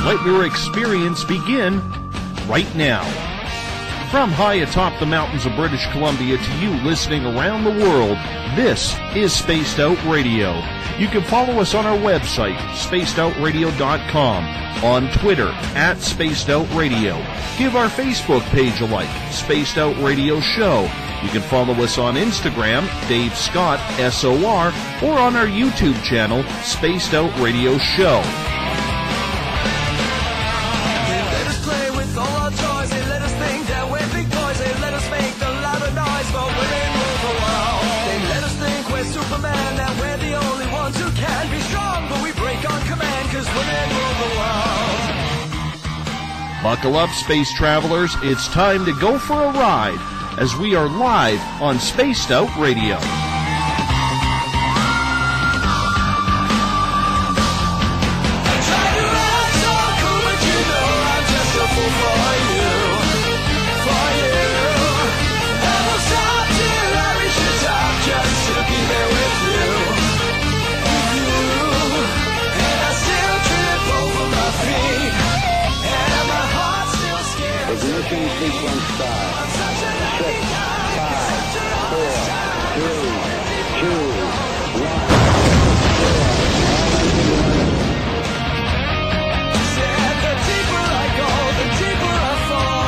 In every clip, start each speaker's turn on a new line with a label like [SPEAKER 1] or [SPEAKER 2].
[SPEAKER 1] Let your experience begin right now. From high atop the mountains of British Columbia to you listening around the world, this is Spaced Out Radio. You can follow us on our website, spacedoutradio.com, on Twitter, @SpacedOutRadio. Give our Facebook page a like, Spaced Out Radio Show. You can follow us on Instagram, Dave Scott, SOR, or on our YouTube channel, Spaced Out Radio Show. Buckle up, space travelers. It's time to go for a ride as we are live on Spaced Out Radio.
[SPEAKER 2] Sequence start. 6, 5, 4, 3, 2, 1. Said the deeper I go, the deeper I fall.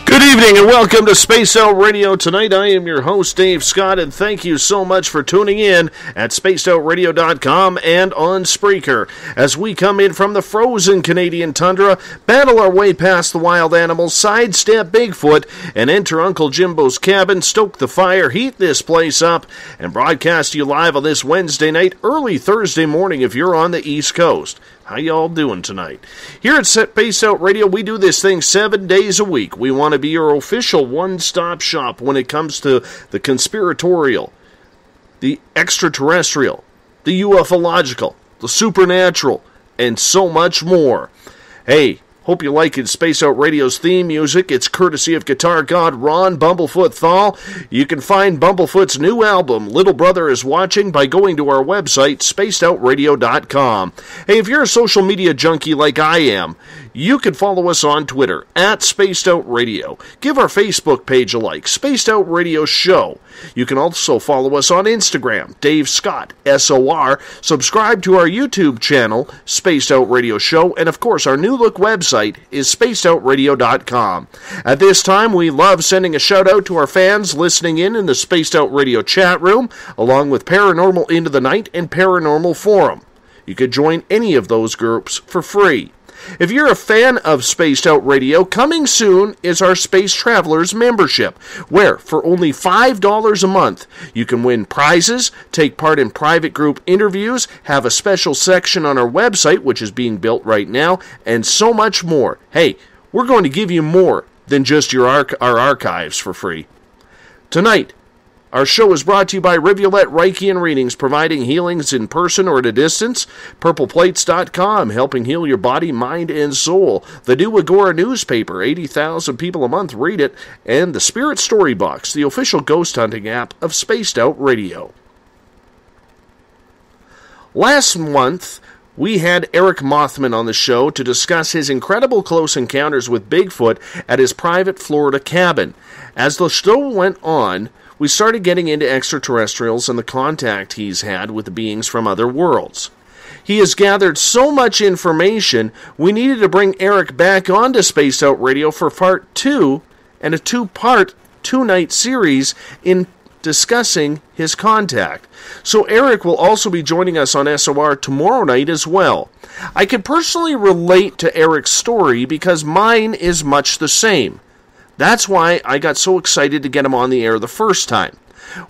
[SPEAKER 1] Good evening and welcome to Space Out Radio. Tonight I am your host, Dave Scott, and thank you so much for tuning in at spacedoutradio.com and on Spreaker. As we come in from the frozen Canadian tundra, battle our way past the wild animals, sidestep Bigfoot, and enter Uncle Jimbo's cabin, stoke the fire, heat this place up, and broadcast you live on this Wednesday night, early Thursday morning if you're on the East Coast. How y'all doing tonight? Here at Spaced Out Radio, we do this thing 7 days a week. We want to be your official one-stop shop when it comes to the conspiratorial, the extraterrestrial, the ufological, the supernatural, and so much more. Hey, hope you like it. Space Out Radio's theme music. It's courtesy of guitar god Ron Bumblefoot THAL. You can find Bumblefoot's new album, Little Brother is Watching, by going to our website, spacedoutradio.com. Hey, if you're a social media junkie like I am, you can follow us on Twitter, @SpacedOutRadio. Give our Facebook page a like, Spaced Out Radio Show. You can also follow us on Instagram, Dave Scott, SOR. Subscribe to our YouTube channel, Spaced Out Radio Show. And of course, our new look website is spacedoutradio.com. At this time, we love sending a shout out to our fans listening in the Spaced Out Radio chat room, along with Paranormal Into the Night and Paranormal Forum. You could join any of those groups for free. If you're a fan of Spaced Out Radio, coming soon is our Space Travelers membership, where for only $5 a month, you can win prizes, take part in private group interviews, have a special section on our website, which is being built right now, and so much more. Hey, we're going to give you more than just our archives for free. Tonight, our show is brought to you by Rivulet Reiki and Readings, providing healings in person or at a distance. PurplePlates.com, helping heal your body, mind, and soul. The New Agora newspaper, 80,000 people a month read it. And the Spirit Storybox, the official ghost hunting app of Spaced Out Radio. Last month, we had Eric Mothman on the show to discuss his incredible close encounters with Bigfoot at his private Florida cabin. As the show went on, we started getting into extraterrestrials and the contact he's had with the beings from other worlds. He has gathered so much information, we needed to bring Eric back onto Spaced Out Radio for part 2 and a 2-part, 2-night series in discussing his contact. So Eric will also be joining us on SOR tomorrow night as well. I can personally relate to Eric's story because mine is much the same. That's why I got so excited to get him on the air the first time.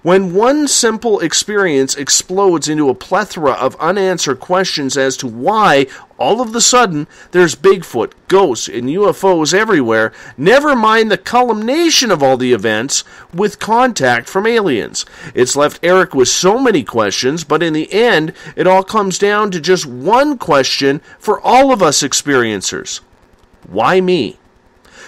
[SPEAKER 1] When one simple experience explodes into a plethora of unanswered questions as to why, all of a sudden, there's Bigfoot, ghosts, and UFOs everywhere, never mind the culmination of all the events with contact from aliens. It's left Eric with so many questions, but in the end, it all comes down to just one question for all of us experiencers. Why me?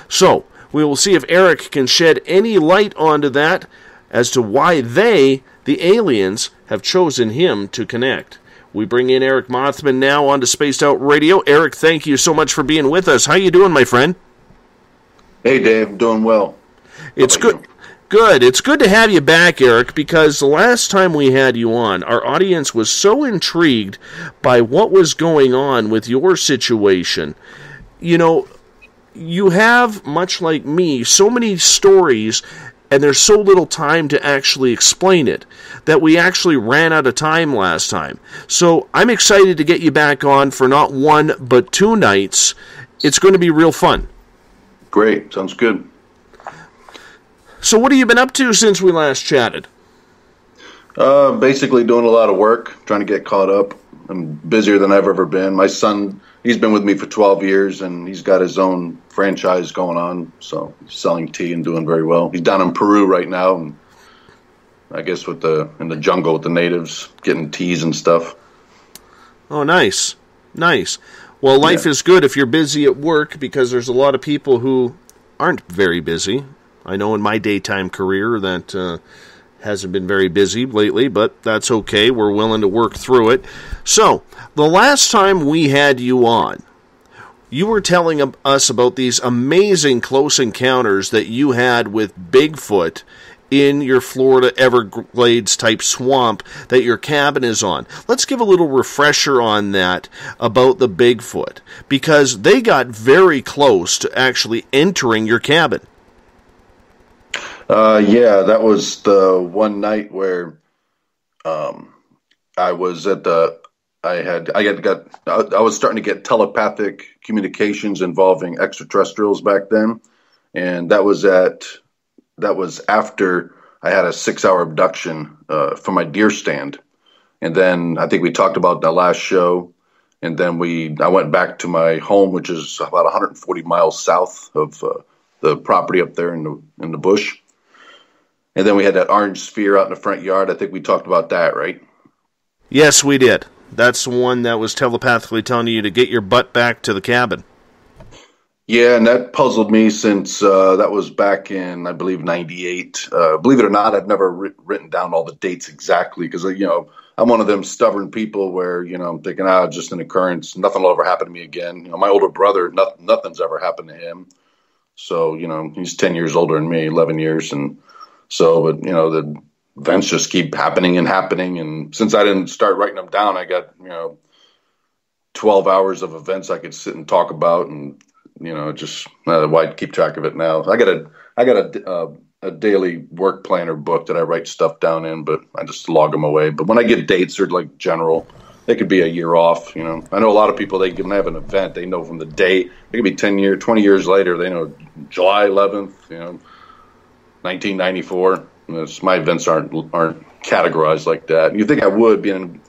[SPEAKER 1] So, we will see if Eric can shed any light onto that as to why they, the aliens, have chosen him to connect. We bring in Eric Mothman now onto Spaced Out Radio. Eric, thank you so much for being with us. How you doing, my friend?
[SPEAKER 3] Hey, Dave. Doing well.
[SPEAKER 1] It's good.
[SPEAKER 3] You?
[SPEAKER 1] Good. It's good to have you back, Eric, because the last time we had you on, our audience was so intrigued by what was going on with your situation. You know, you have, much like me, so many stories, and there's so little time to actually explain it, that we actually ran out of time last time. So I'm excited to get you back on for not 1, but 2 nights. It's going to be real fun.
[SPEAKER 3] Great. Sounds good.
[SPEAKER 1] So what have you been up to since we last chatted?
[SPEAKER 3] Basically doing a lot of work, trying to get caught up. I'm busier than I've ever been. My son, he's been with me for 12 years, and he's got his own franchise going on, so he's selling tea and doing very well. He's down in Peru right now, and I guess in the jungle with the natives, getting teas and stuff.
[SPEAKER 1] Oh, nice. Nice. Well, life is good if you're busy at work, because there's a lot of people who aren't very busy. I know in my daytime career that hasn't been very busy lately, but that's okay. We're willing to work through it. So, the last time we had you on, you were telling us about these amazing close encounters that you had with Bigfoot in your Florida Everglades-type swamp that your cabin is on. Let's give a little refresher on that about the Bigfoot, because they got very close to actually entering your cabin.
[SPEAKER 3] Yeah, that was the one night where I was at I was starting to get telepathic communications involving extraterrestrials back then, and that was after I had a 6-hour abduction from my deer stand, and then I think we talked about that last show, and then I went back to my home, which is about 140 miles south of the property up there in the bush. And then we had that orange sphere out in the front yard. I think we talked about that, right?
[SPEAKER 1] Yes, we did. That's the one that was telepathically telling you to get your butt back to the cabin.
[SPEAKER 3] Yeah, and that puzzled me since that was back in, I believe, 98. Believe it or not, I've never written down all the dates exactly because, I'm one of them stubborn people where, I'm thinking, just an occurrence. Nothing will ever happen to me again. My older brother, nothing's ever happened to him. So, he's 10 years older than me, 11 years. And so, but, the events just keep happening. And since I didn't start writing them down, I got, 12 hours of events I could sit and talk about. And, just why keep track of it now. I got a daily work planner book that I write stuff down in, but I just log them away. But when I get dates, they're like general. they could be a year off. I know a lot of people, they can have an event, they know from the date. It could be 10 years, 20 years later. They know July 11th, 1994. My events aren't categorized like that. You think I would, being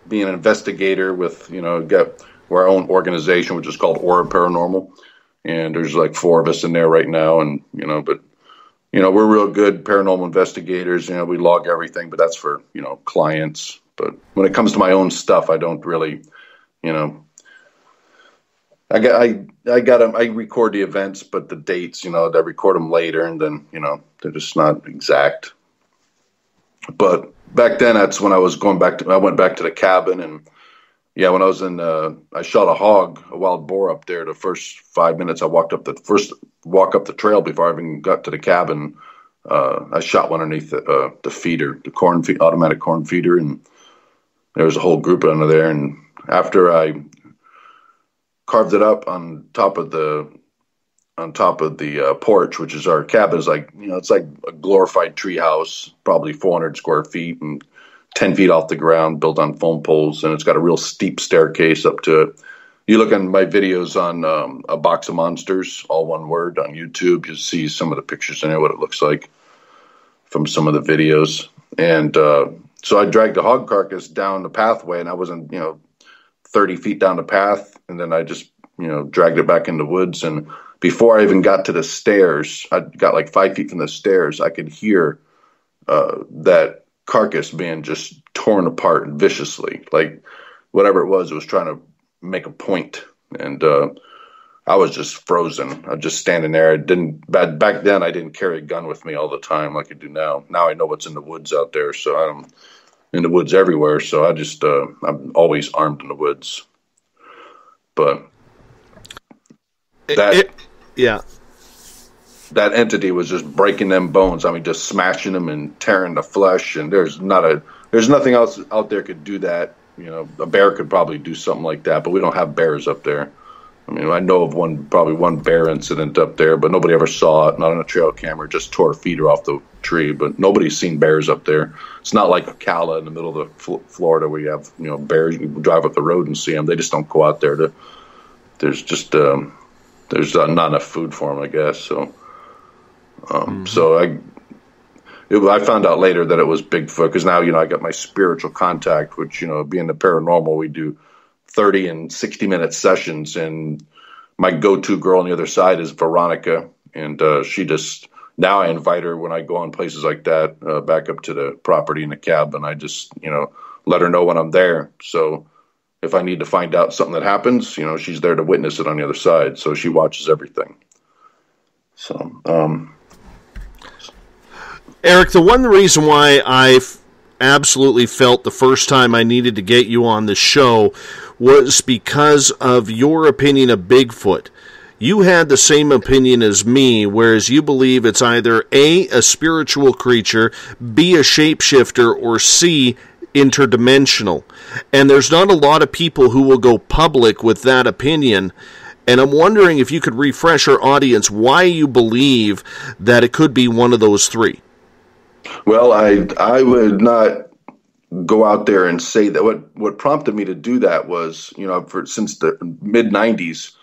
[SPEAKER 3] an investigator with, got our own organization, which is called Aura Paranormal. And there's like 4 of us in there right now. And, but, we're real good paranormal investigators. We log everything, but that's for, clients. But when it comes to my own stuff, I don't really, I record the events, but the dates, I record them later, and then, they're just not exact. But back then, that's when I went back to the cabin, and when I was I shot a hog, a wild boar up there. The first 5 minutes I walk up the trail before I even got to the cabin. I shot one underneath the feeder, the automatic corn feeder, and there was a whole group under there. And after I carved it up on top of the porch, which is our cabin, is like, it's like a glorified tree house, probably 400 square feet and 10 feet off the ground, built on foam poles, and it's got a real steep staircase up to it. You look on my videos on A Box of Monsters, all one word, on YouTube, you'll see some of the pictures in there, what it looks like from some of the videos. And so I dragged the hog carcass down the pathway, and I wasn't, 30 feet down the path, and then I just, dragged it back in the woods. And before I even got to the stairs, I got like 5 feet from the stairs, I could hear that carcass being just torn apart viciously. Like whatever it was trying to make a point. And I was just frozen. I was just standing there. Back then I didn't carry a gun with me all the time like I do now. Now I know what's in the woods out there, so I'm in the woods everywhere. So I just I'm always armed in the woods. But that entity was just breaking them bones. I mean, just smashing them and tearing the flesh. And there's nothing else out there could do that. A bear could probably do something like that, but we don't have bears up there. I mean, I know of probably one bear incident up there, but nobody ever saw it. Not on a trail camera. Just tore a feeder off the tree, but nobody's seen bears up there. It's not like Ocala in the middle of Florida where you have bears. You can drive up the road and see them. They just don't go out there. There's just there's not enough food for them, I guess. So. So I found out later that it was Bigfoot, because now, I got my spiritual contact, which, being the paranormal, we do 30 and 60-minute sessions. And my go-to girl on the other side is Veronica. And now I invite her when I go on places like that, back up to the property in the cabin. I just, let her know when I'm there. So if I need to find out something that happens, she's there to witness it on the other side. So she watches everything. So,
[SPEAKER 1] Eric, the one reason why I absolutely felt the first time I needed to get you on the show was because of your opinion of Bigfoot. You had the same opinion as me, whereas you believe it's either A, a spiritual creature, B, a shapeshifter, or C, interdimensional. And there's not a lot of people who will go public with that opinion. And I'm wondering if you could refresh our audience why you believe that it could be one of those three.
[SPEAKER 3] Well, I would not go out there and say that. What prompted me to do that was, since the mid 90s,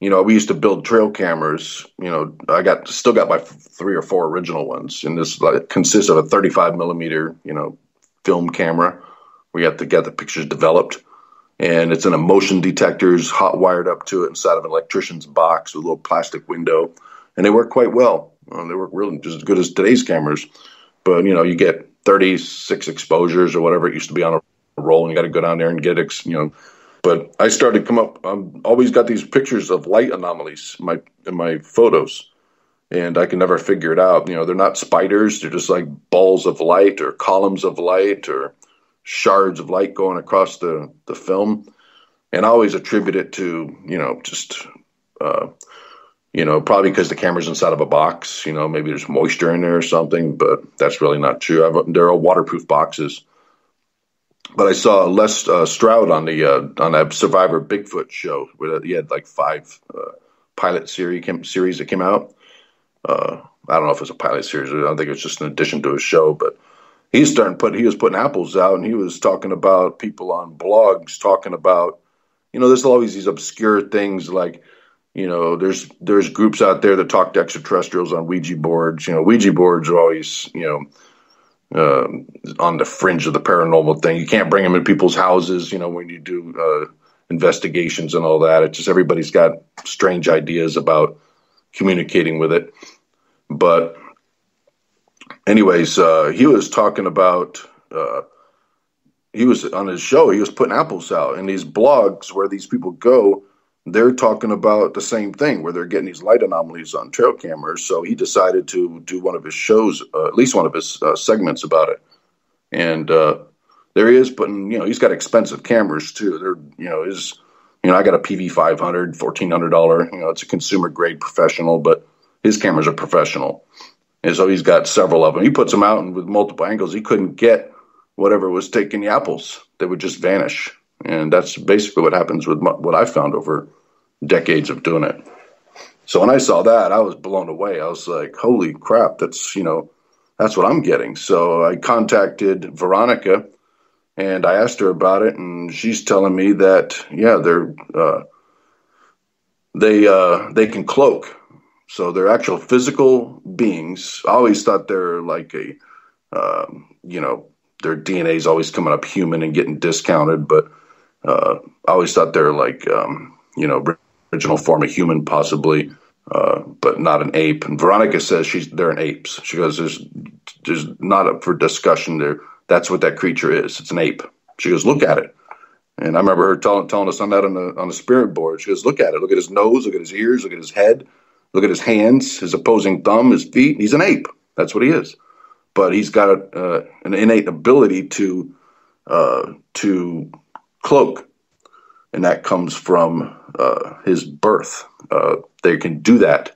[SPEAKER 3] we used to build trail cameras. I still got my 3 or 4 original ones, and this consists of a 35 millimeter, film camera. We have to get the pictures developed, and it's in a motion detectors hot wired up to it inside of an electrician's box with a little plastic window, and they work quite well. They work really just as good as today's cameras. But, you get 36 exposures or whatever it used to be on a roll, and you got to go down there and get, But I started to come up, always got these pictures of light anomalies in my photos, and I can never figure it out. They're not spiders. They're just like balls of light or columns of light or shards of light going across the film. And I always attribute it to, probably because the camera's inside of a box, maybe there's moisture in there or something, but that's really not true. There are waterproof boxes. But I saw Les Stroud on that Survivor Bigfoot show where he had like 5 pilot series that came out. I don't know if it's a pilot series. I don't think it's just an addition to his show, but He was putting apples out, and he was talking about people on blogs talking about, there's always these obscure things like, there's groups out there that talk to extraterrestrials on Ouija boards. Ouija boards are always, on the fringe of the paranormal thing. You can't bring them in people's houses, when you do investigations and all that. It's just everybody's got strange ideas about communicating with it. But anyways, he was talking about, he was on his show, he was putting apples out, and these blogs where these people go, they're talking about the same thing, where they're getting these light anomalies on trail cameras. So he decided to do one of his shows, at least one of his segments about it. And there he is putting, he's got expensive cameras too. I got a PV500, $1,400, it's a consumer grade professional, but his cameras are professional. And so he's got several of them. He puts them out and with multiple angles. He couldn't get whatever was taking the apples. They would just vanish. And that's basically what happens with what I found over decades of doing it. So when I saw that, I was blown away. I was like, holy crap, that's what I'm getting. So I contacted Veronica and I asked her about it, and she's telling me that, yeah, they can cloak. So they're actual physical beings. I always thought they're like their DNA is always coming up human and getting discounted, but I always thought they're like, original form of human possibly, but not an ape. And Veronica says they're an apes. She goes, there's not up for discussion there. That's what that creature is. It's an ape. She goes, look at it. And I remember her telling us on that on the spirit board. She goes, look at it. Look at his nose. Look at his ears. Look at his head. Look at his hands, his opposing thumb, his feet. He's an ape. That's what he is. But he's got an innate ability to cloak, and that comes from his birth. They can do that.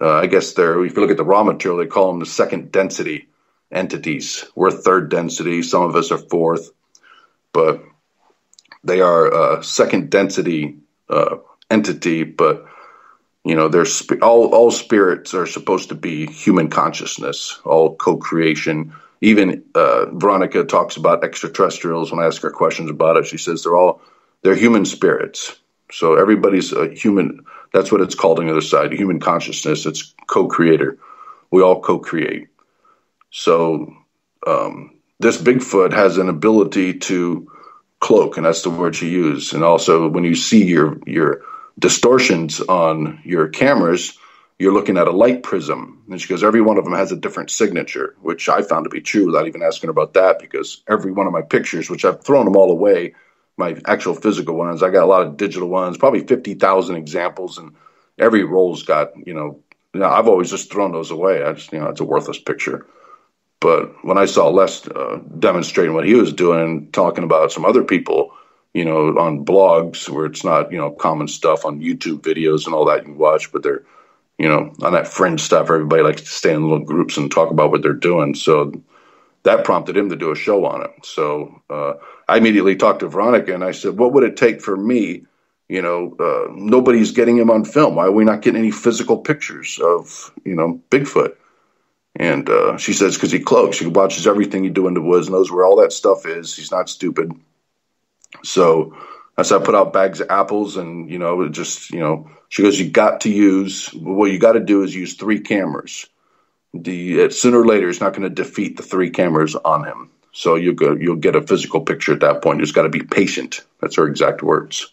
[SPEAKER 3] I guess if you look at the raw material, they call them the second density entities. We're third density. Some of us are fourth, but they are second density entity. But they're all spirits are supposed to be human consciousness, all co-creation. Even Veronica talks about extraterrestrials. When I ask her questions about it, she says they're human spirits. So everybody's a human. That's what it's called on the other side, human consciousness. It's co-creator. We all co-create. So this Bigfoot has an ability to cloak, and that's the word she used. And also when you see your distortions on your cameras, you're looking at a light prism. And she goes, every one of them has a different signature, which I found to be true without even asking her about that, because every one of my pictures, which I've thrown them all away, my actual physical ones, I got a lot of digital ones, probably 50,000 examples, and every roll's got, I've always just thrown those away. It's a worthless picture. But when I saw Les demonstrating what he was doing, talking about some other people, on blogs where it's not, common stuff on YouTube videos and all that you can watch, but they're, on that fringe stuff, everybody likes to stay in little groups and talk about what they're doing. So that prompted him to do a show on it. So I immediately talked to Veronica and I said, what would it take for me? Nobody's getting him on film. Why are we not getting any physical pictures of, Bigfoot? And she says, because he cloaks. He watches everything you do in the woods, knows where all that stuff is. He's not stupid. So as I put out bags of apples and, she goes, what you got to do is use 3 cameras. Sooner or later, it's not going to defeat the 3 cameras on him. So you'll get a physical picture at that point. You just got to be patient. That's her exact words.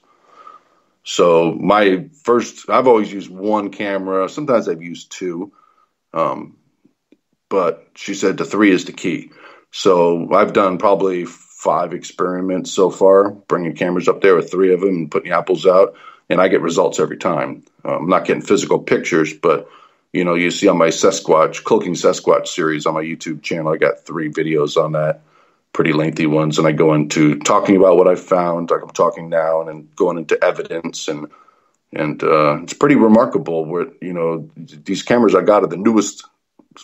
[SPEAKER 3] So I've always used 1 camera. Sometimes I've used 2. But she said the 3 is the key. So I've done probably 5 experiments so far, bringing cameras up there with 3 of them and putting apples out, and I get results every time. I'm not getting physical pictures, but you see on my Cloaking Sasquatch series on my YouTube channel, I got 3 videos on that, pretty lengthy ones, and I go into talking about what I found, like I'm talking now, and then going into evidence, and it's pretty remarkable. Where these cameras I got are the newest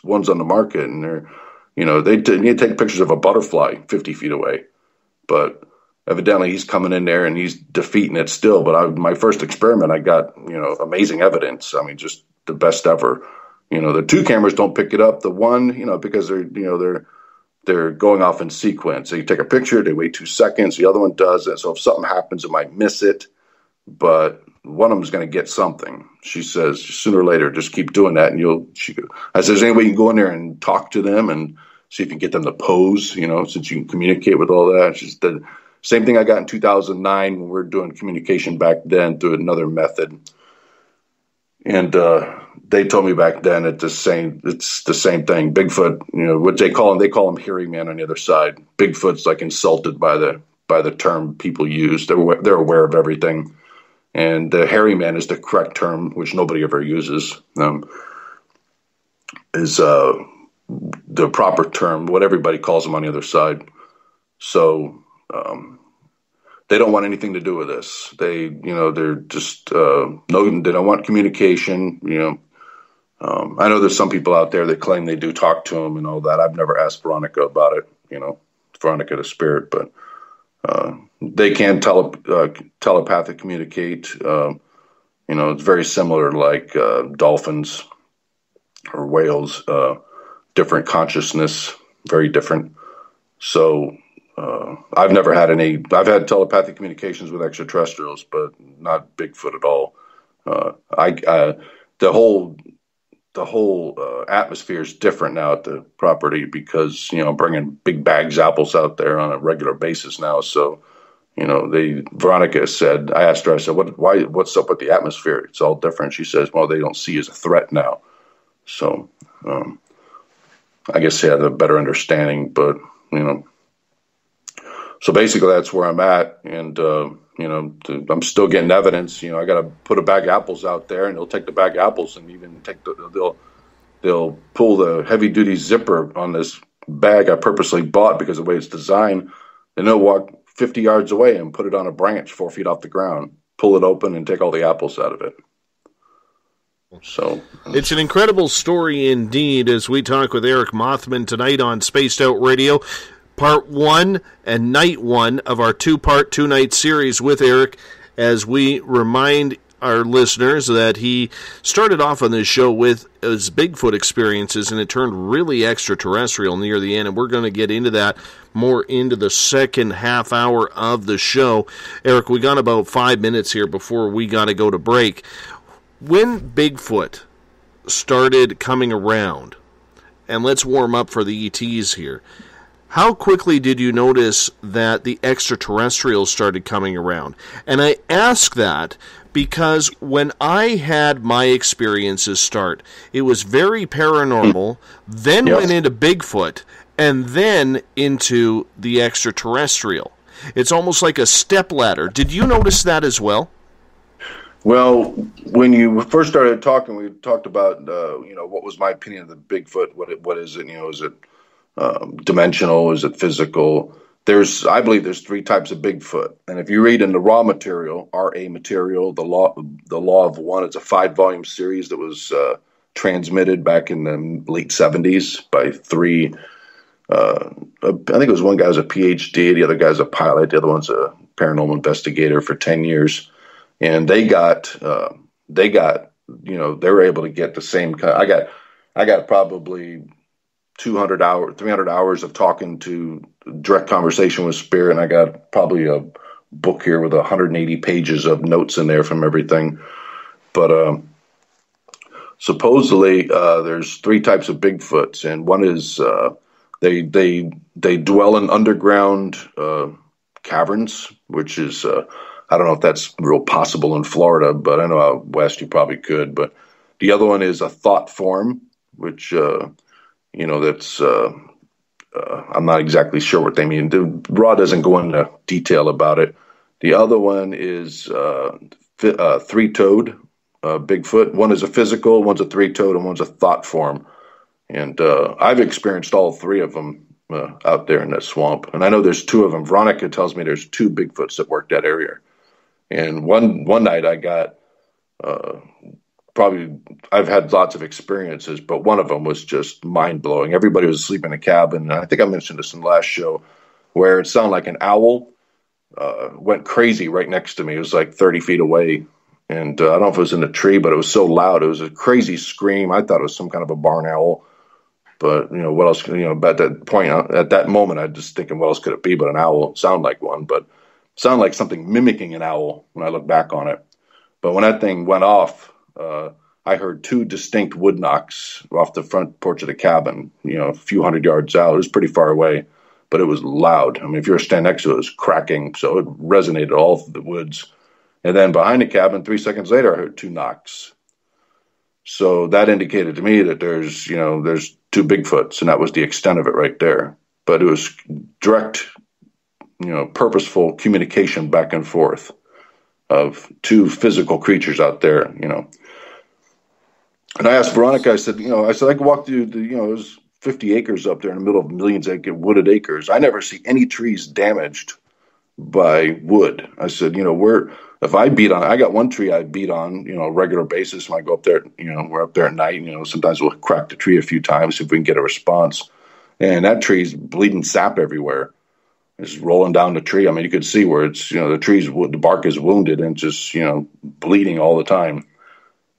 [SPEAKER 3] ones on the market, and they're they take pictures of a butterfly 50 feet away, but evidently he's coming in there and he's defeating it still. But my first experiment, I got, amazing evidence. I mean, just the best ever. The 2 cameras don't pick it up. The one, because they're they're going off in sequence. So you take a picture, they wait 2 seconds, the other one does it. So if something happens, it might miss it, but one of them is going to get something. She says, sooner or later, just keep doing that, and I says, any way you can go in there and talk to them and see if you can get them to pose, since you can communicate with all that. She's the same thing I got in 2009 when we were doing communication back then through another method. And they told me back then it's the same thing. Bigfoot, what they call him hairy man on the other side. Bigfoot's like insulted by the term people use. They're aware of everything. And the hairy man is the correct term, which nobody ever uses. Is the proper term, what everybody calls them on the other side. So they don't want anything to do with this. They're just no, they don't want communication. I know there's some people out there that claim they do talk to them and all that. I've never asked Veronica about it. Veronica the spirit, but they can telepathic communicate. It's very similar, like dolphins or whales. Different consciousness, very different. So I've never had I've had telepathic communications with extraterrestrials, but not Bigfoot at all. The whole atmosphere is different now at the property because, I'm bringing big bags apples out there on a regular basis now. So, Veronica said, I asked her, I said, what's up with the atmosphere? It's all different. She says, well, they don't see as a threat now. So, I guess they have a better understanding, but, so basically that's where I'm at. And, I'm still getting evidence. I got to put a bag of apples out there, and they'll take the bag of apples and even they'll pull the heavy duty zipper on this bag I purposely bought because of the way it's designed. And they'll walk 50 yards away and put it on a branch 4 feet off the ground, pull it open and take all the apples out of it. So
[SPEAKER 1] it's an incredible story indeed as we talk with Eric Mothman tonight on Spaced Out Radio. Part 1 and Night 1 of our 2-part, 2-night series with Eric, as we remind our listeners that he started off on this show with his Bigfoot experiences, and it turned really extraterrestrial near the end, and we're going to get into that more into the second half hour of the show. Eric, we got about 5 minutes here before we got to go to break. When Bigfoot started coming around, and let's warm up for the ETs here, how quickly did you notice that the extraterrestrials started coming around? And I ask that because when I had my experiences start, it was very paranormal, then went into Bigfoot, and then into the extraterrestrial. It's almost like a stepladder. Did you notice that as well?
[SPEAKER 3] Well, when you first started talking, we talked about, what was my opinion of the Bigfoot? What is it? Is it dimensional? Is it physical? I believe there's 3 types of Bigfoot. And if you read in the RA material, the Law of One, it's a 5-volume series that was transmitted back in the late 70s by 3. I think it was one guy was a PhD, the other guy's a pilot, the other one's a paranormal investigator for 10 years. And they were able to get the same kind. I got probably 200 hours, 300 hours of talking to direct conversation with spirit. And I got probably a book here with 180 pages of notes in there from everything. But, supposedly, there's 3 types of Bigfoots, and one is, they dwell in underground, caverns, which is, I don't know if that's real possible in Florida, but I know out west you probably could. But the other one is a thought form, which, that's, I'm not exactly sure what they mean. The RA doesn't go into detail about it. The other one is 3-toed Bigfoot. One is a physical, one's a 3-toed, and one's a thought form. And I've experienced all 3 of them out there in that swamp. And I know there's 2 of them. Veronica tells me there's 2 Bigfoots that work that area. And one night I got I've had lots of experiences, but one of them was just mind-blowing. Everybody was asleep in a cabin. And I think I mentioned this in the last show, where it sounded like an owl went crazy right next to me. It was like 30 feet away. And I don't know if it was in a tree, but it was so loud. It was a crazy scream. I thought it was some kind of a barn owl. But, what else, at that point, at that moment, I just thinking, what else could it be but an owl? It sounded like one, but it sounded like something mimicking an owl when I look back on it. But when that thing went off, I heard two distinct wood knocks off the front porch of the cabin, a few hundred yards out. It was pretty far away, but it was loud. I mean, if you were standing next to it, it was cracking, so it resonated all through the woods. And then behind the cabin, 3 seconds later, I heard two knocks. So that indicated to me that there's two Bigfoots, and that was the extent of it right there. But it was direct, purposeful communication back and forth of two physical creatures out there, And I asked Veronica, I said, I could walk through there's 50 acres up there in the middle of millions of wooded acres. I never see any trees damaged by wood. I said, if I beat on, I got one tree I beat on, a regular basis when I go up there, we're up there at night, sometimes we'll crack the tree a few times if we can get a response. And that tree's bleeding sap everywhere. It's rolling down the tree. I mean, you could see where it's, the bark is wounded and just, bleeding all the time.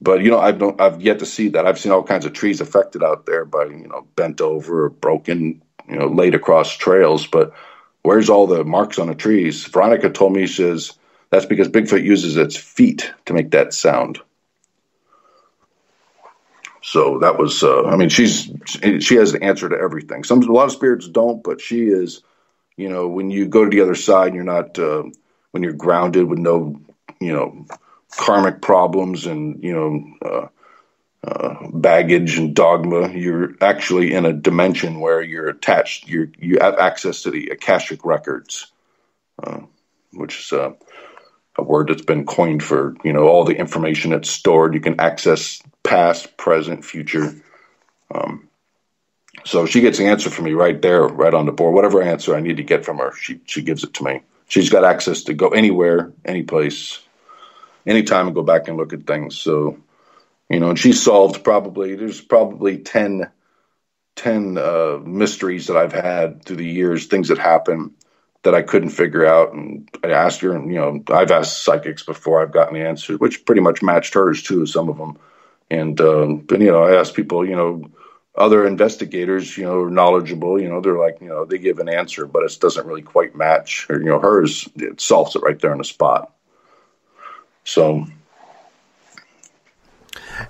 [SPEAKER 3] But, I've yet to see that. I've seen all kinds of trees affected out there by, bent over or broken, laid across trails. But where's all the marks on the trees? Veronica told me, she says, that's because Bigfoot uses its feet to make that sound. So that was, she has the answer to everything. A lot of spirits don't, but she is, when you go to the other side, you're not, when you're grounded with no, karmic problems and, baggage and dogma, you're actually in a dimension where you're attached, you have access to the Akashic records, which is a word that's been coined for, all the information that's stored. You can access past, present, future. So she gets the answer from me right there, right on the board. Whatever answer I need to get from her, she gives it to me. She's got access to go anywhere, any place, anytime, and go back and look at things. So, and she solved there's probably 10 mysteries that I've had through the years, things that happen that I couldn't figure out. And I asked her, and, I've asked psychics before, I've gotten the answer, which pretty much matched hers too, some of them. And, I asked people, other investigators, knowledgeable, they're like, they give an answer, but it doesn't really quite match. Or, hers, it solves it right there on the spot. So,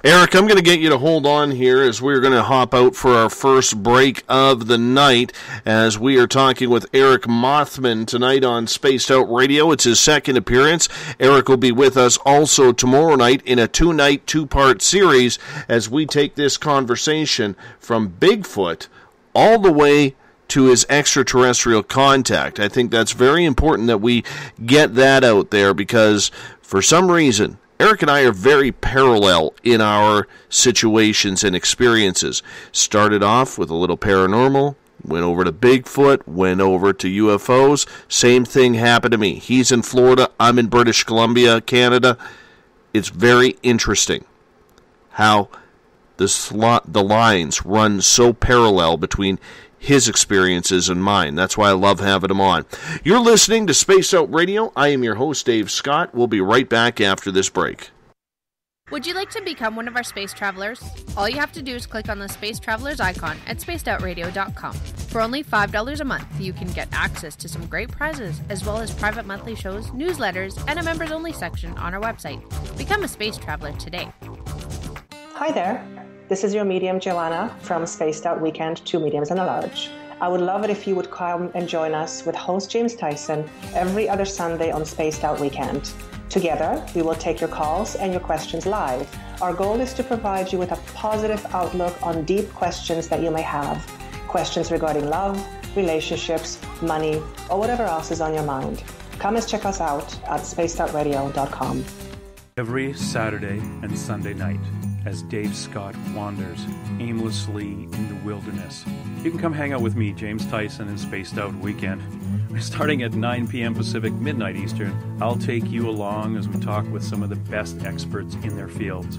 [SPEAKER 1] Eric, I'm going to get you to hold on here as we're going to hop out for our first break of the night as we are talking with Eric Mothman tonight on Spaced Out Radio. It's his second appearance. Eric will be with us also tomorrow night in a two-part series as we take this conversation from Bigfoot all the way to his extraterrestrial contact. I think that's very important that we get that out there because for some reason, Eric and I are very parallel in our situations and experiences. Started off with a little paranormal, went over to Bigfoot, went over to UFOs. Same thing happened to me. He's in Florida, I'm in British Columbia, Canada. It's very interesting how the lines run so parallel between his experiences and mine. That's why I love having him on. You're listening to Space Out Radio. I am your host, Dave Scott. We'll be right back after this break.
[SPEAKER 4] Would you like to become one of our space travelers? All you have to do is click on the Space Travelers icon at spacedoutradio.com. For only $5 a month, you can get access to some great prizes, as well as private monthly shows, newsletters, and a members-only section on our website. Become a space traveler today.
[SPEAKER 5] Hi there. This is your medium, Joanna, from Spaced Out Weekend, 2 Mediums and a Large. I would love it if you would come and join us with host James Tyson every other Sunday on Spaced Out Weekend. Together, we will take your calls and your questions live. Our goal is to provide you with a positive outlook on deep questions that you may have. Questions regarding love, relationships, money, or whatever else is on your mind. Come and check us out at spacedoutradio.com.
[SPEAKER 6] Every Saturday and Sunday night, as Dave Scott wanders aimlessly in the wilderness, you can come hang out with me, James Tyson, in Spaced Out Weekend. Starting at 9 p.m. Pacific, midnight Eastern, I'll take you along as we talk with some of the best experts in their fields.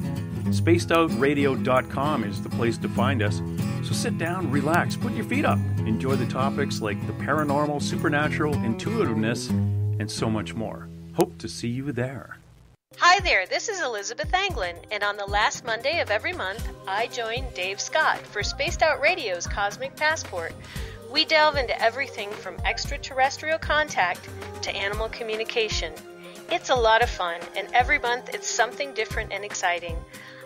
[SPEAKER 6] SpacedOutRadio.com is the place to find us. So sit down, relax, put your feet up, enjoy the topics like the paranormal, supernatural, intuitiveness, and so much more. Hope to see you there.
[SPEAKER 7] Hi there, this is Elizabeth Anglin, and on the last Monday of every month, I join Dave Scott for Spaced Out Radio's Cosmic Passport. We delve into everything from extraterrestrial contact to animal communication. It's a lot of fun, and every month it's something different and exciting.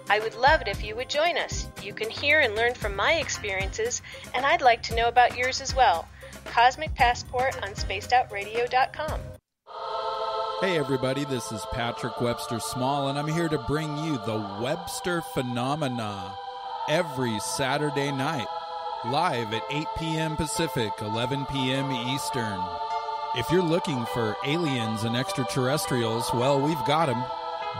[SPEAKER 7] I would love it if you would join us. You can hear and learn from my experiences, and I'd like to know about yours as well. Cosmic Passport on spacedoutradio.com.
[SPEAKER 8] Hey everybody, this is Patrick Webster Small, and I'm here to bring you the Webster Phenomena every Saturday night, live at 8 p.m. Pacific, 11 p.m. Eastern. If you're looking for aliens and extraterrestrials, well, we've got them.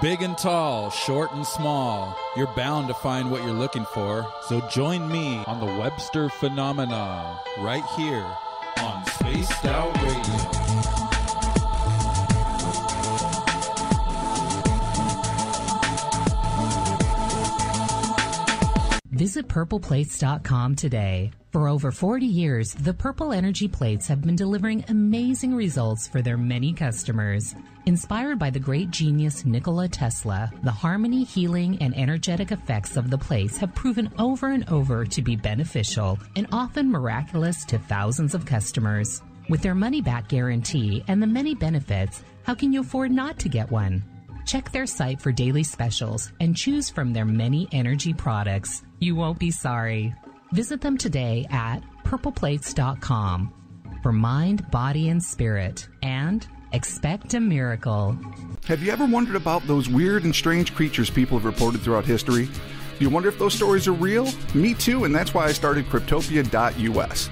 [SPEAKER 8] Big and tall, short and small. You're bound to find what you're looking for, so join me on the Webster Phenomena right here on Spaced Out Radio.
[SPEAKER 9] Visit purpleplates.com today. For over 40 years, the Purple Energy Plates have been delivering amazing results for their many customers. Inspired by the great genius Nikola Tesla, the harmony, healing, and energetic effects of the plates have proven over and over to be beneficial and often miraculous to thousands of customers. With their money-back guarantee and the many benefits, how can you afford not to get one? Check their site for daily specials and choose from their many energy products. You won't be sorry. Visit them today at purpleplates.com for mind, body, and spirit, and expect a miracle.
[SPEAKER 10] Have you ever wondered about those weird and strange creatures people have reported throughout history? Do you wonder if those stories are real? Me too, and that's why I started Cryptopia.us.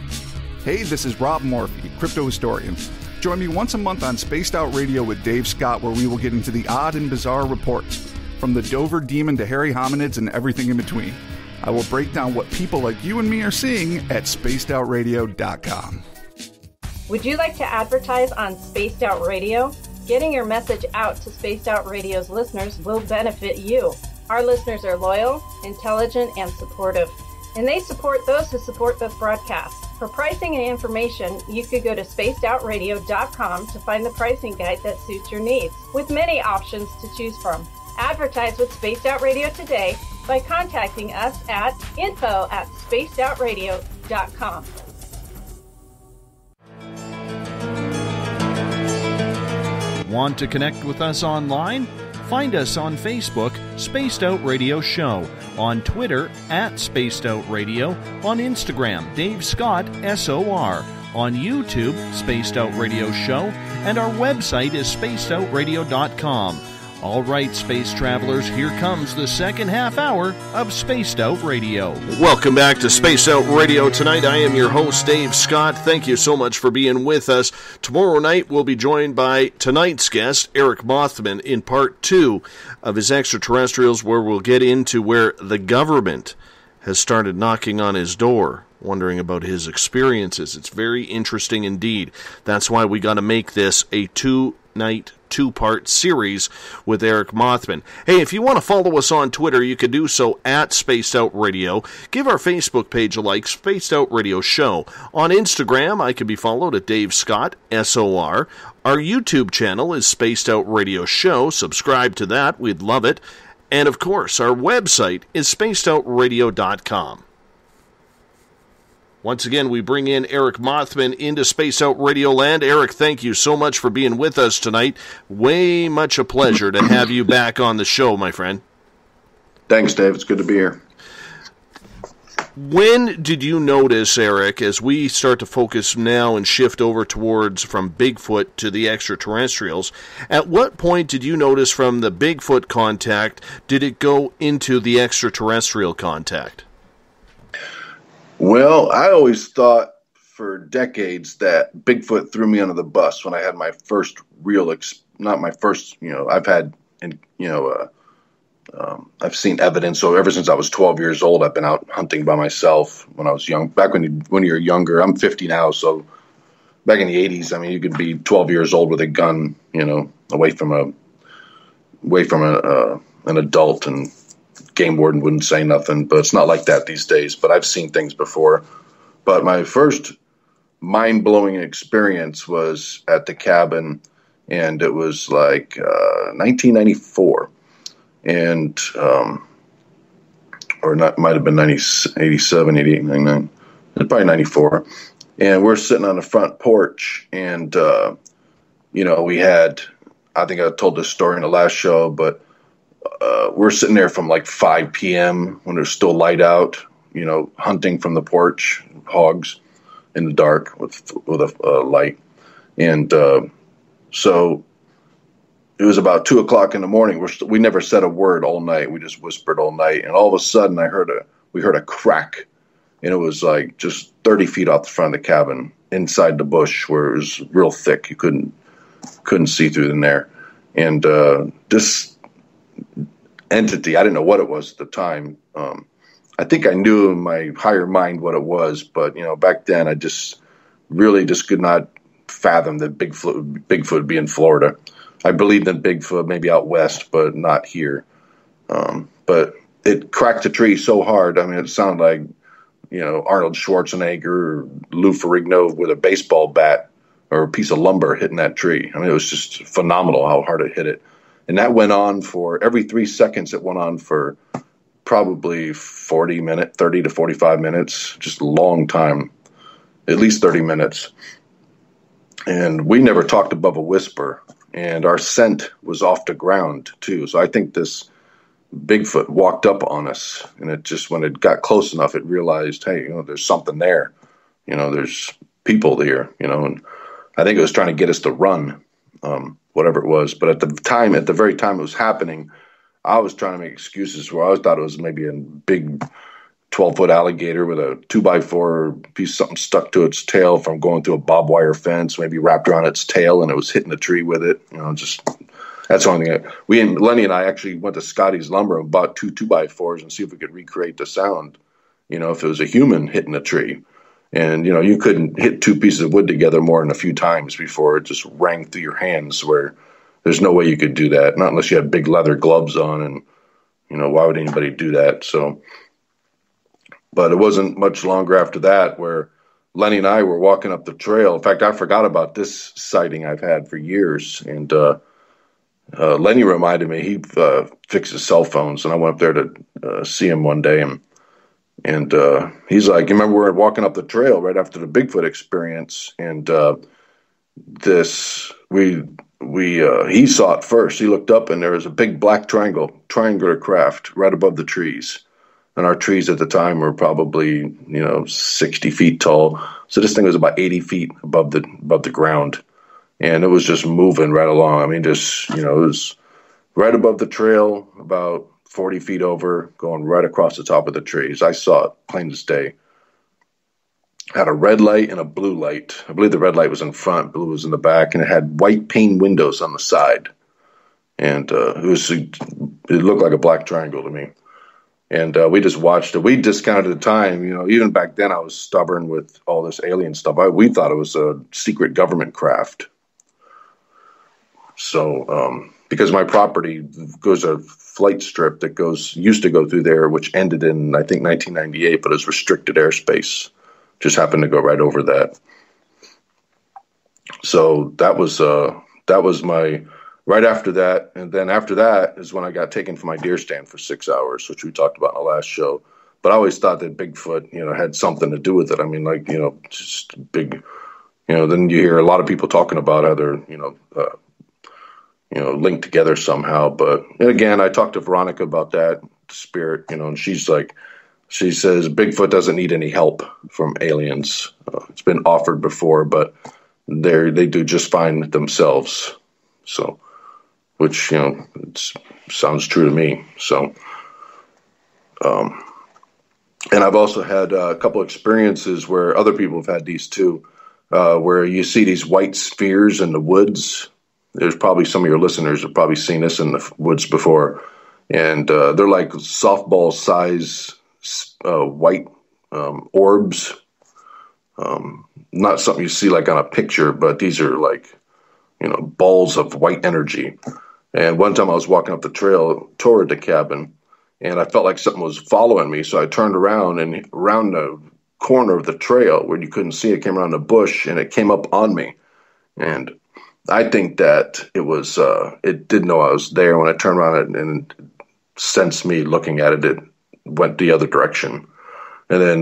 [SPEAKER 10] Hey, this is Rob Morphy, crypto historian. Join me once a month on Spaced Out Radio with Dave Scott, where we will get into the odd and bizarre reports, from the Dover Demon to hairy hominids and everything in between. I will break down what people like you and me are seeing at spacedoutradio.com.
[SPEAKER 11] Would you like to advertise on Spaced Out Radio? Getting your message out to Spaced Out Radio's listeners will benefit you. Our listeners are loyal, intelligent, and supportive, and they support those who support this broadcast. For pricing and information, you could go to spacedoutradio.com to find the pricing guide that suits your needs, with many options to choose from. Advertise with Spaced Out Radio today by contacting us at info@spacedoutradio.com.
[SPEAKER 1] Want to connect with us online? Find us on Facebook, Spaced Out Radio Show, on Twitter @Spaced Out Radio, on Instagram, Dave Scott SOR, on YouTube, Spaced Out Radio Show, and our website is spacedoutradio.com. All right, space travelers, here comes the second half hour of Spaced Out Radio. Welcome back to Spaced Out Radio tonight. I am your host, Dave Scott. Thank you so much for being with us. Tomorrow night, we'll be joined by tonight's guest, Eric Mothman, in part 2 of his Extraterrestrials, where we'll get into where the government has started knocking on his door, wondering about his experiences. It's very interesting indeed. That's why we got to make this a two-night, two-part series with Eric Mothman. Hey, if you want to follow us on Twitter, you can do so at Spaced Out Radio. Give our Facebook page a like, Spaced Out Radio Show. On Instagram, I can be followed at Dave Scott, SOR. Our YouTube channel is Spaced Out Radio Show. Subscribe to that. We'd love it. And, of course, our website is spacedoutradio.com. Once again, we bring in Eric Mothman into Space Out Radio Land. Eric, thank you so much for being with us tonight. Way much a pleasure to have you back on the show, my friend.
[SPEAKER 3] Thanks, Dave. It's good to be here.
[SPEAKER 1] When did you notice, Eric, as we start to focus now and shift over towards from Bigfoot to the extraterrestrials, at what point did you notice from the Bigfoot contact, did it go into the extraterrestrial contact?
[SPEAKER 3] Well, I always thought for decades that Bigfoot threw me under the bus when I had my first real, not my first, I've had, I've seen evidence. So ever since I was 12 years old, I've been out hunting by myself when I was young. Back when you're younger, I'm 50 now. So back in the 80s, I mean, you could be 12 years old with a gun, away from an adult, and game warden wouldn't say nothing. But it's not like that these days. But I've seen things before. But my first mind-blowing experience was at the cabin and it was like 1994, and or not, might have been 87, 88, 99. It's probably 94. And we're sitting on the front porch, and, we had, I think I told this story in the last show, but we're sitting there from like 5 p.m. when there's still light out, hunting from the porch, hogs in the dark with a light. And so it was about 2 o'clock in the morning. We never said a word all night. We just whispered all night. And all of a sudden we heard a crack. And it was like just 30 feet off the front of the cabin, inside the bush, where it was real thick. You couldn't see through in there. And this entity, I didn't know what it was at the time. I think I knew in my higher mind what it was, but back then I just could not fathom that Bigfoot would be in Florida. I believed in Bigfoot, maybe out west, but not here. But it cracked the tree so hard. I mean, it sounded like Arnold Schwarzenegger or Lou Ferrigno with a baseball bat or a piece of lumber hitting that tree. I mean, it was just phenomenal how hard it hit it. And that went on for every 3 seconds. It went on for probably 30 to 45 minutes, just a long time, at least 30 minutes. And we never talked above a whisper. And our scent was off the ground too. So I think this Bigfoot walked up on us, and it just, when it got close enough, it realized, hey, there's something there. There's people there, and I think it was trying to get us to run, whatever it was. But at the very time it was happening, I was trying to make excuses where I thought it was maybe a big 12-foot alligator with a 2x4 piece of something stuck to its tail from going through a barbed wire fence, maybe wrapped around its tail, and it was hitting the tree with it. That's the only thing. Lenny and I actually went to Scotty's Lumber and bought 2x4s and see if we could recreate the sound, if it was a human hitting a tree. And, you couldn't hit two pieces of wood together more than a few times before it just rang through your hands, where there's no way you could do that, not unless you had big leather gloves on, and, why would anybody do that? So, but it wasn't much longer after that where Lenny and I were walking up the trail. In fact, I forgot about this sighting I've had for years, and Lenny reminded me. He fixes cell phones, and I went up there to see him one day, and he's like, you remember we were walking up the trail right after the Bigfoot experience, and he saw it first. He looked up, and there was a big black triangular craft right above the trees, and our trees at the time were probably 60 feet tall. So this thing was about 80 feet above the ground. And it was just moving right along. I mean, it was right above the trail, about 40 feet over, going right across the top of the trees. I saw it plain as day. Had a red light and a blue light. I believe the red light was in front, blue was in the back, and it had white pane windows on the side. And it looked like a black triangle to me. And we just watched it. We discounted the time. Even back then I was stubborn with all this alien stuff. We thought it was a secret government craft. So, because my property goes a flight strip that used to go through there, which ended in, I think, 1998, but it's restricted airspace. Just happened to go right over that. So that was my, right after that. And then after that is when I got taken from my deer stand for 6 hours, which we talked about in the last show. But I always thought that Bigfoot, had something to do with it. I mean, like, just big, then you hear a lot of people talking about how they're, linked together somehow. But again, I talked to Veronica about that, the spirit, and she says Bigfoot doesn't need any help from aliens. It's been offered before, but they do just fine themselves. So, which, it sounds true to me. So, and I've also had a couple experiences where other people have had these too, where you see these white spheres in the woods. There's probably some of your listeners have probably seen this in the woods before. And they're like softball size white orbs. Not something you see like on a picture, but these are like, balls of white energy. And one time I was walking up the trail toward the cabin, and I felt like something was following me. So I turned around, and around the corner of the trail where you couldn't see it, came around the bush, and it came up on me. And I think that it didn't know I was there. When I turned around and sensed me looking at it, it went the other direction. And then,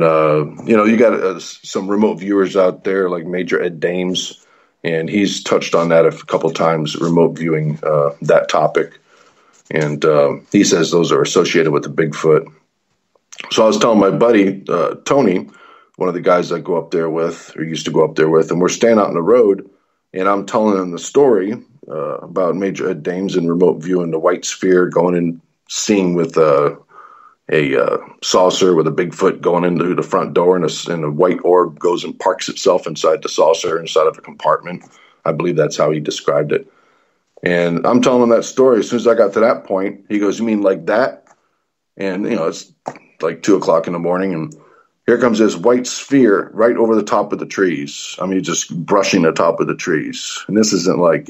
[SPEAKER 3] you got some remote viewers out there like Major Ed Dames, and he's touched on that a couple times, remote viewing that topic. And he says those are associated with the Bigfoot. So I was telling my buddy, Tony, one of the guys I go up there with, or used to go up there with, and we're standing out on the road, and I'm telling him the story about Major Ed Dames and remote viewing the white sphere, going and seeing with a saucer with a Bigfoot going into the front door, and a white orb goes and parks itself inside the saucer, inside of a compartment. I believe that's how he described it. And I'm telling him that story. As soon as I got to that point, he goes, "You mean like that?" And, it's like 2:00 in the morning, and here comes this white sphere right over the top of the trees. I mean, just brushing the top of the trees. And this isn't like,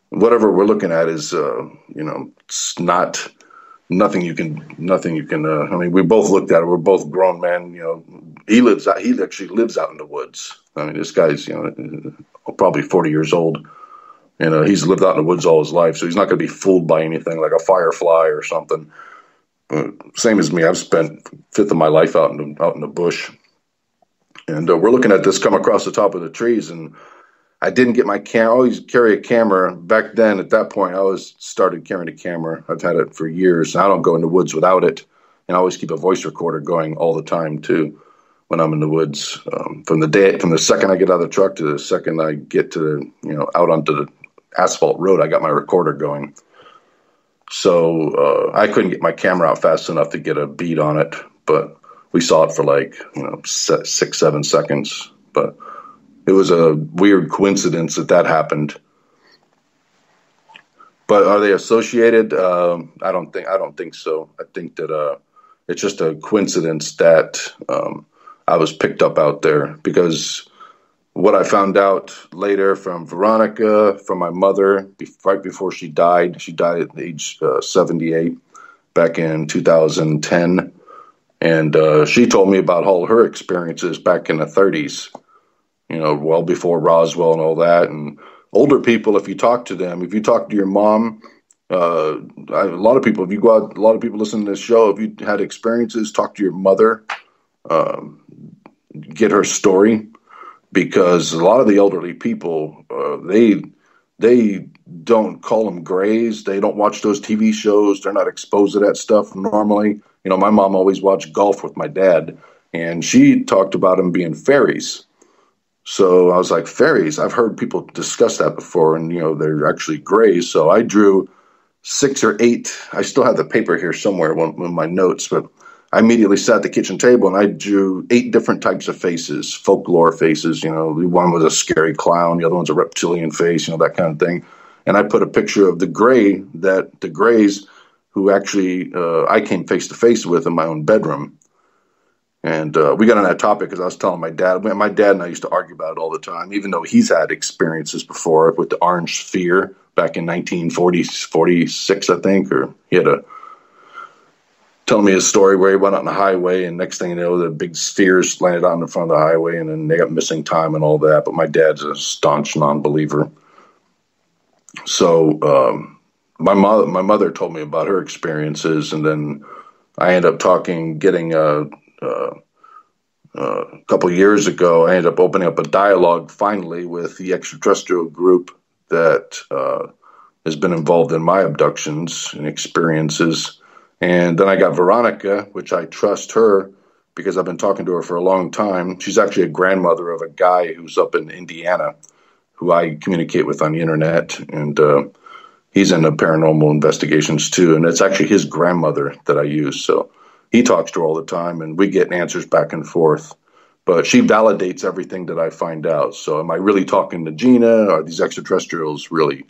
[SPEAKER 3] whatever we're looking at is, it's nothing you can, I mean, we both looked at it. We're both grown men, he actually lives out in the woods. I mean, this guy's, probably 40 years old. And he's lived out in the woods all his life, so he's not going to be fooled by anything like a firefly or something. Same as me, I've spent a fifth of my life out in the bush. And we're looking at this come across the top of the trees, and I didn't get my camera. I always carry a camera. Back then, at that point, I always started carrying a camera. I've had it for years, and I don't go in the woods without it. And I always keep a voice recorder going all the time, too, when I'm in the woods. From the second I get out of the truck to the second I get to out onto the asphalt road, I got my recorder going. So I couldn't get my camera out fast enough to get a beat on it, but we saw it for 6-7 seconds. But it was a weird coincidence that happened. But are they associated? I don't think so. I think that it's just a coincidence that I was picked up out there, because what I found out later from Veronica, from my mother, right before she died at age 78 back in 2010. And she told me about all her experiences back in the 30s, well before Roswell and all that. And older people, if you talk to them, if you talk to your mom, a lot of people, if you go out, a lot of people listen to this show, if you had experiences, talk to your mother, get her story. Because a lot of the elderly people, they don't call them grays. They don't watch those TV shows. They're not exposed to that stuff normally. My mom always watched golf with my dad, and she talked about them being fairies. So I was like, fairies? I've heard people discuss that before, and, they're actually grays. So I drew 6 or 8. I still have the paper here somewhere in my notes, but I immediately sat at the kitchen table and I drew 8 different types of faces, folklore faces. One was a scary clown, the other one's a reptilian face, that kind of thing. And I put a picture of the grays who actually I came face to face with in my own bedroom. And we got on that topic because I was telling my dad. My dad and I used to argue about it all the time, even though he's had experiences before with the orange sphere back in 1946, I think, or he had telling me a story where he went out on the highway, and next thing you know, the big spheres landed out in front of the highway, and then they got missing time and all that. But my dad's a staunch non-believer. So my mother told me about her experiences, and then I ended up getting a couple years ago, I ended up opening up a dialogue finally with the extraterrestrial group that has been involved in my abductions and experiences. And then I got Veronica, which I trust her because I've been talking to her for a long time. She's actually a grandmother of a guy who's up in Indiana who I communicate with on the internet. And he's into paranormal investigations too. And it's actually his grandmother that I use. So he talks to her all the time and we get answers back and forth. But she validates everything that I find out. So am I really talking to Gina? Are these extraterrestrials really,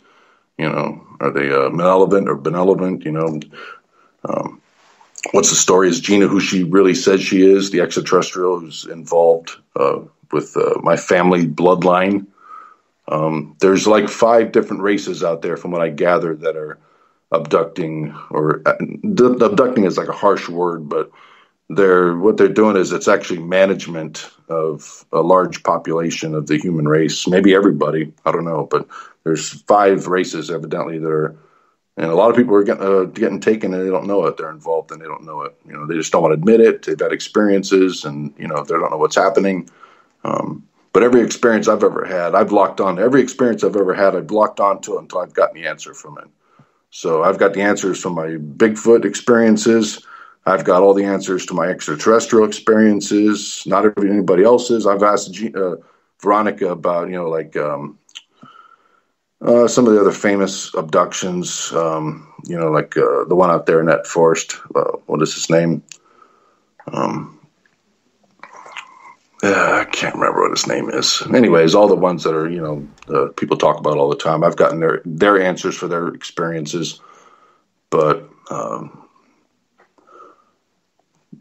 [SPEAKER 3] are they malevolent or benevolent, what's the story? Is Gina who she really says she is, the extraterrestrial who's involved with my family bloodline? There's like 5 different races out there from what I gather that are abducting, or abducting is like a harsh word, but what they're doing is it's actually management of a large population of the human race, maybe everybody, I don't know, but there's 5 races evidently that are, and a lot of people are getting taken and they don't know it. They're involved and they don't know it. You know, they just don't want to admit it. They've had experiences and, you know, they don't know what's happening. But every experience I've ever had, I've locked on. Every experience I've ever had, I've locked on to until I've gotten the answer from it. So I've got the answers from my Bigfoot experiences. I've got all the answers to my extraterrestrial experiences. Not anybody else's. I've asked Veronica about, you know, like some of the other famous abductions. You know, like the one out there in that forest. What is his name? I can't remember what his name is. Anyways, all the ones that are, you know, people talk about all the time. I've gotten their answers for their experiences, but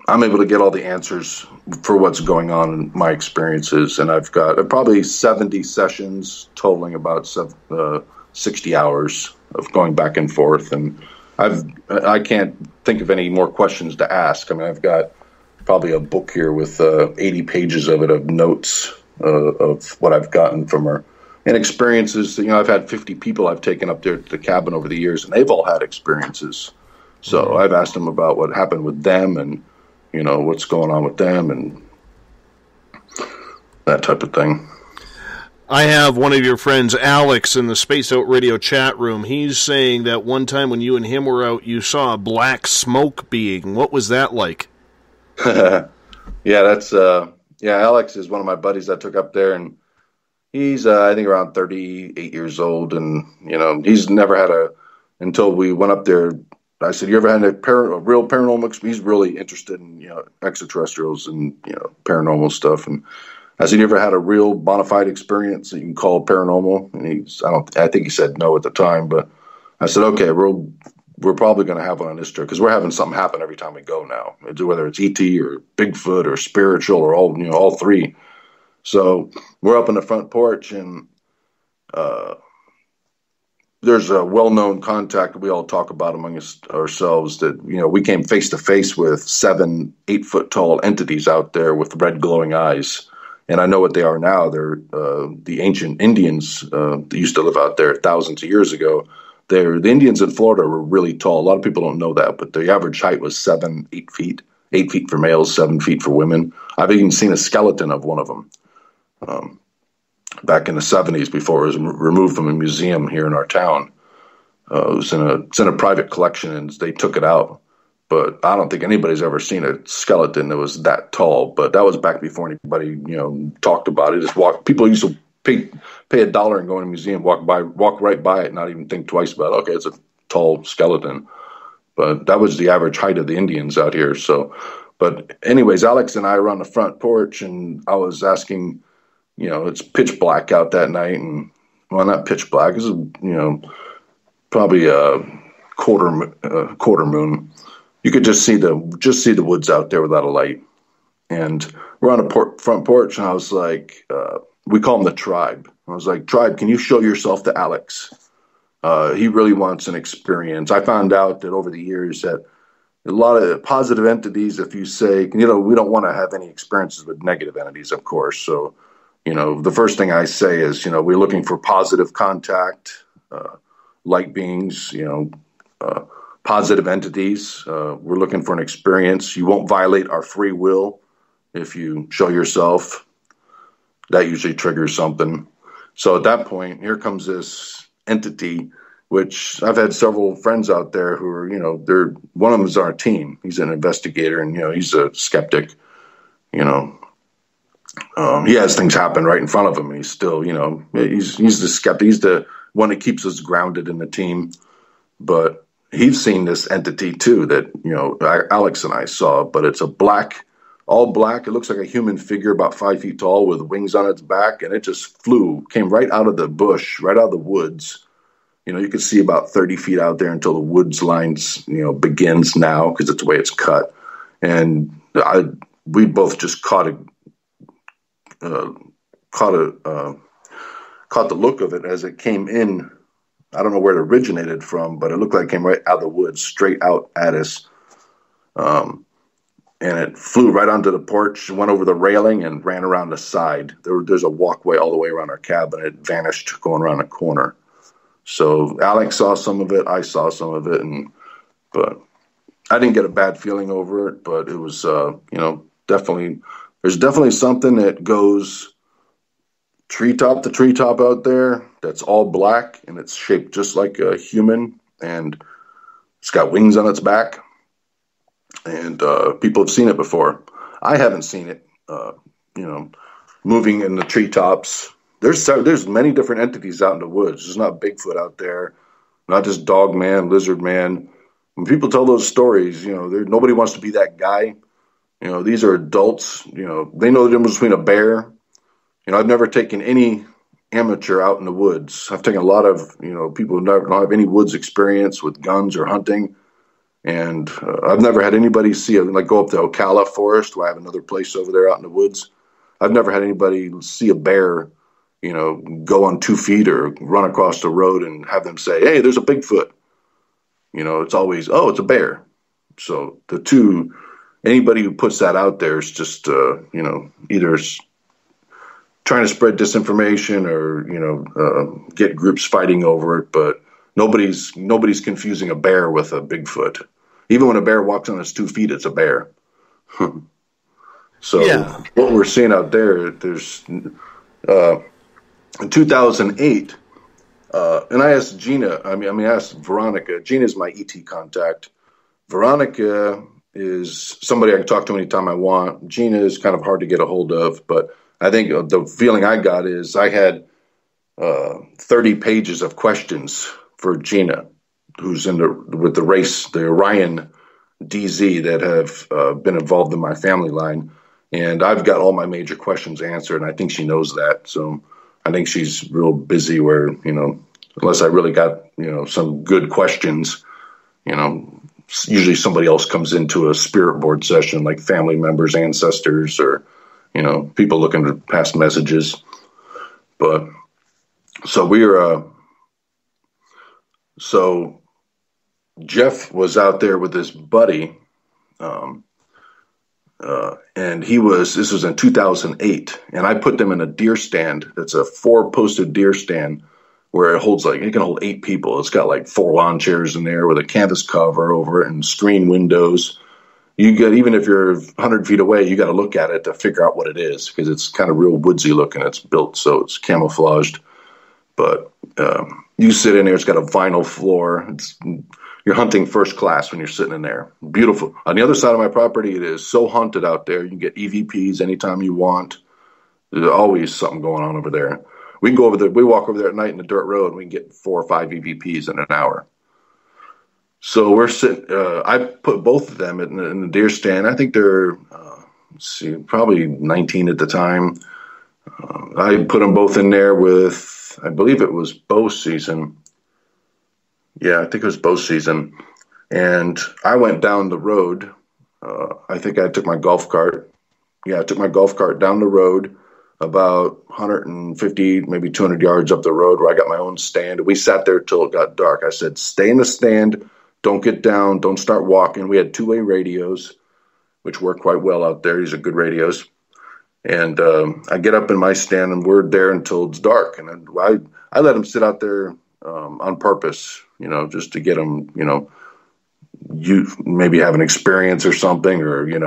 [SPEAKER 3] I'm able to get all the answers for what's going on in my experiences, and I've got probably 70 sessions totaling about 60 hours of going back and forth, and I can't think of any more questions to ask. I mean, I've got probably a book here with 80 pages of it, of notes of what I've gotten from her and experiences. You know, I've had 50 people I've taken up there to the cabin over the years, and they've all had experiences. So I've asked them about what happened with them and, you know, what's going on with them and that type of thing.
[SPEAKER 1] I have one of your friends, Alex, in the Space Out Radio chat room. He's saying that one time when you and him were out, you saw a black smoke being. What was that like?
[SPEAKER 3] Yeah, that's Alex is one of my buddies I took up there, and he's I think around 38 years old, and you know, he's never had until we went up there. I said, "You ever had a real paranormal experience?" He's really interested in, you know, extraterrestrials and, you know, paranormal stuff, and I said, "You ever had a real bona fide experience that you can call paranormal?" And I think he said no at the time, but I said, "Okay, we're probably going to have one on this trip because we're having something happen every time we go now, whether it's ET or Bigfoot or spiritual or all, you know, all 3. So we're up in the front porch, and there's a well-known contact that we all talk about among ourselves that, you know, we came face to face with 7 8-foot tall entities out there with red glowing eyes. And I know what they are now. They're the ancient Indians that used to live out there thousands of years ago. The Indians in Florida were really tall. A lot of people don't know that, but the average height was 8 feet. 8 feet for males, 7 feet for women. I've even seen a skeleton of one of them back in the 70s before it was removed from a museum here in our town. It's in a private collection, and they took it out. But I don't think anybody's ever seen a skeleton that was that tall. But that was back before anybody, you know, talked about it. People used to pay $1 and go in a museum, walk right by it, not even think twice about it. Okay, it's a tall skeleton. But that was the average height of the Indians out here. So, but anyways, Alex and I were on the front porch, and I was asking, you know, it's pitch black out that night, and well, not pitch black. It's probably a quarter moon. You could just see the woods out there without a light. And we're on a front porch, and I was like, we call them the tribe. I was like, "Tribe, can you show yourself to Alex? He really wants an experience." I found out that over the years that a lot of positive entities, if you say, you know, we don't want to have any experiences with negative entities, of course. So, you know, the first thing I say is, you know, we're looking for positive contact, light beings, you know, positive entities. We're looking for an experience. You won't violate our free will if you show yourself. That usually triggers something. So at that point, here comes this entity, which I've had several friends out there who are, you know, one of them is our team. He's an investigator, and, you know, he's a skeptic. You know, he has things happen right in front of him, and he's still, you know, he's the skeptic. He's the one that keeps us grounded in the team. But he's seen this entity too that, you know, Alex and I saw, but it's all black. It looks like a human figure about 5 feet tall with wings on its back, and it just came right out of the bush, right out of the woods. You know, you could see about 30 feet out there until the woods lines, you know, begins now, because it's the way it's cut. And we both just caught the look of it as it came in. I don't know where it originated from, but it looked like it came right out of the woods, straight out at us. And it flew right onto the porch, went over the railing, and ran around the side. There's a walkway all the way around our cabin. It vanished going around a corner. So Alex saw some of it, I saw some of it, but I didn't get a bad feeling over it. But it was, definitely, there's definitely something that goes treetop to treetop out there that's all black, and it's shaped just like a human, and it's got wings on its back, and people have seen it before. I haven't seen it, moving in the treetops. There's many different entities out in the woods. There's not Bigfoot out there, not just dog man, lizard man. When people tell those stories, nobody wants to be that guy. These are adults. They know the difference between a bear. I've never taken any amateur out in the woods. I've taken a lot of, people who don't have any woods experience with guns or hunting. And I've never had anybody go up to Ocala Forest, where I have another place over there out in the woods. I've never had anybody see a bear, go on 2 feet or run across the road and have them say, hey, there's a Bigfoot. It's always, oh, it's a bear. So anybody who puts that out there is just, either trying to spread disinformation or, get groups fighting over it. But nobody's confusing a bear with a Bigfoot. Even when a bear walks on its 2 feet, it's a bear. So what we're seeing out there's in 2008, and I asked Gina, I asked Veronica. Gina's my ET contact. Veronica is somebody I can talk to anytime I want. Gina is kind of hard to get a hold of, but I think the feeling I got is I had 30 pages of questions for Gina, who's with the race, the Orion DZ that have been involved in my family line. And I've got all my major questions answered, and I think she knows that. So I think she's real busy where, unless I really got, some good questions, usually somebody else comes into a spirit board session, like family members, ancestors, or, people looking to pass messages. But so so Jeff was out there with his buddy, and this was in 2008, and I put them in a deer stand. It's a 4-posted deer stand where it can hold 8 people. It's got like 4 lawn chairs in there with a canvas cover over it and screen windows. Even if you're 100 feet away, you got to look at it to figure out what it is, because it's kind of real woodsy looking. It's built so it's camouflaged, but you sit in there. It's got a vinyl floor. You're hunting first class when you're sitting in there. Beautiful. On the other side of my property, it is so haunted out there. You can get EVPs anytime you want. There's always something going on over there. We can go over there. We walk over there at night in the dirt road. And we can get 4 or 5 EVPs in an hour. So we're sitting. I put both of them in the deer stand. I think they're probably 19 at the time. I put them both in there with, I believe it was bow season. Yeah, I think it was bow season. And I went down the road. I think I took my golf cart. Yeah, I took my golf cart down the road about 150, maybe 200 yards up the road, where I got my own stand. We sat there till it got dark. I said, stay in the stand. Don't get down. Don't start walking. We had 2-way radios, which work quite well out there. These are good radios. And I get up in my stand, and we're there until it's dark. And I let them sit out there on purpose, just to get them, you maybe have an experience or something, or, get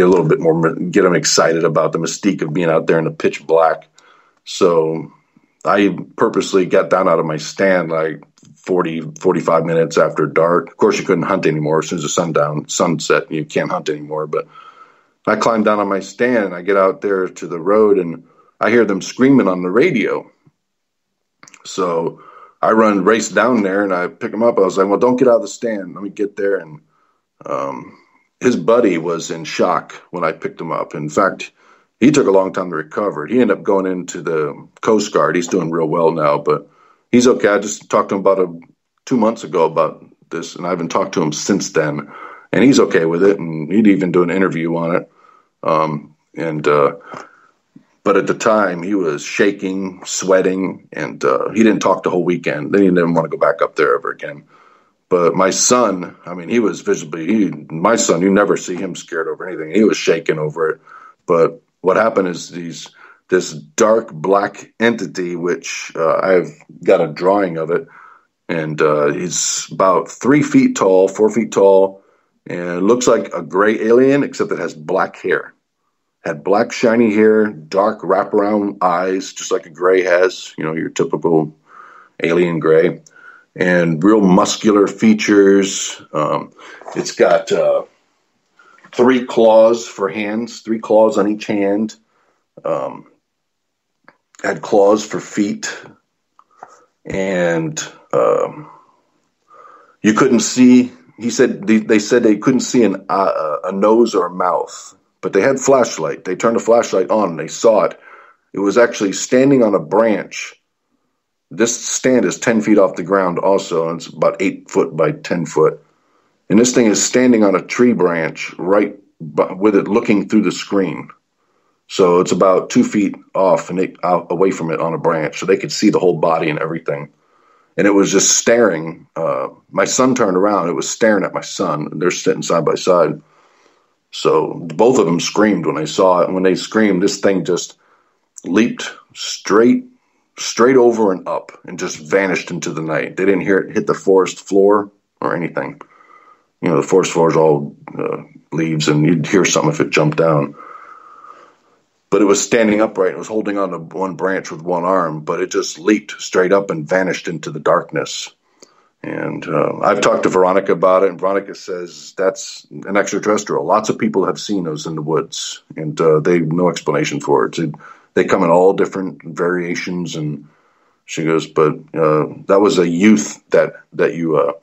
[SPEAKER 3] a little bit more, get them excited about the mystique of being out there in the pitch black. So I purposely got down out of my stand like 45 minutes after dark. Of course, you couldn't hunt anymore. As soon as the sunset, you can't hunt anymore. But I climbed down on my stand, and I get out there to the road, and I hear them screaming on the radio. So I race down there, and I pick him up. I was like, well, don't get out of the stand. Let me get there. And his buddy was in shock when I picked him up. In fact, he took a long time to recover. He ended up going into the Coast Guard. He's doing real well now, but he's okay. I just talked to him about 2 months ago about this, and I haven't talked to him since then. And he's okay with it, and he'd even do an interview on it. But at the time, he was shaking, sweating, and he didn't talk the whole weekend. Then he didn't want to go back up there ever again. But my son, he was my son, you never see him scared over anything. He was shaking over it. But what happened is this dark black entity, which I've got a drawing of it. And he's about 3 feet tall, 4 feet tall, and looks like a gray alien, except it has black hair. Had black shiny hair, dark wraparound eyes, just like a gray has, your typical alien gray, and real muscular features. It's got 3 claws for hands, 3 claws on each hand. Had claws for feet, and you couldn't see. He said they said they couldn't see a nose or a mouth, but they had flashlight. They turned a flashlight on and they saw it. It was actually standing on a branch. This stand is 10 feet off the ground also, and it's about 8 foot by 10 foot. And this thing is standing on a tree branch right with it looking through the screen. So it's about 2 feet off and away from it on a branch, so they could see the whole body and everything. And it was just staring. My son turned around. It was staring at my son. And they're sitting side by side. So both of them screamed when they saw it. And when they screamed, this thing just leaped straight over and up and just vanished into the night. They didn't hear it hit the forest floor or anything. The forest floor is all leaves, and you'd hear something if it jumped down. But it was standing upright. It was holding on to one branch with one arm, but it just leaped straight up and vanished into the darkness. And I've talked to Veronica about it, and Veronica says that's an extraterrestrial. Lots of people have seen those in the woods, and they have no explanation for it. They come in all different variations, and she goes, but that was a youth that you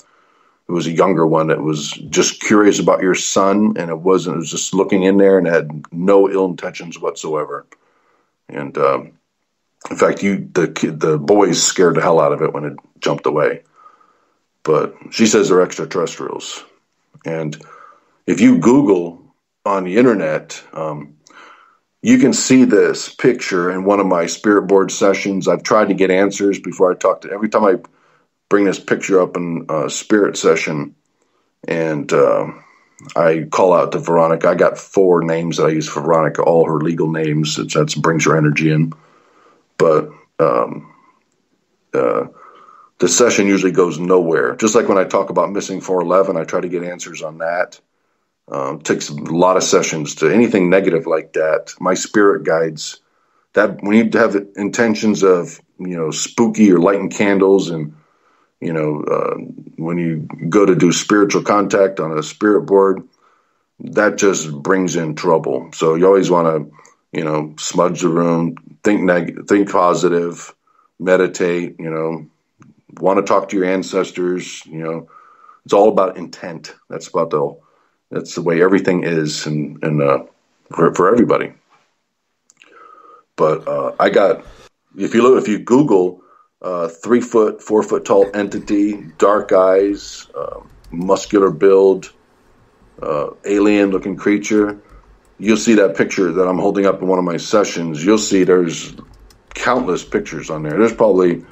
[SPEAKER 3] it was a younger one that was just curious about your son, and it was just looking in there and had no ill intentions whatsoever. And in fact, the boys scared the hell out of it when it jumped away. But she says they're extraterrestrials. And if you Google on the internet, you can see this picture in one of my spirit board sessions. I've tried to get answers before I talk to. Every time I bring this picture up in a spirit session, and I call out to Veronica. I got 4 names that I use for Veronica, all her legal names. That brings her energy in. But the session usually goes nowhere. Just like when I talk about missing 411, I try to get answers on that. Takes a lot of sessions to anything negative like that. My spirit guides, that when you have intentions of, spooky or lighting candles, and when you go to do spiritual contact on a spirit board, that just brings in trouble. So you always want to, smudge the room, think positive, meditate, want to talk to your ancestors, it's all about intent. That's the way everything is, and for everybody. But if you Google 3 foot, 4 foot tall entity, dark eyes, muscular build, alien looking creature, you'll see that picture that I'm holding up in one of my sessions. You'll see there's countless pictures on there. There's probably,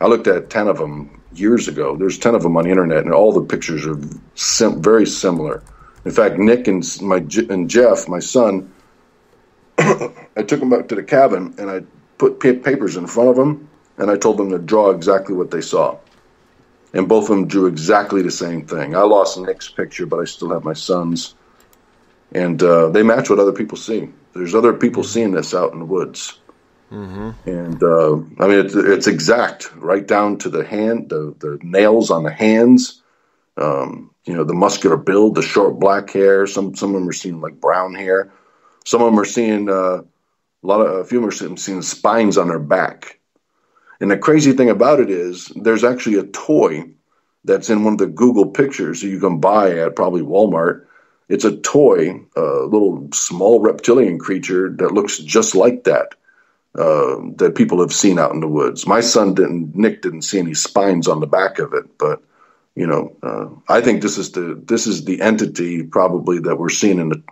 [SPEAKER 3] I looked at 10 of them years ago. There's 10 of them on the internet, and all the pictures are very similar. In fact, Nick and Jeff, my son, I took them back to the cabin, and I put papers in front of them, and I told them to draw exactly what they saw. And both of them drew exactly the same thing. I lost Nick's picture, but I still have my son's. And they match what other people see. There's other people seeing this out in the woods. Mm-hmm. And it's exact, right down to the hand, the nails on the hands, the muscular build, the short black hair. Some of them are seeing like brown hair. Some of them are seeing a few of them are seeing spines on their back. And the crazy thing about it is there's actually a toy that's in one of the Google pictures that you can buy at probably Walmart. It's a toy, a little small reptilian creature that looks just like that people have seen out in the woods. My son Nick didn't see any spines on the back of it, but I think this is the entity probably that we're seeing in the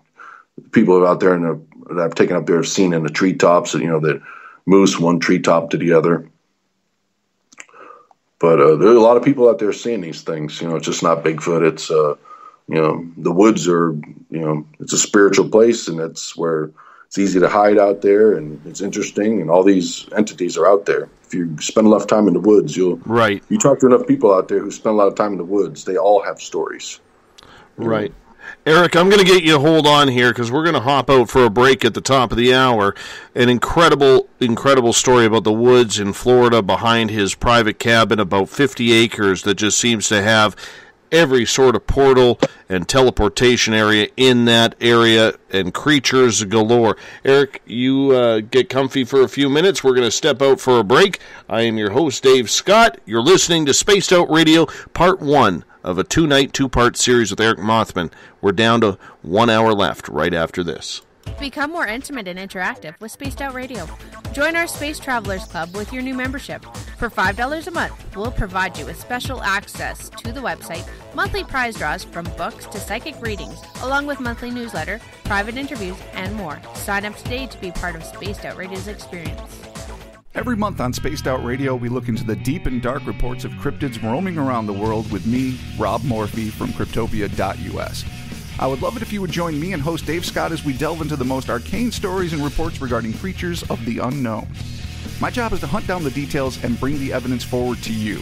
[SPEAKER 3] people out there that I've taken up there have seen in the treetops, that moves one treetop to the other. But there are a lot of people out there seeing these things. It's just not Bigfoot. It's the woods are, it's a spiritual place, and that's where It's easy to hide out there, and it's interesting, and all these entities are out there. If you spend enough time in the woods, you talk to enough people out there who spend a lot of time in the woods, they all have stories.
[SPEAKER 1] Right. Eric, I'm going to get you to hold on here because we're going to hop out for a break at the top of the hour. An incredible story about the woods in Florida behind his private cabin, about 50 acres, that just seems to have every sort of portal and teleportation area in that area, and creatures galore. Eric, you get comfy for a few minutes. We're going to step out for a break. I am your host, Dave Scott. You're listening to Spaced Out Radio, Part 1 of a 2-night, 2-part series with Eric Mothman. We're down to 1 hour left right after this.
[SPEAKER 4] Become more intimate and interactive with Spaced Out Radio. Join our Space Travelers Club with your new membership. For $5 a month, we'll provide you with special access to the website, monthly prize draws from books to psychic readings, along with monthly newsletter, private interviews, and more. Sign up today to be part of Spaced Out Radio's experience.
[SPEAKER 10] Every month on Spaced Out Radio, we look into the deep and dark reports of cryptids roaming around the world with me, Rob Morphy, from Cryptopia.us. I would love it if you would join me and host Dave Scott as we delve into the most arcane stories and reports regarding creatures of the unknown. My job is to hunt down the details and bring the evidence forward to you.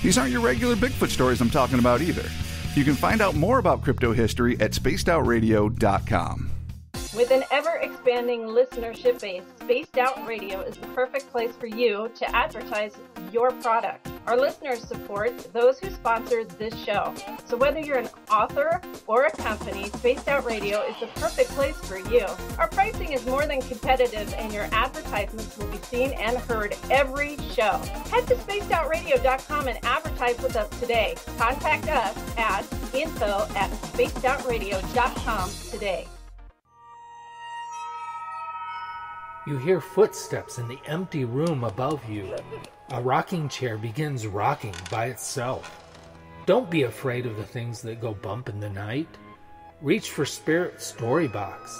[SPEAKER 10] These aren't your regular Bigfoot stories I'm talking about either. You can find out more about crypto history at spacedoutradio.com.
[SPEAKER 11] With an ever-expanding listenership base, Spaced Out Radio is the perfect place for you to advertise your product. Our listeners support those who sponsor this show. So whether you're an author or a company, Spaced Out Radio is the perfect place for you. Our pricing is more than competitive, and your advertisements will be seen and heard every show. Head to spacedoutradio.com and advertise with us today. Contact us at info@spacedoutradio.com today.
[SPEAKER 12] You hear footsteps in the empty room above you. A rocking chair begins rocking by itself. Don't be afraid of the things that go bump in the night. Reach for Spirit Storybox,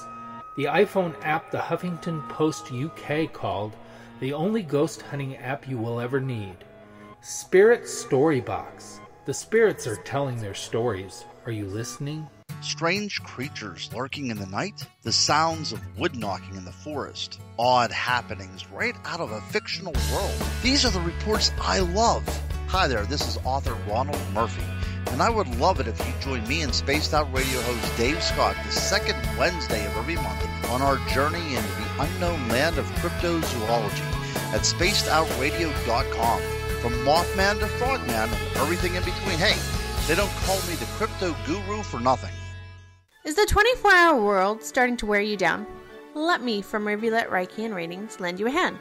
[SPEAKER 12] the iPhone app the Huffington Post UK called the only ghost hunting app you will ever need. Spirit Storybox. The spirits are telling their stories. Are you listening?
[SPEAKER 13] Strange creatures lurking in the night, the sounds of wood knocking in the forest, odd happenings right out of a fictional world. These are the reports I love. Hi there, this is author Ronald Murphy, and I would love it if you join me and Spaced Out Radio host Dave Scott the second Wednesday of every month on our journey into the unknown land of cryptozoology at spacedoutradio.com. From Mothman to Frogman and everything in between. Hey, they don't call me the crypto guru for nothing.
[SPEAKER 4] Is the 24-hour world starting to wear you down? Let me from Rivulet Reiki and Readings lend you a hand.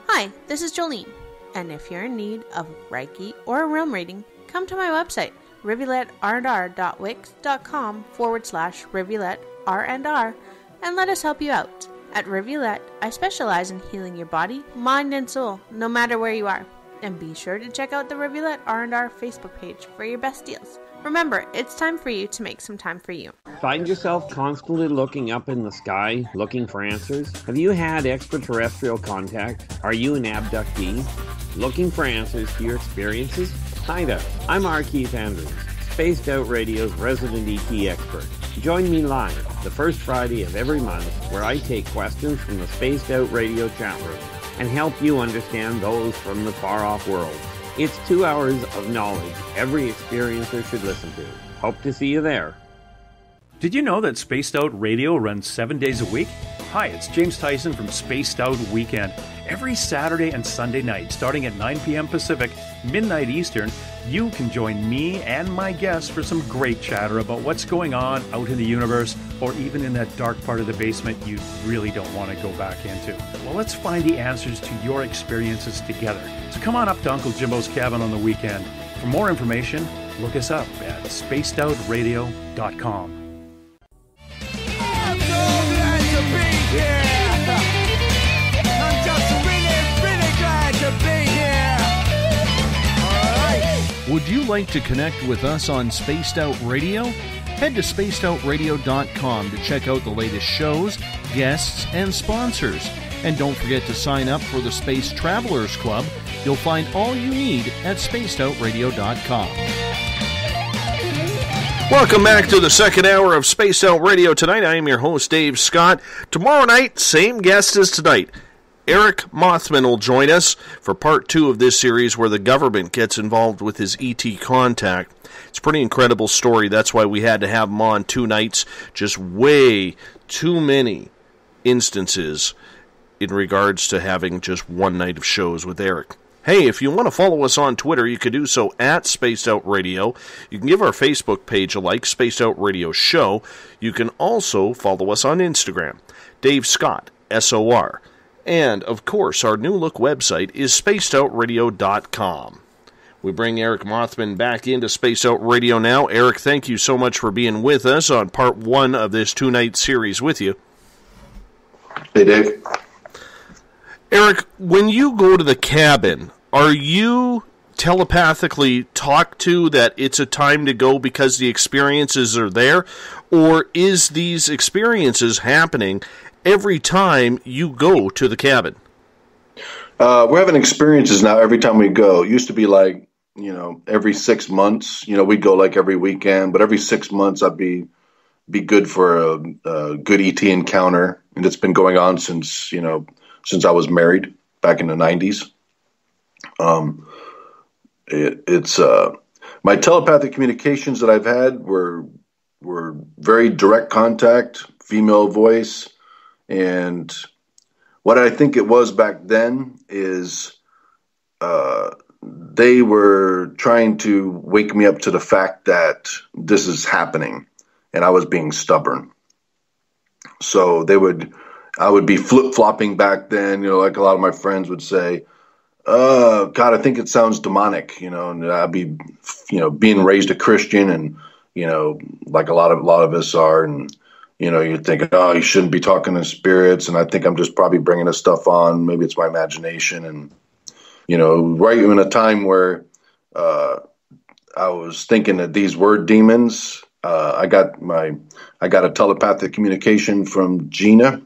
[SPEAKER 4] Hi, this is Jolene, and if you're in need of Reiki or a realm reading, come to my website, rivuletrr.wix.com/rivuletrr, and let us help you out. At Rivulet, I specialize in healing your body, mind, and soul, no matter where you are. And be sure to check out the Rivulet R&R Facebook page for your best deals. Remember, it's time for you to make some time for you.
[SPEAKER 14] Find yourself constantly looking up in the sky, looking for answers? Have you had extraterrestrial contact? Are you an abductee? Looking for answers to your experiences? Hi there, I'm R. Keith Andrews, Spaced Out Radio's resident ET expert. Join me live the first Friday of every month, where I take questions from the Spaced Out Radio chat room and help you understand those from the far-off world. It's 2 hours of knowledge every experiencer should listen to. Hope to see you there.
[SPEAKER 6] Did you know that Spaced Out Radio runs 7 days a week? Hi, it's James Tyson from Spaced Out Weekend. Every Saturday and Sunday night, starting at 9 p.m. Pacific, midnight Eastern, you can join me and my guests for some great chatter about what's going on out in the universe, or even in that dark part of the basement you really don't want to go back into. Well, let's find the answers to your experiences together. So come on up to Uncle Jimbo's cabin on the weekend. For more information, look us up at spacedoutradio.com.
[SPEAKER 2] I'm so glad to be here. I'm just really, really glad to be here. All right.
[SPEAKER 1] Would you like to connect with us on Spaced Out Radio? Head to spacedoutradio.com to check out the latest shows, guests, and sponsors. And don't forget to sign up for the Space Travelers Club. You'll find all you need at spacedoutradio.com. Welcome back to the second hour of Spaced Out Radio tonight. I am your host, Dave Scott. Tomorrow night, same guest as tonight. Eric Mothman will join us for part 2 of this series where the government gets involved with his ET contact. It's a pretty incredible story. That's why we had to have him on 2 nights. Just way too many instances in regards to having just one night of shows with Eric. Hey, if you want to follow us on Twitter, you can do so at Spaced Out Radio. You can give our Facebook page a like, Spaced Out Radio Show. You can also follow us on Instagram, Dave Scott, SOR. And, of course, our new look website is spacedoutradio.com. We bring Eric Mothman back into Spaced Out Radio now. Eric, thank you so much for being with us on part 1 of this 2-night series with you.
[SPEAKER 3] Hey, Dave.
[SPEAKER 1] Eric, when you go to the cabin, are you telepathically talked to that it's a time to go because the experiences are there? Or is these experiences happening every time you go to the cabin?
[SPEAKER 3] We're having experiences now every time we go. It used to be like, every 6 months. We'd go like every weekend, but every 6 months I'd be good for a good ET encounter. And it's been going on since I was married back in the 90s. It's my telepathic communications that I've had were very direct contact, female voice. And what I think it was back then is they were trying to wake me up to the fact that this is happening, and I was being stubborn. So I would be flip-flopping back then, like a lot of my friends would say, God, I think it sounds demonic, and I'd be, being raised a Christian and, like a lot of us are. And, you're thinking, oh, you shouldn't be talking to spirits. And I think I'm just probably bringing this stuff on. Maybe it's my imagination. And, right in a time where I was thinking that these were demons, I got a telepathic communication from Gina.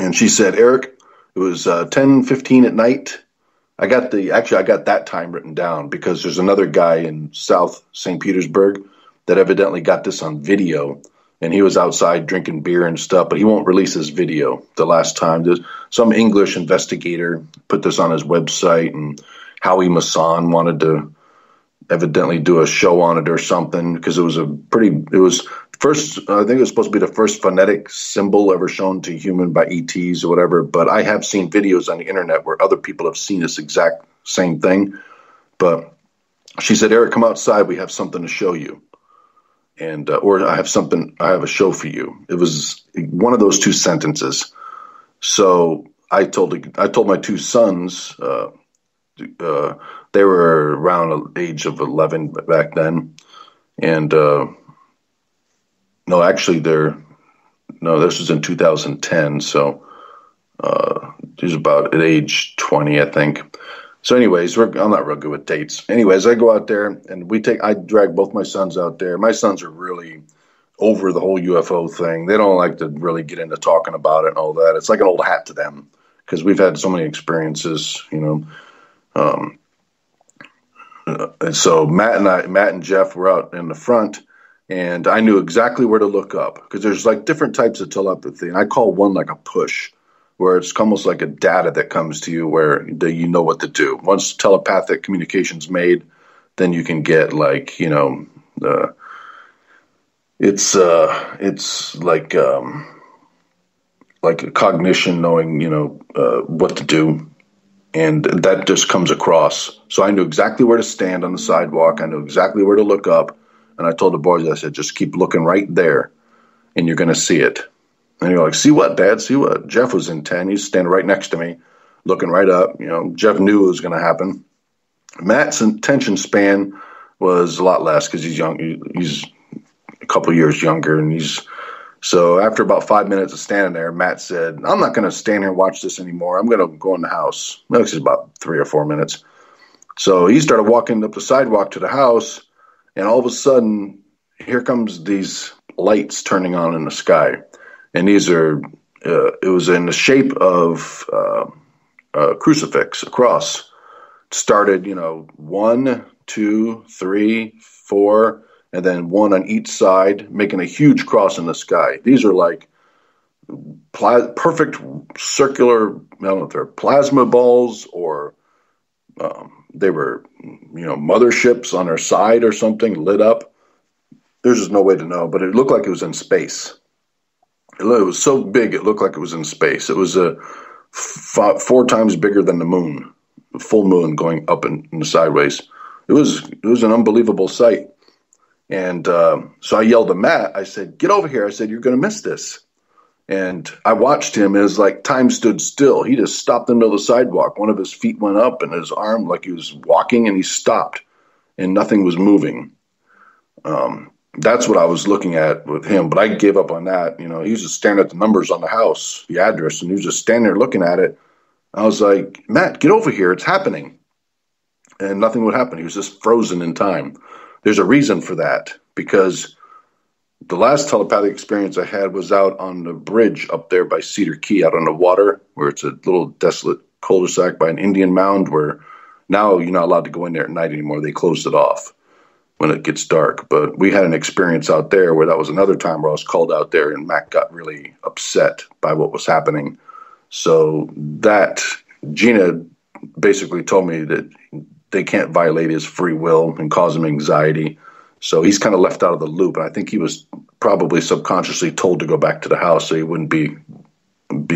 [SPEAKER 3] And she said, Eric, it was 10:15 at night. I got that time written down because there's another guy in South St. Petersburg that evidently got this on video, and he was outside drinking beer and stuff, but he won't release his video the last time. There's some English investigator put this on his website, and Howie Masson wanted to evidently do a show on it or something because I think it was supposed to be the first phonetic symbol ever shown to human by ETs or whatever. But I have seen videos on the internet where other people have seen this exact same thing. But she said, Eric, come outside. We have something to show you. And, or I have a show for you. It was one of those 2 sentences. So I told my 2 sons, they were around the age of 11 back then. And, this was in 2010. So, he was about at age 20, I think. So anyways, I'm not real good with dates. Anyways, I go out there and I drag both my sons out there. My sons are really over the whole UFO thing. They don't like to really get into talking about it and all that. It's like an old hat to them because we've had so many experiences, And so Matt and Jeff were out in the front, and I knew exactly where to look up because there's like different types of telepathy. And I call one like a push, where it's almost like a data that comes to you where you know what to do. Once telepathic communication's made, then you can get like, it's like a cognition, knowing, what to do. And that just comes across. So I knew exactly where to stand on the sidewalk. I knew exactly where to look up. And I told the boys, I said, just keep looking right there and you're going to see it. And you're like, see what, Dad? See what? Jeff was in 10. He's standing right next to me, looking right up. Jeff knew it was going to happen. Matt's attention span was a lot less because he's young. He's a couple years younger. And so after about 5 minutes of standing there, Matt said, I'm not going to stand here and watch this anymore. I'm going to go in the house. That was about 3 or 4 minutes. So he started walking up the sidewalk to the house. And all of a sudden, here comes these lights turning on in the sky. And these are, it was in the shape of a crucifix, a cross. Started, 1, 2, 3, 4, and then one on each side, making a huge cross in the sky. These are like perfect circular, I don't know if they're plasma balls or they were, motherships on their side or something lit up. There's just no way to know, but it looked like it was in space. It was so big, it looked like it was in space. It was 4 times bigger than the moon, the full moon going up in the sideways. It was an unbelievable sight. And so I yelled at Matt. I said, "Get over here." I said, "You're going to miss this." And I watched him as like time stood still. He just stopped in the middle of the sidewalk. One of his feet went up and his arm, like he was walking, and he stopped and nothing was moving. That's what I was looking at with him, but I gave up on that. He was just staring at the numbers on the house, the address, and he was just standing there looking at it. I was like, "Matt, get over here. It's happening." And nothing would happen. He was just frozen in time. There's a reason for that, because the last telepathic experience I had was out on the bridge up there by Cedar Key, out on the water, where it's a little desolate cul-de-sac by an Indian mound, where now you're not allowed to go in there at night anymore. They closed it off when it gets dark. But we had an experience out there where that was another time where I was called out there, and Matt got really upset by what was happening. So that Gina basically told me that they can't violate his free will and cause him anxiety. So he's kind of left out of the loop. And I think he was probably subconsciously told to go back to the house so he wouldn't be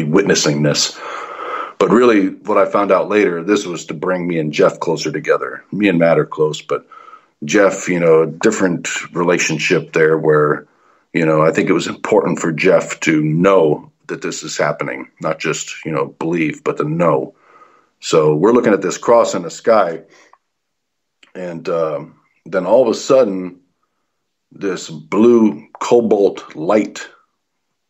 [SPEAKER 3] witnessing this. But really, what I found out later, this was to bring me and Jeff closer together. Me and Matt are close, but Jeff, a different relationship there where, I think it was important for Jeff to know that this is happening, not just, believe, but to know. So we're looking at this cross in the sky, and then all of a sudden, this blue cobalt light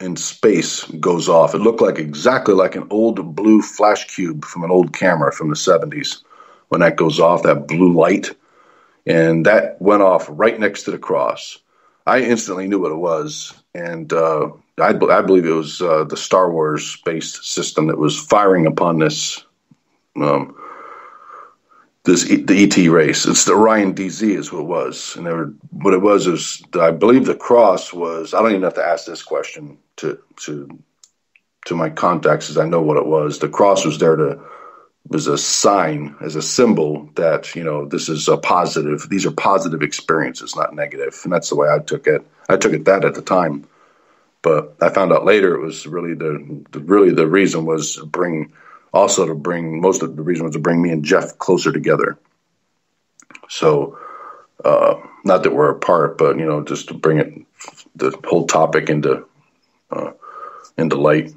[SPEAKER 3] in space goes off. It looked exactly like an old blue flash cube from an old camera from the 70s. When that goes off, that blue light, and that went off right next to the cross. I instantly knew what it was, and I believe it was the Star Wars-based system that was firing upon this the ET race. It's the Orion DZ is who it was. And what it was is, I believe the cross was, I don't even have to ask this question to my contacts, as I know what it was. The cross was there was a sign, as a symbol that, this is a positive, these are positive experiences, not negative. And that's the way I took it. I took it that at the time. But I found out later it was really the reason was to bring me and Jeff closer together. So, not that we're apart, but, just to bring the whole topic into light.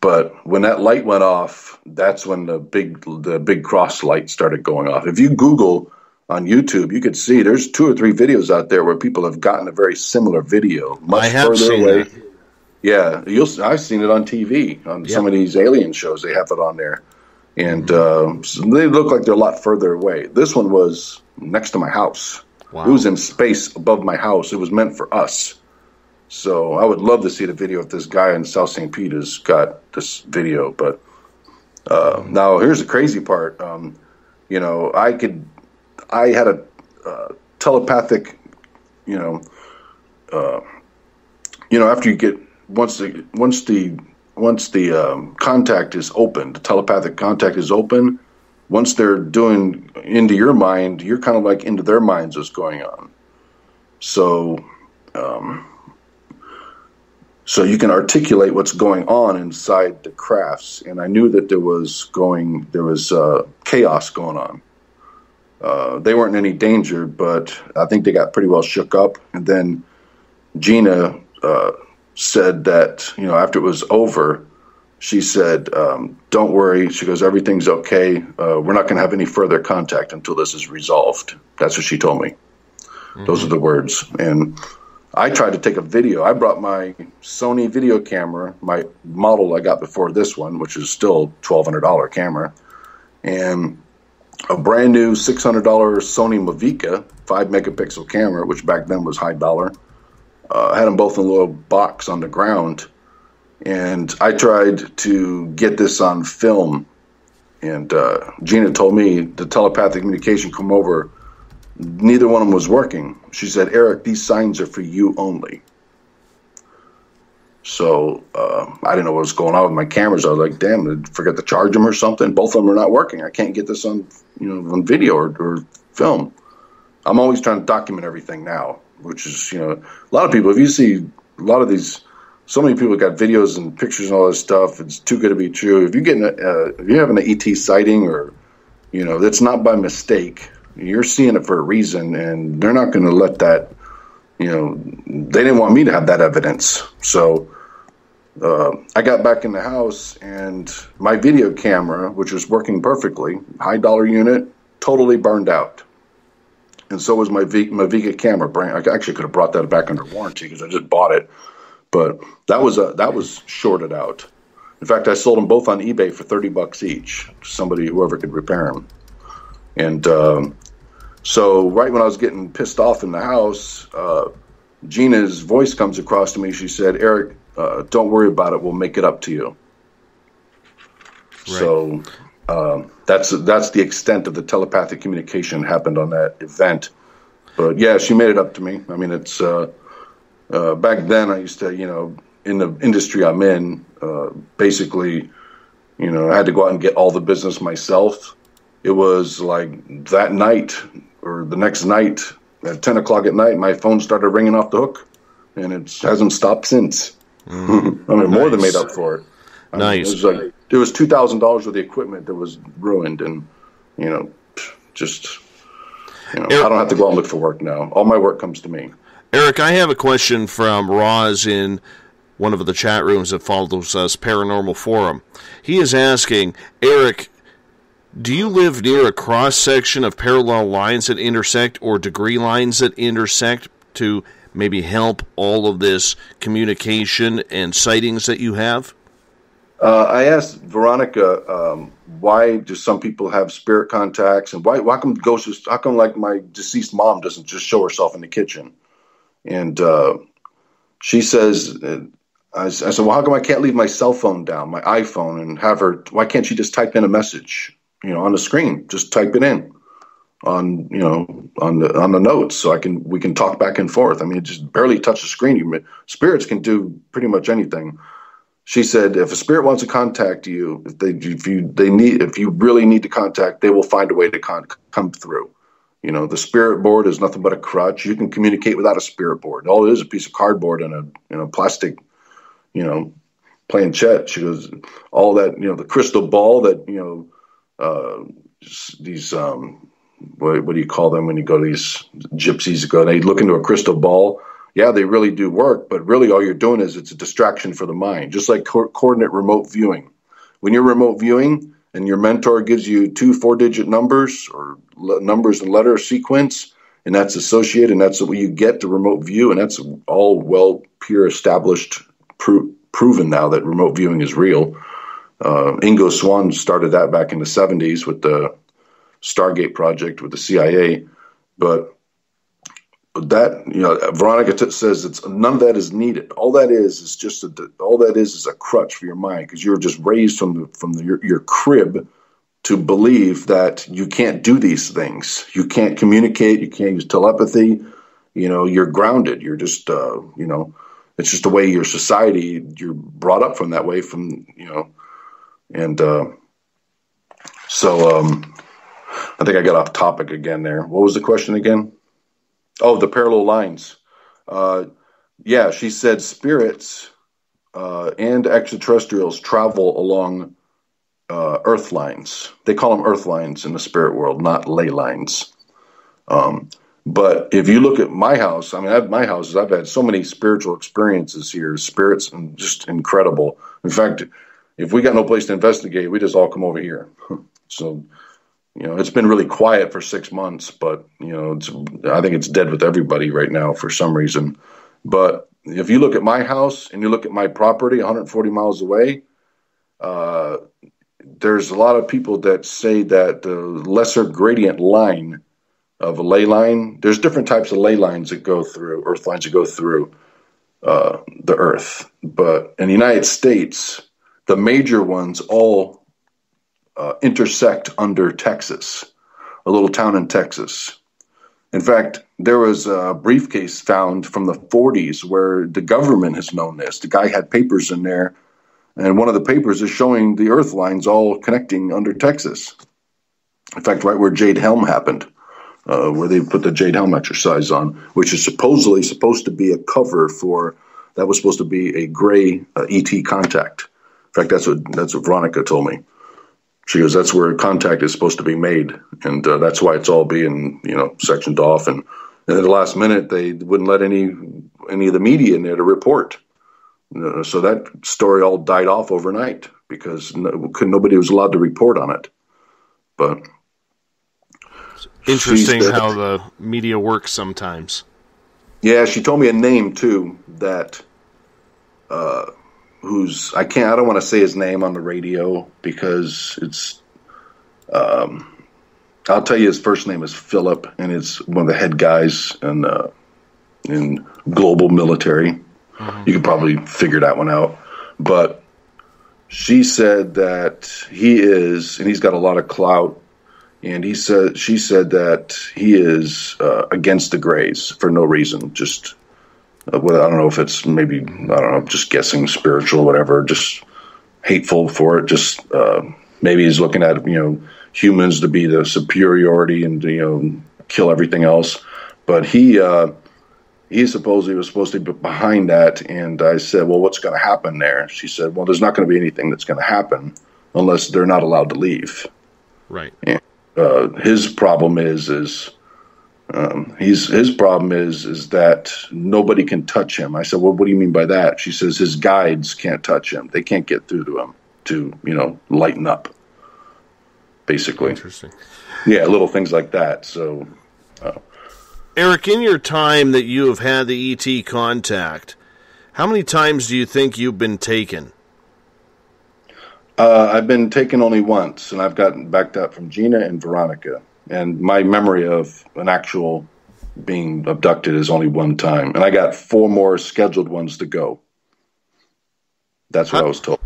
[SPEAKER 3] But when that light went off, that's when the big cross light started going off. If you Google on YouTube, you could see there's 2 or 3 videos out there where people have gotten a very similar video, much further away. That. Yeah, I've seen it on TV on some of these alien shows. They have it on there, and so they look like they're a lot further away. This one was next to my house. Wow. It was in space above my house. It was meant for us. So I would love to see the video if this guy in South St. Pete has got this video. But now here's the crazy part. I had a telepathic, after you get once the contact is open, the telepathic contact is open. Once they're doing into your mind, you're kind of like into their minds what's going on. So you can articulate what's going on inside the crafts. And I knew that there was chaos going on. They weren't in any danger, but I think they got pretty well shook up. And then Gina said that, after it was over, she said, "Don't worry." She goes, "Everything's okay. We're not going to have any further contact until this is resolved." That's what she told me. Mm-hmm. Those are the words. And I tried to take a video. I brought my Sony video camera, my model I got before this one, which is still $1,200 camera, and a brand new $600 Sony Mavica 5-megapixel camera, which back then was high dollar. I had them both in a little box on the ground, and I tried to get this on film. And Gina told me the telepathic communication come over neither one of them was working. She said, Eric, these signs are for you only. So I didn't know what was going on with my cameras. I was like, damn, did I forget to charge them or something? Both of them are not working. I can't get this on, on video or film. I'm always trying to document everything now, which is, a lot of people, if you see a lot of these, so many people got videos and pictures and all this stuff, it's too good to be true. If you're having an ET sighting or, that's not by mistake, you're seeing it for a reason, and they're not going to let that, they didn't want me to have that evidence. So I got back in the house, and my video camera, which was working perfectly, high dollar unit, totally burned out. And so was my Vega camera. I actually could have brought that back under warranty because I just bought it. But that was shorted out. In fact, I sold them both on eBay for $30 each. Whoever could repair them. And so right when I was getting pissed off in the house, Gina's voice comes across to me. She said, Eric, don't worry about it. We'll make it up to you. Right. So that's the extent of the telepathic communication happened on that event. But yeah, she made it up to me. I mean, it's back then I used to, in the industry I'm in, basically, I had to go out and get all the business myself. It was like that night or the next night at 10 o'clock at night, my phone started ringing off the hook, and it hasn't stopped since. More than made up for it.
[SPEAKER 1] Nice.
[SPEAKER 3] It was $2,000 worth of equipment that was ruined, and I don't have to go out and look for work now. All my work comes to me.
[SPEAKER 1] Eric, I have a question from Roz in one of the chat rooms that follows us, Paranormal Forum. He is asking, Eric, do you live near a cross-section of parallel lines that intersect or degree lines that intersect to maybe help all of this communication and sightings that you have?
[SPEAKER 3] I asked Veronica, why do some people have spirit contacts, and why come ghosts? How come like my deceased mom doesn't just show herself in the kitchen? And she says, I said, well, how come I can't leave my cell phone down, my iPhone, and have her? Why can't she just type in a message, on the screen? Just type it in on the notes, so we can talk back and forth. I mean, it just barely touch the screen. Spirits can do pretty much anything. She said, if a spirit wants to contact you, if you really need to contact, they will find a way to come through. The spirit board is nothing but a crutch. You can communicate without a spirit board. All it is a piece of cardboard and a plastic, playing chat. She goes, all that, the crystal ball that, these, what do you call them when you go to these gypsies? They look into a crystal ball. Yeah, they really do work, but really all you're doing is it's a distraction for the mind, just like coordinate remote viewing. When you're remote viewing and your mentor gives you 2 4-digit numbers or numbers and letter sequence, and that's associated, and that's what you get to remote view, and that's all pure established, proven now that remote viewing is real. Ingo Swann started that back in the 70s with the Stargate project with the CIA, but that, Veronica says none of that is needed. All that is just a crutch for your mind, because you're just raised from your crib to believe that you can't do these things. You can't communicate. You can't use telepathy. You're grounded. You're just it's just the way your society, you're brought up from that way and so I think I got off topic again there. What was the question again? Oh, the parallel lines. Yeah, she said spirits and extraterrestrials travel along earth lines. They call them earth lines in the spirit world, not ley lines. But if you look at my house, I've had so many spiritual experiences here, spirits, and just incredible. In fact, if we got no place to investigate, we just all come over here. So, it's been really quiet for 6 months, but, I think it's dead with everybody right now for some reason. But if you look at my house and you look at my property 140 miles away, there's a lot of people that say that the lesser gradient line of a ley line, there's different types of ley lines that go through, earth lines that go through the earth. But in the United States, the major ones all intersect under Texas, a little town in Texas. In fact, there was a briefcase found from the 40s where the government has known this. The guy had papers in there, and one of the papers is showing the earth lines all connecting under Texas. In fact, right where Jade Helm happened, where they put the Jade Helm exercise on, which is supposedly supposed to be a cover for, that was supposed to be a gray ET contact. In fact, that's what Veronica told me. She goes, that's where contact is supposed to be made, and that's why it's all being, sectioned off. And at the last minute, they wouldn't let any of the media in there to report. So that story all died off overnight because nobody was allowed to report on it. But
[SPEAKER 1] interesting how the media works sometimes.
[SPEAKER 3] Yeah, she told me a name too that I don't want to say his name on the radio because it's I'll tell you his first name is Philip, and it's one of the head guys in global military. Mm-hmm. You could probably figure that one out. But she said that he is, and he's got a lot of clout, and she said that he is against the Greys for no reason, just I don't know if it's maybe, just guessing, spiritual, whatever, just hateful for it. Just maybe he's looking at, humans to be the superiority and, kill everything else. But he supposedly was supposed to be behind that. And I said, well, what's going to happen there? She said, well, there's not going to be anything that's going to happen unless they're not allowed to leave.
[SPEAKER 1] Right.
[SPEAKER 3] And his problem is that nobody can touch him. I said, well, what do you mean by that? She says his guides can't touch him. They can't get through to him to, lighten up, basically.
[SPEAKER 1] Interesting.
[SPEAKER 3] Yeah, little things like that. So,
[SPEAKER 1] Eric, in your time that you have had the ET contact, how many times do you think you've been taken?
[SPEAKER 3] I've been taken only once, and I've gotten backed up from Gina and Veronica. And my memory of an actual being abducted is only one time. And I got 4 more scheduled ones to go. That's what I was told.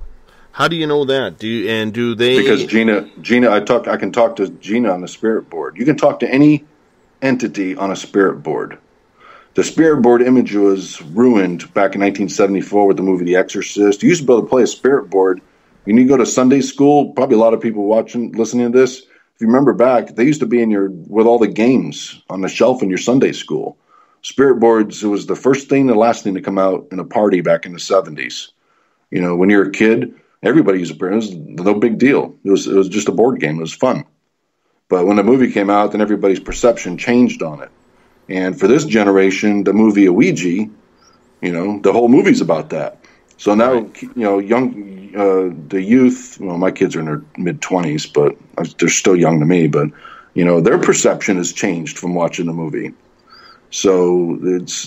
[SPEAKER 1] How do you know that? Do they?
[SPEAKER 3] Because Gina, I can talk to Gina on the spirit board. You can talk to any entity on a spirit board. The spirit board image was ruined back in 1974 with the movie The Exorcist. You used to be able to play a spirit board. When you go to Sunday school, probably a lot of people listening to this, if you remember back, they used to be with all the games on the shelf in your Sunday school. Spirit boards, it was the first thing and last thing to come out in a party back in the 70s. When you're a kid, everybody used a spirit. It was no big deal. It was just a board game. It was fun. But when the movie came out, then everybody's perception changed on it. And for this generation, the movie Ouija, the whole movie's about that. So now, the youth, well, my kids are in their mid-20s, but they're still young to me, but, their perception has changed from watching the movie. So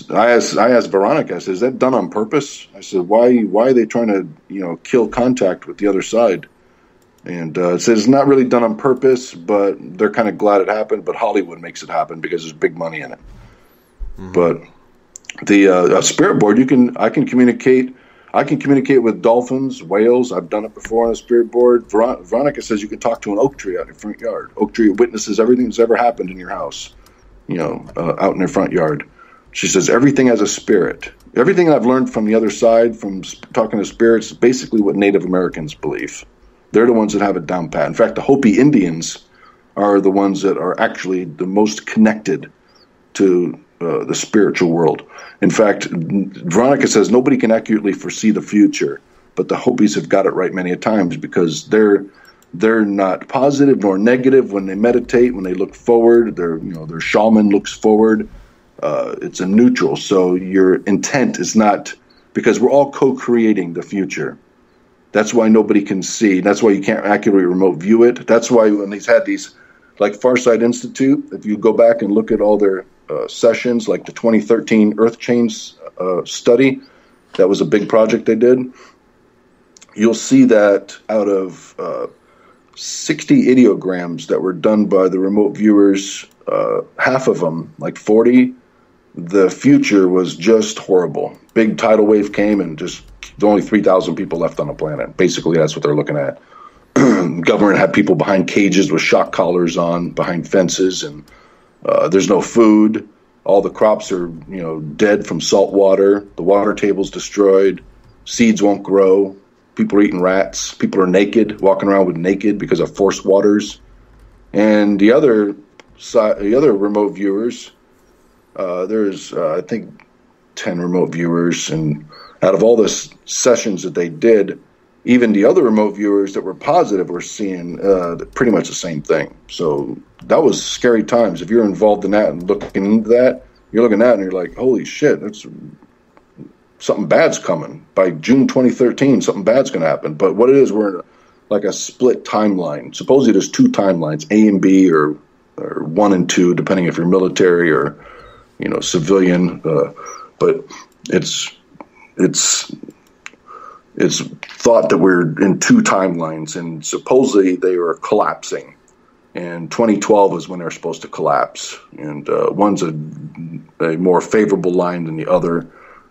[SPEAKER 3] I asked Veronica, I said, is that done on purpose? I said, why are they trying to, kill contact with the other side? And it says it's not really done on purpose, but they're kind of glad it happened, but Hollywood makes it happen because there's big money in it. Mm-hmm. But the spirit board, I can communicate with dolphins, whales. I've done it before on a spirit board. Veronica says you can talk to an oak tree out in your front yard. Oak tree witnesses everything that's ever happened in your house, out in their front yard. She says everything has a spirit. Everything I've learned from the other side, from talking to spirits, is basically what Native Americans believe. They're the ones that have it down pat. In fact, the Hopi Indians are the ones that are actually the most connected to the spiritual world. In fact, Veronica says nobody can accurately foresee the future, but the Hopis have got it right many a times because they're not positive nor negative when they meditate. When they look forward, their shaman looks forward. It's a neutral. So your intent is not, because we're all co-creating the future. That's why nobody can see. That's why you can't accurately remote view it. That's why when they've had these, like Farsight Institute, if you go back and look at all their sessions, like the 2013 Earth Chains study, that was a big project they did. You'll see that out of 60 ideograms that were done by the remote viewers, half of them, like 40, the future was just horrible. Big tidal wave came and just only 3,000 people left on the planet. Basically, that's what they're looking at. Government had people behind cages with shock collars on, behind fences, and There's no food. All the crops are, dead from salt water. The water table's destroyed. Seeds won't grow. People are eating rats. People are naked, walking around with naked because of forced waters. And the other remote viewers, there's I think 10 remote viewers, and out of all the sessions that they did, even the other remote viewers that were positive were seeing pretty much the same thing. So that was scary times. If you're involved in that and looking into that, you're looking at it and you're like, holy shit, that's something bad's coming. By June 2013, something bad's going to happen. But what it is, we're in like a split timeline. Supposedly there's two timelines, A and B, or 1 and 2, depending if you're military or, civilian. But it's thought that we're in two timelines, and supposedly they are collapsing. And 2012 is when they're supposed to collapse. And one's a more favorable line than the other.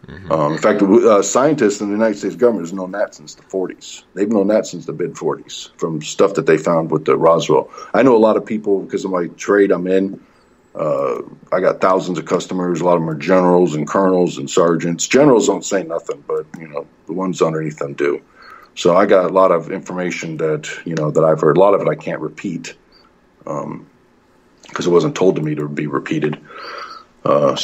[SPEAKER 3] In fact, scientists in the United States government have known that since the 40s. They've known that since the mid-40s from stuff that they found with the Roswell. I know a lot of people, because of my trade I'm in, I got thousands of customers. A lot of them are generals and colonels and sergeants. Generals don't say nothing, but, the ones underneath them do. So I got a lot of information that, that I've heard. A lot of it I can't repeat because it wasn't told to me to be repeated. But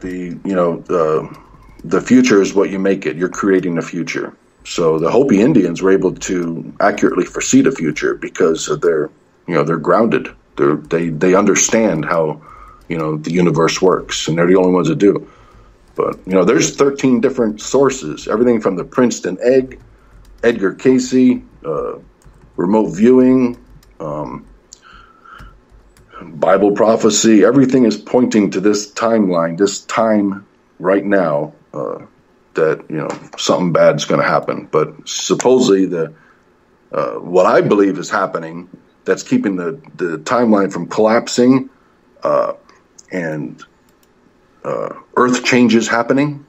[SPEAKER 3] the future is what you make it. You're creating the future. So the Hopi Indians were able to accurately foresee the future because of they're grounded. They understand how, the universe works, and they're the only ones that do. But, there's 13 different sources, everything from the Princeton Egg, Edgar Cayce, remote viewing, Bible prophecy. Everything is pointing to this timeline, this time right now, that, something bad's going to happen. But supposedly what I believe is happening that's keeping the timeline from collapsing, and Earth changes happening,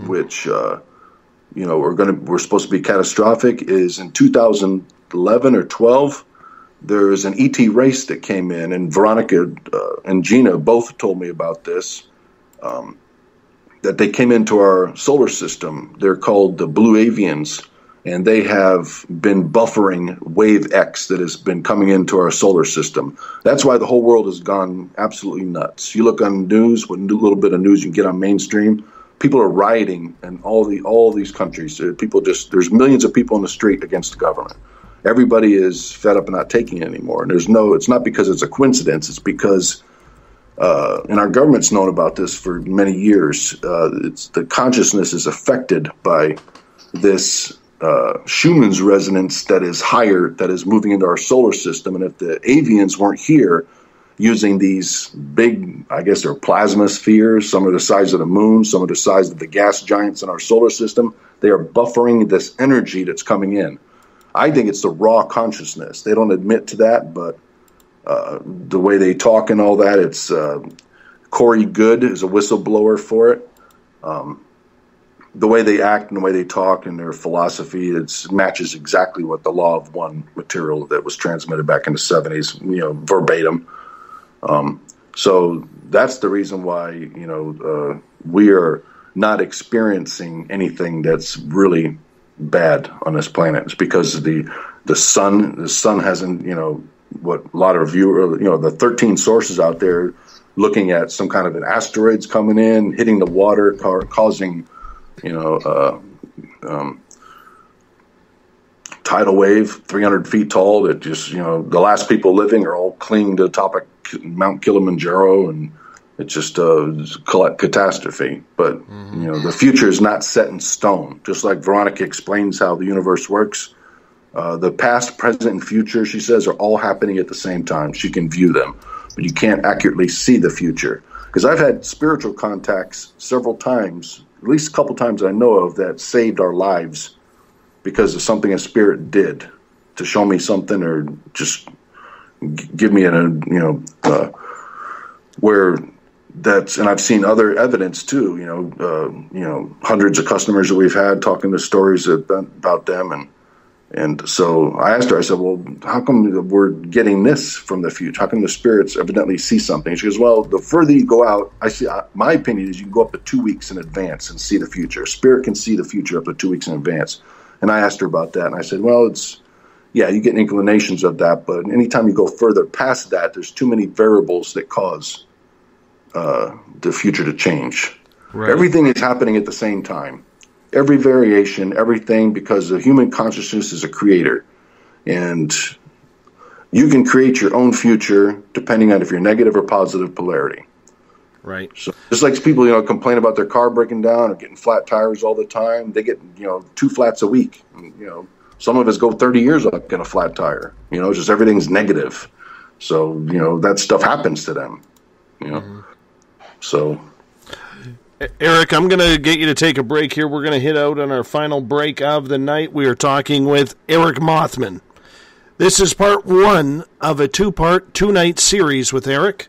[SPEAKER 3] which, we're supposed to be catastrophic, is in 2011 or 12, there's an ET race that came in, and Veronica and Gina both told me about this, that they came into our solar system. They're called the Blue Avians, and they have been buffering Wave X that has been coming into our solar system. That's why the whole world has gone absolutely nuts. You look on news, what little bit of news you can get on mainstream, people are rioting in all these countries. There's millions of people in the street against the government. Everybody is fed up and not taking it anymore. And it's not because it's a coincidence. It's because, and our government's known about this for many years. The consciousness is affected by this Schumann's resonance that is higher, that is moving into our solar system. And if the avians weren't here using these big, I guess they're plasma spheres, some are the size of the moon, some are the size of the gas giants in our solar system, they are buffering this energy that's coming in. I think it's the raw consciousness. They don't admit to that, but the way they talk and all that, it's Corey Good is a whistleblower for it. The way they act and the way they talk and their philosophy, it matches exactly what the Law of One material that was transmitted back in the 70s, verbatim. So that's the reason why, we are not experiencing anything that's really bad on this planet. It's because the sun hasn't, what a lot of the 13 sources out there looking at some kind of an asteroids coming in, hitting the water, causing, tidal wave 300 feet tall that just, the last people living are all clinging to the top of Mount Kilimanjaro, and it's just a catastrophe. But, the future is not set in stone. Just like Veronica explains how the universe works, the past, present, and future, she says, are all happening at the same time. She can view them, but you can't accurately see the future. Because I've had spiritual contacts several times, at least a couple times I know of, that saved our lives because of something a spirit did to show me something or just give me where that's, and I've seen other evidence too, hundreds of customers that we've had talking the stories about them, and And so I asked her, I said, well, how come we're getting this from the future? How come the spirits evidently see something? She goes, well, the further you go out, my opinion is you can go up to 2 weeks in advance and see the future. Spirit can see the future up to 2 weeks in advance. And I asked her about that. And I said, well, you get inclinations of that. But anytime you go further past that, there's too many variables that cause the future to change. Right. Everything is happening at the same time. Every variation, everything, because the human consciousness is a creator. And you can create your own future depending on if you're negative or positive polarity.
[SPEAKER 1] Right.
[SPEAKER 3] So just like people, complain about their car breaking down or getting flat tires all the time, they get, 2 flats a week. Some of us go 30 years without getting a flat tire. Just everything's negative. So, that stuff happens to them, Mm-hmm. So...
[SPEAKER 1] Eric, I'm going to get you to take a break here. We're going to hit out on our final break of the night. We are talking with Eric Mothman. This is part 1 of a 2-part, 2-night series with Eric.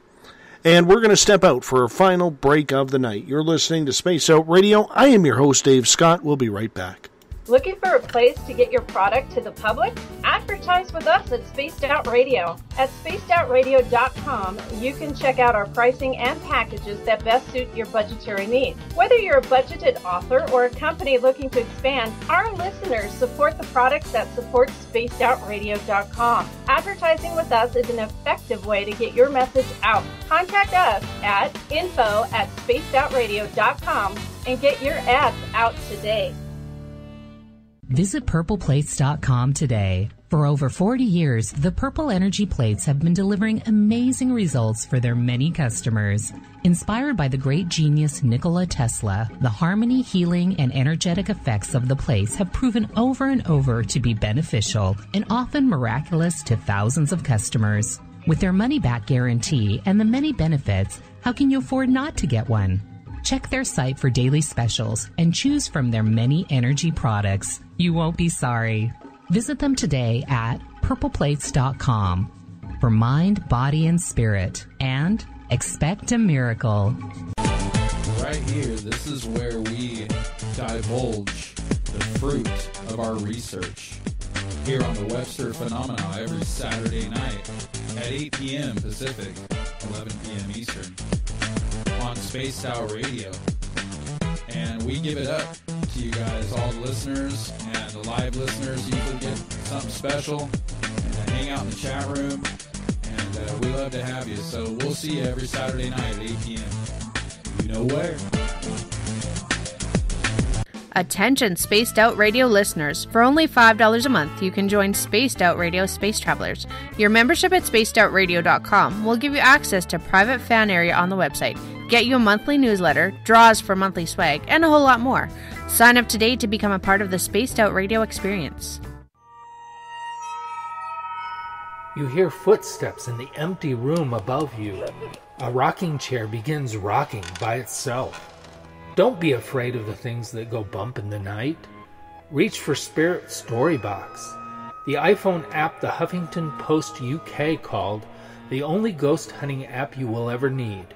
[SPEAKER 1] And we're going to step out for a final break of the night. You're listening to Space Out Radio. I am your host, Dave Scott. We'll be right back.
[SPEAKER 11] Looking for a place to get your product to the public? Advertise with us at Spaced Out Radio. At spacedoutradio.com, you can check out our pricing and packages that best suit your budgetary needs. Whether you're a budgeted author or a company looking to expand, our listeners support the products that support spacedoutradio.com. Advertising with us is an effective way to get your message out. Contact us at info@spacedoutradio.com and get your ads out today.
[SPEAKER 9] Visit purpleplates.com today. For over 40 years, the Purple Energy Plates have been delivering amazing results for their many customers. Inspired by the great genius Nikola Tesla, the harmony, healing, and energetic effects of the plates have proven over and over to be beneficial and often miraculous to thousands of customers. With their money-back guarantee and the many benefits, how can you afford not to get one? Check their site for daily specials and choose from their many energy products. You won't be sorry. Visit them today at purpleplates.com for mind, body, and spirit. And expect a miracle.
[SPEAKER 8] Right here, this is where we divulge the fruit of our research. Here on the Webster Phenomena every Saturday night at 8 p.m. Pacific, 11 p.m. Eastern. On Spaced Out Radio. And we give it up to you guys, all the listeners and the live listeners. You can get something special and hang out in the chat room. And we love to have you. So we'll see you every Saturday night at 8 p.m. You know where.
[SPEAKER 4] Attention Spaced Out Radio listeners. For only $5 a month, you can join Spaced Out Radio Space Travelers. Your membership at spacedoutradio.com will give you access to private fan area on the website, get you a monthly newsletter, draws for monthly swag, and a whole lot more. Sign up today to become a part of the Spaced Out Radio experience.
[SPEAKER 12] You hear footsteps in the empty room above you. A rocking chair begins rocking by itself. Don't be afraid of the things that go bump in the night. Reach for Spirit Storybox, the iPhone app the Huffington Post UK called the only ghost hunting app you will ever need.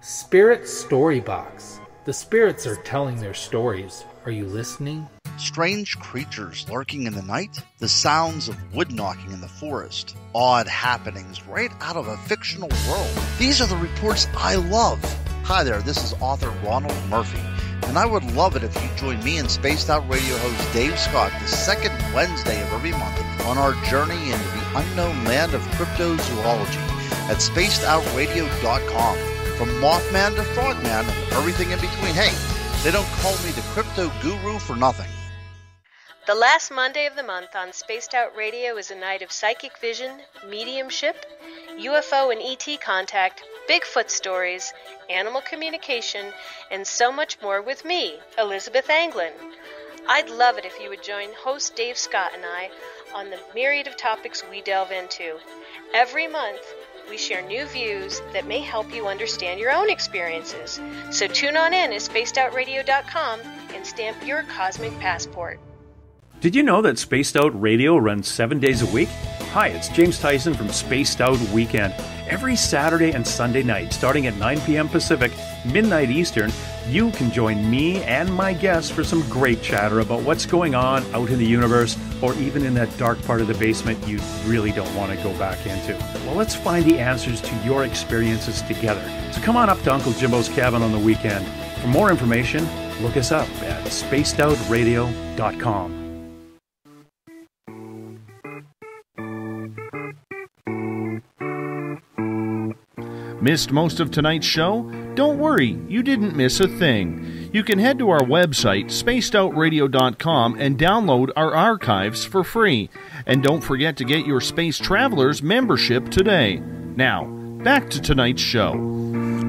[SPEAKER 12] Spirit Storybox. The spirits are telling their stories. Are you listening?
[SPEAKER 13] Strange creatures lurking in the night, the sounds of wood knocking in the forest, odd happenings right out of a fictional world. These are the reports I love. Hi there, this is author Ronald Murphy, and I would love it if you join me and Spaced Out Radio host Dave Scott the second Wednesday of every month on our journey into the unknown land of cryptozoology at spacedoutradio.com. From Mothman to Frogman and everything in between. Hey, they don't call me the crypto guru for nothing.
[SPEAKER 7] The last Monday of the month on Spaced Out Radio is a night of psychic vision, mediumship, UFO and ET contact, Bigfoot stories, animal communication, and so much more with me, Elizabeth Anglin. I'd love it if you would join host Dave Scott and I on the myriad of topics we delve into. Every month, we share new views that may help you understand your own experiences. So tune on in at spacedoutradio.com and stamp your cosmic passport.
[SPEAKER 6] Did you know that Spaced Out Radio runs 7 days a week? Hi, it's James Tyson from Spaced Out Weekend. Every Saturday and Sunday night, starting at 9 p.m. Pacific, midnight Eastern, you can join me and my guests for some great chatter about what's going on out in the universe, or even in that dark part of the basement you really don't want to go back into. Well, let's find the answers to your experiences together. So come on up to Uncle Jimbo's cabin on the weekend. For more information, look us up at spacedoutradio.com.
[SPEAKER 1] Missed most of tonight's show? Don't worry, you didn't miss a thing. You can head to our website, spacedoutradio.com, and download our archives for free. And don't forget to get your Space Travelers membership today. Now, back to tonight's show.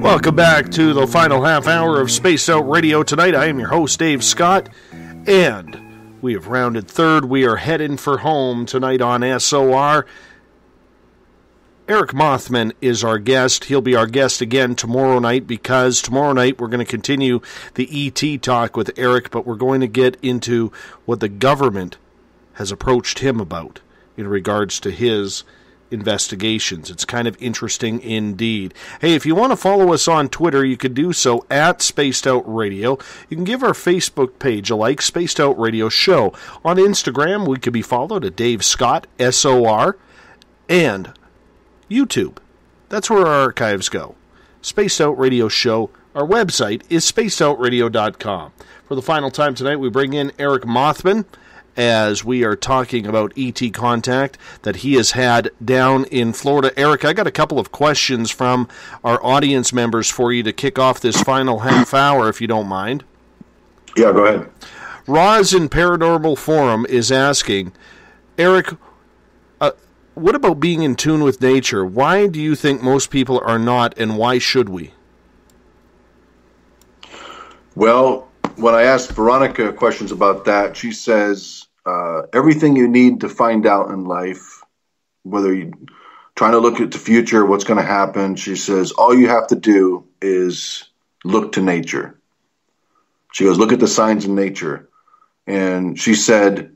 [SPEAKER 1] Welcome back to the final half hour of Spaced Out Radio tonight. I am your host, Dave Scott, and we have rounded third. We are heading for home tonight on SOR. Eric Mothman is our guest. He'll be our guest again tomorrow night, because tomorrow night we're going to continue the ET talk with Eric, but we're going to get into what the government has approached him about in regards to his investigations. It's kind of interesting indeed. Hey, if you want to follow us on Twitter, you could do so at Spaced Out Radio. You can give our Facebook page a like, Spaced Out Radio Show. On Instagram, we could be followed at Dave Scott, SOR, and YouTube. That's where our archives go. Spaced Out Radio Show. Our website is spacedoutradio.com. For the final time tonight, we bring in Eric Mothman as we are talking about ET contact that he has had down in Florida. Eric, I got a couple of questions from our audience members for you to kick off this final half hour, if you don't mind.
[SPEAKER 3] Yeah, go ahead.
[SPEAKER 1] Roz in Paranormal Forum is asking, Eric, what about being in tune with nature? Why do you think most people are not, and why should we?
[SPEAKER 3] Well, when I asked Veronica questions about that, she says everything you need to find out in life, whether you're trying to look at the future, what's going to happen, she says all you have to do is look to nature. She goes, look at the signs in nature. And she said,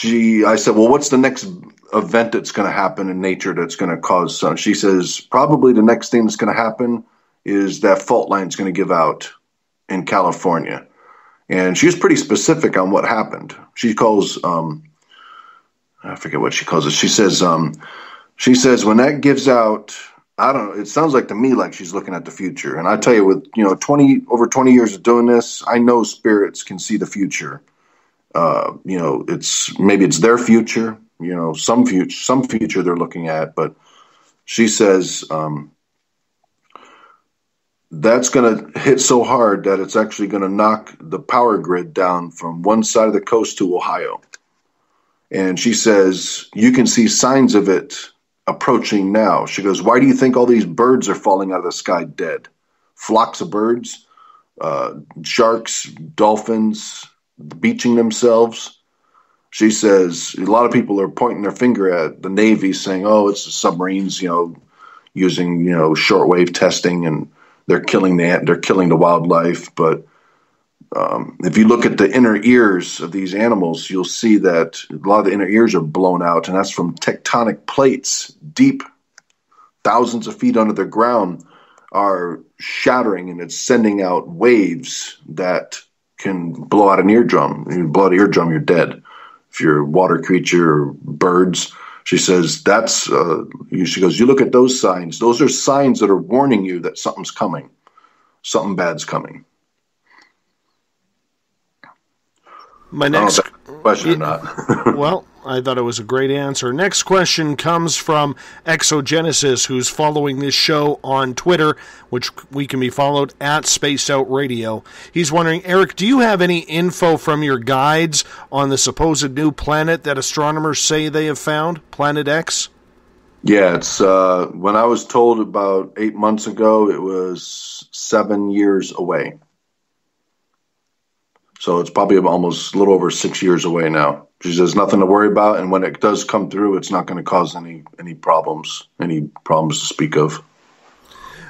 [SPEAKER 3] I said, well, what's the next event that's going to happen in nature that's going to cause some? She says, probably the next thing that's going to happen is that fault line's going to give out in California. And she's pretty specific on what happened. She calls, I forget what she calls it. She says when that gives out, I don't know, it sounds like to me like she's looking at the future. And I tell you, with over 20 years of doing this, I know spirits can see the future. It's their future, some future they're looking at, but she says that's going to hit so hard that it's actually going to knock the power grid down from one side of the coast to Ohio. And she says you can see signs of it approaching now. She goes, why do you think all these birds are falling out of the sky dead? Flocks of birds, sharks, dolphins, beaching themselves. She says a lot of people are pointing their finger at the Navy saying, oh, it's the submarines, using, shortwave testing, and they're killing the wildlife. But if you look at the inner ears of these animals, you'll see that a lot of the inner ears are blown out, and that's from tectonic plates deep thousands of feet under the ground are shattering, and it's sending out waves that can blow out an eardrum. If you blow out an eardrum, you're dead. If you're a water creature or birds, she says she goes, you look at those signs. Those are signs that are warning you that something's coming. Something bad's coming.
[SPEAKER 1] My next
[SPEAKER 3] question or not.
[SPEAKER 1] Well, I thought it was a great answer. Next question comes from Exogenesis, who's following this show on Twitter, which we can be followed at Spaced Out Radio. He's wondering, Eric, do you have any info from your guides on the supposed new planet that astronomers say they have found, Planet X?
[SPEAKER 3] Yeah, it's when I was told about 8 months ago, it was 7 years away. So it's probably almost a little over 6 years away now. She says nothing to worry about, and when it does come through, it's not going to cause any problems to speak of.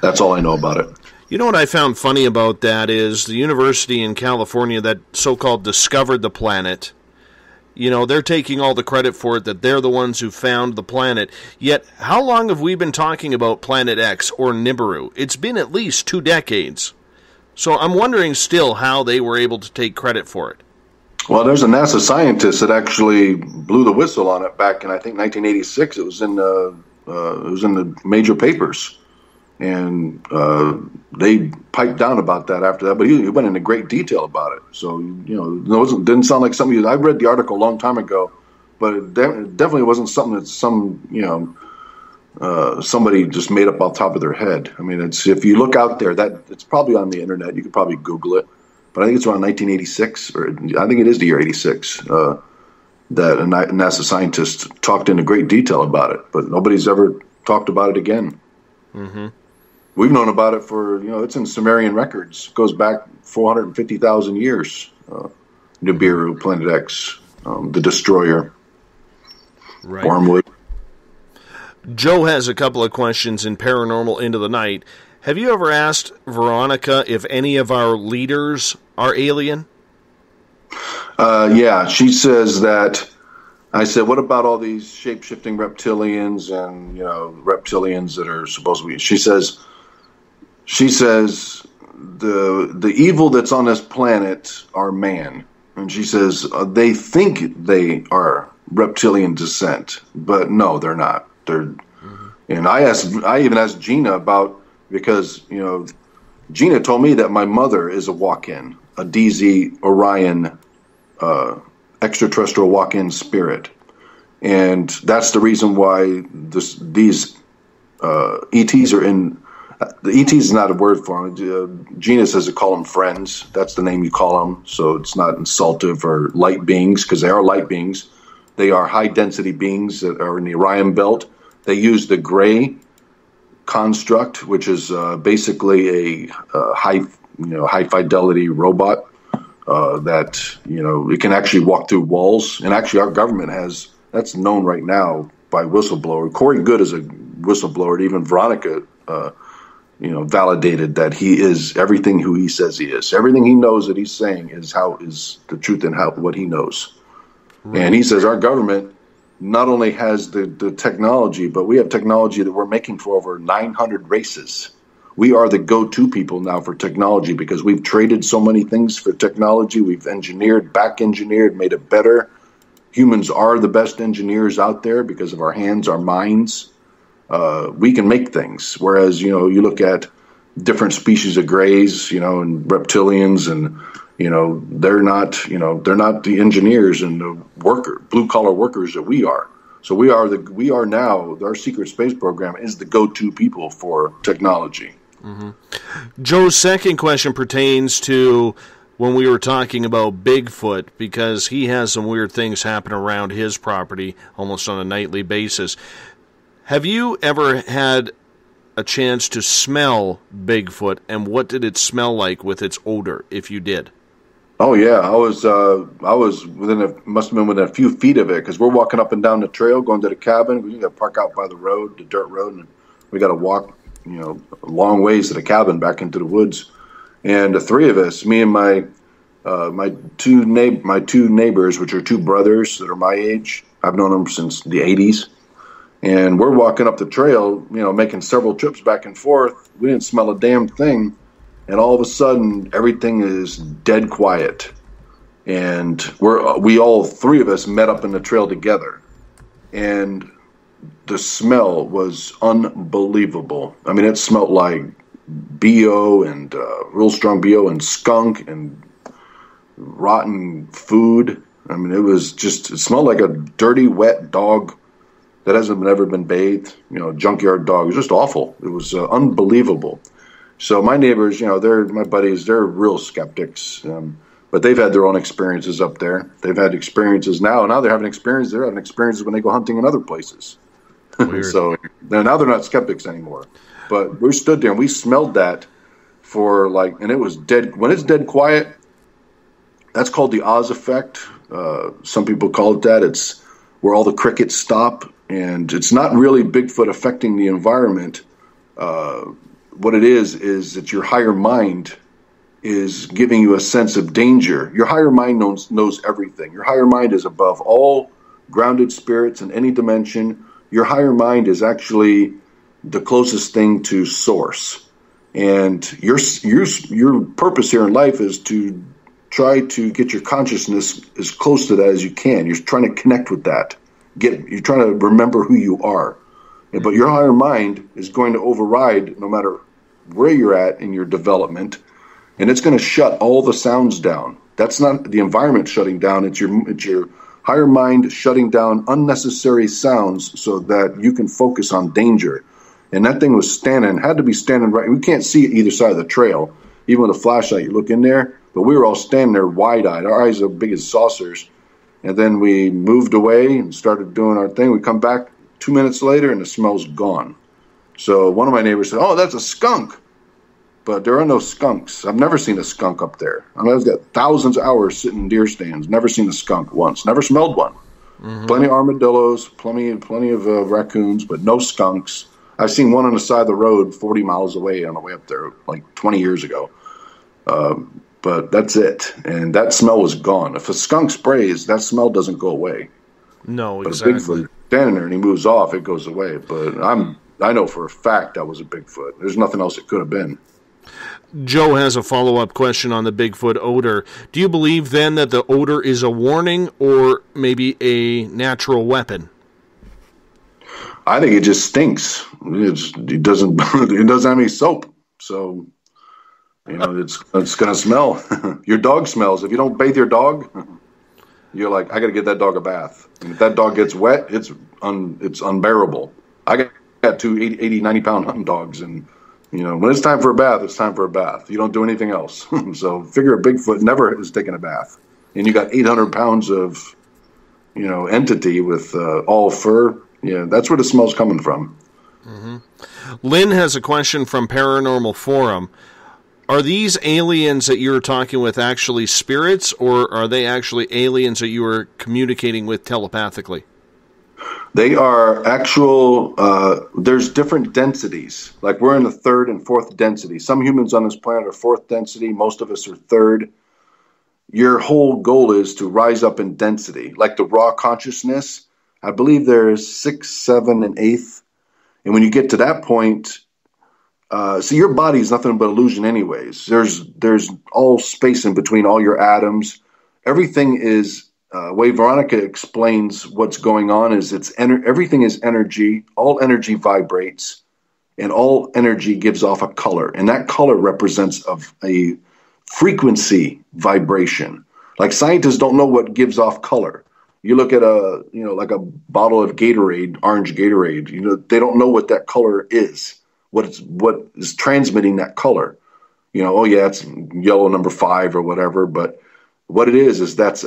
[SPEAKER 3] That's all I know about it.
[SPEAKER 1] You know what I found funny about that is the university in California that so-called discovered the planet, they're taking all the credit for it, that they're the ones who found the planet. Yet, how long have we been talking about Planet X or Nibiru? It's been at least 2 decades. So I'm wondering still how they were able to take credit for it.
[SPEAKER 3] Well, there's a NASA scientist that actually blew the whistle on it back in, I think, 1986. It was in the major papers, and they piped down about that after that. But he went into great detail about it. So it didn't sound like something. I read the article a long time ago, but it definitely wasn't something that somebody just made up off the top of their head. I mean, if you look out there, that it's probably on the internet. You could probably Google it. But I think it's around 1986, or I think it is the year 86, that a NASA scientist talked in great detail about it. But nobody's ever talked about it again.
[SPEAKER 1] Mm-hmm.
[SPEAKER 3] We've known about it for, it's in Sumerian records. It goes back 450,000 years. Nibiru, Planet X, the Destroyer,
[SPEAKER 1] right.
[SPEAKER 3] Wormwood.
[SPEAKER 1] Joe has a couple of questions in Paranormal Into the Night. Have you ever asked Veronica if any of our leaders are alien?
[SPEAKER 3] Yeah, she says that. I said, what about all these shape-shifting reptilians and, reptilians that are supposed to be? She says the evil that's on this planet are man. And she says they think they are reptilian descent, but no, they're not. And I even asked Gina about, because, Gina told me that my mother is a walk-in, a DZ Orion extraterrestrial walk-in spirit. And that's the reason why these ETs are in. The ET is not a word for them. Gina says to call them friends. That's the name you call them. So it's not insultive or light beings, because they are light beings. They are high-density beings that are in the Orion belt. They use the gray construct, which is basically a high-fidelity robot that, it can actually walk through walls. And actually our government has, that's known right now by whistleblower. Corey Good is a whistleblower. Even Veronica, validated that he is everything who he says he is. Everything he knows that he's saying is the truth and what he knows. Right. And he says our government not only has the technology, but we have technology that we're making for over 900 races. We are the go-to people now for technology, because we've traded so many things for technology. We've back-engineered, made it better. Humans are the best engineers out there because of our hands, our minds. We can make things. Whereas, you look at different species of grays, and reptilians, and, they're not the engineers and the blue collar workers that we are. So we are now, our secret space program is the go-to people for technology.
[SPEAKER 1] Mm-hmm. Joe's second question pertains to when we were talking about Bigfoot, because he has some weird things happen around his property almost on a nightly basis. Have you ever had a chance to smell Bigfoot, and what did it smell like with its odor, if you did?
[SPEAKER 3] Oh yeah, I was must have been within a few feet of it, because we're walking up and down the trail going to the cabin. We got to park out by the road, the dirt road, and we got to walk, a long ways to the cabin back into the woods. And the three of us, me and my two neighbors, which are two brothers that are my age. I've known them since the 80s. And we're walking up the trail, making several trips back and forth. We didn't smell a damn thing. And all of a sudden, everything is dead quiet. And we all three of us met up in the trail together. And the smell was unbelievable. I mean, it smelled like BO and real strong BO and skunk and rotten food. I mean, it smelled like a dirty, wet dog that hasn't ever been bathed, junkyard dog. It was just awful. It was unbelievable. So my neighbors, my buddies, they're real skeptics, but they've had their own experiences up there. They've had experiences now they're having experiences. They're having experiences when they go hunting in other places. So now they're not skeptics anymore. But we stood there and we smelled that and it was dead. When it's dead quiet, that's called the Oz effect. Some people call it that. It's where all the crickets stop. And it's not really Bigfoot affecting the environment. What it is that your higher mind is giving you a sense of danger. Your higher mind knows everything. Your higher mind is above all grounded spirits in any dimension. Your higher mind is actually the closest thing to source. And your purpose here in life is to try to get your consciousness as close to that as you can. You're trying to connect with that. You're trying to remember who you are. But your higher mind is going to override no matter where you're at in your development, and it's going to shut all the sounds down. That's not the environment shutting down. It's your higher mind shutting down unnecessary sounds so that you can focus on danger. And that thing was had to be standing right. We can't see either side of the trail. Even with a flashlight, you look in there, but we were all standing there wide-eyed. Our eyes are big as saucers. And then we moved away and started doing our thing. We come back 2 minutes later, and the smell's gone. So one of my neighbors said, "Oh, that's a skunk." But there are no skunks. I've never seen a skunk up there. I mean, I've got thousands of hours sitting in deer stands. Never seen a skunk once. Never smelled one. Mm-hmm. Plenty of armadillos, plenty of raccoons, but no skunks. I've seen one on the side of the road 40 miles away on the way up there like 20 years ago. But that's it. And that smell was gone. If a skunk sprays, that smell doesn't go away.
[SPEAKER 1] No,
[SPEAKER 3] but
[SPEAKER 1] exactly.
[SPEAKER 3] But Bigfoot standing there and he moves off, it goes away. But I know for a fact that was a Bigfoot. There's nothing else it could have been.
[SPEAKER 1] Joe has a follow-up question on the Bigfoot odor. Do you believe then that the odor is a warning or maybe a natural weapon?
[SPEAKER 3] I think it just stinks. It doesn't have any soap. So, it's going to smell. Your dog smells. If you don't bathe your dog, you're like, I got to get that dog a bath. And if that dog gets wet, it's unbearable. I got two 80, 90-pound hunting dogs, and when it's time for a bath, it's time for a bath. You don't do anything else. So figure a Bigfoot never has taken a bath. And you got 800 pounds of, entity with all fur. Yeah, that's where the smell's coming from.
[SPEAKER 1] Mm-hmm. Lynn has a question from Paranormal Forum. Are these aliens that you're talking with actually spirits, or are they actually aliens that you are communicating with telepathically?
[SPEAKER 3] They are actual, there's different densities. Like we're in the third and fourth density. Some humans on this planet are fourth density. Most of us are third. Your whole goal is to rise up in density. Like the raw consciousness, I believe there's 6, 7, and 8th. And when you get to that point, see, your body is nothing but illusion anyways. There's all space in between all your atoms. Everything is... way Veronica explains what's going on is everything is energy. All energy vibrates, and all energy gives off a color, and that color represents a frequency vibration. Like scientists don't know what gives off color. You look at like a bottle of Gatorade, orange Gatorade. They don't know what that color is. What is transmitting that color? It's yellow number 5 or whatever, but. What it is that's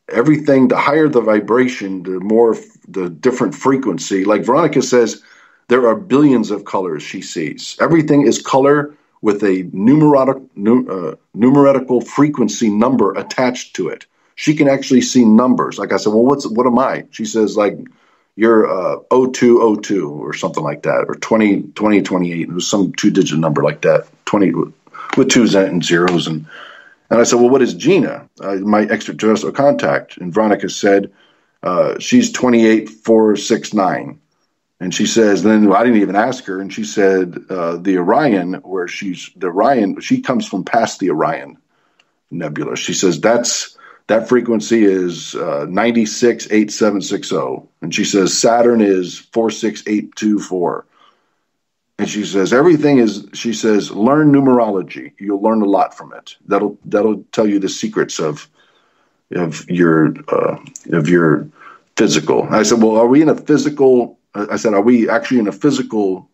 [SPEAKER 3] everything. The higher the vibration, the more the different frequency. Like Veronica says, there are billions of colors she sees. Everything is color with a numerical frequency number attached to it. She can actually see numbers. Like I said, well, what am I? She says, like, you're 0202 or something like that, or 2028. It was some 2-digit number like that, 20 with 2s and 0s. And I said, well, what is Gina, my extraterrestrial contact? And Veronica said, she's 28469. And she says, then I didn't even ask her. And she said, the Orion, she comes from past the Orion Nebula. She says, that frequency is 968760. And she says, Saturn is 46824. And she says, she says, learn numerology. You'll learn a lot from it. That'll tell you the secrets of your physical. And I said, well, are we actually in a physical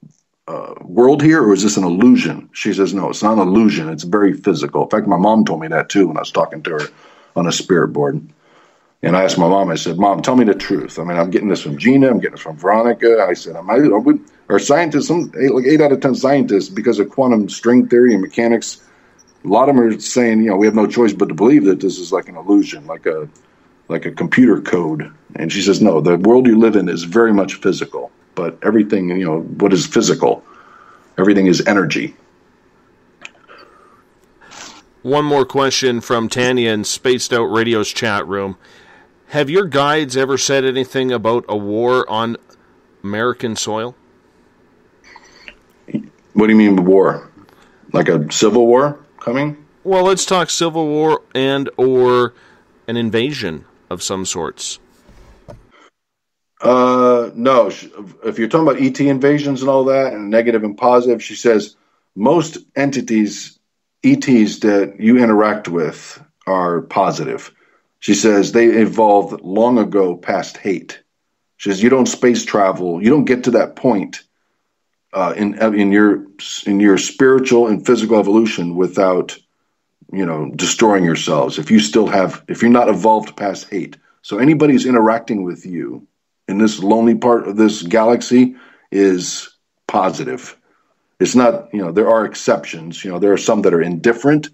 [SPEAKER 3] world here, or is this an illusion? She says, no, it's not an illusion. It's very physical. In fact, my mom told me that too when I was talking to her on a spirit board. And I asked my mom, I said, Mom, tell me the truth. I mean, I'm getting this from Gina. I'm getting this from Veronica. I said, are scientists, like 8 out of 10 scientists, because of quantum string theory and mechanics, a lot of them are saying, we have no choice but to believe that this is like an illusion, like a computer code. And she says, no, the world you live in is very much physical. But everything, what is physical? Everything is energy.
[SPEAKER 1] One more question from Tanya in Spaced Out Radio's chat room. Have your guides ever said anything about a war on American soil?
[SPEAKER 3] What do you mean war? Like a civil war coming?
[SPEAKER 1] Well, let's talk civil war and or an invasion of some sorts.
[SPEAKER 3] No. If you're talking about ET invasions and all that, and negative and positive, she says most entities, ETs that you interact with are positive. She says they evolved long ago past hate. She says you don't space travel, you don't get to that point in your spiritual and physical evolution without, destroying yourselves. If you're not evolved past hate. So anybody who's interacting with you in this lonely part of this galaxy is positive. It's not, there are exceptions. There are some that are indifferent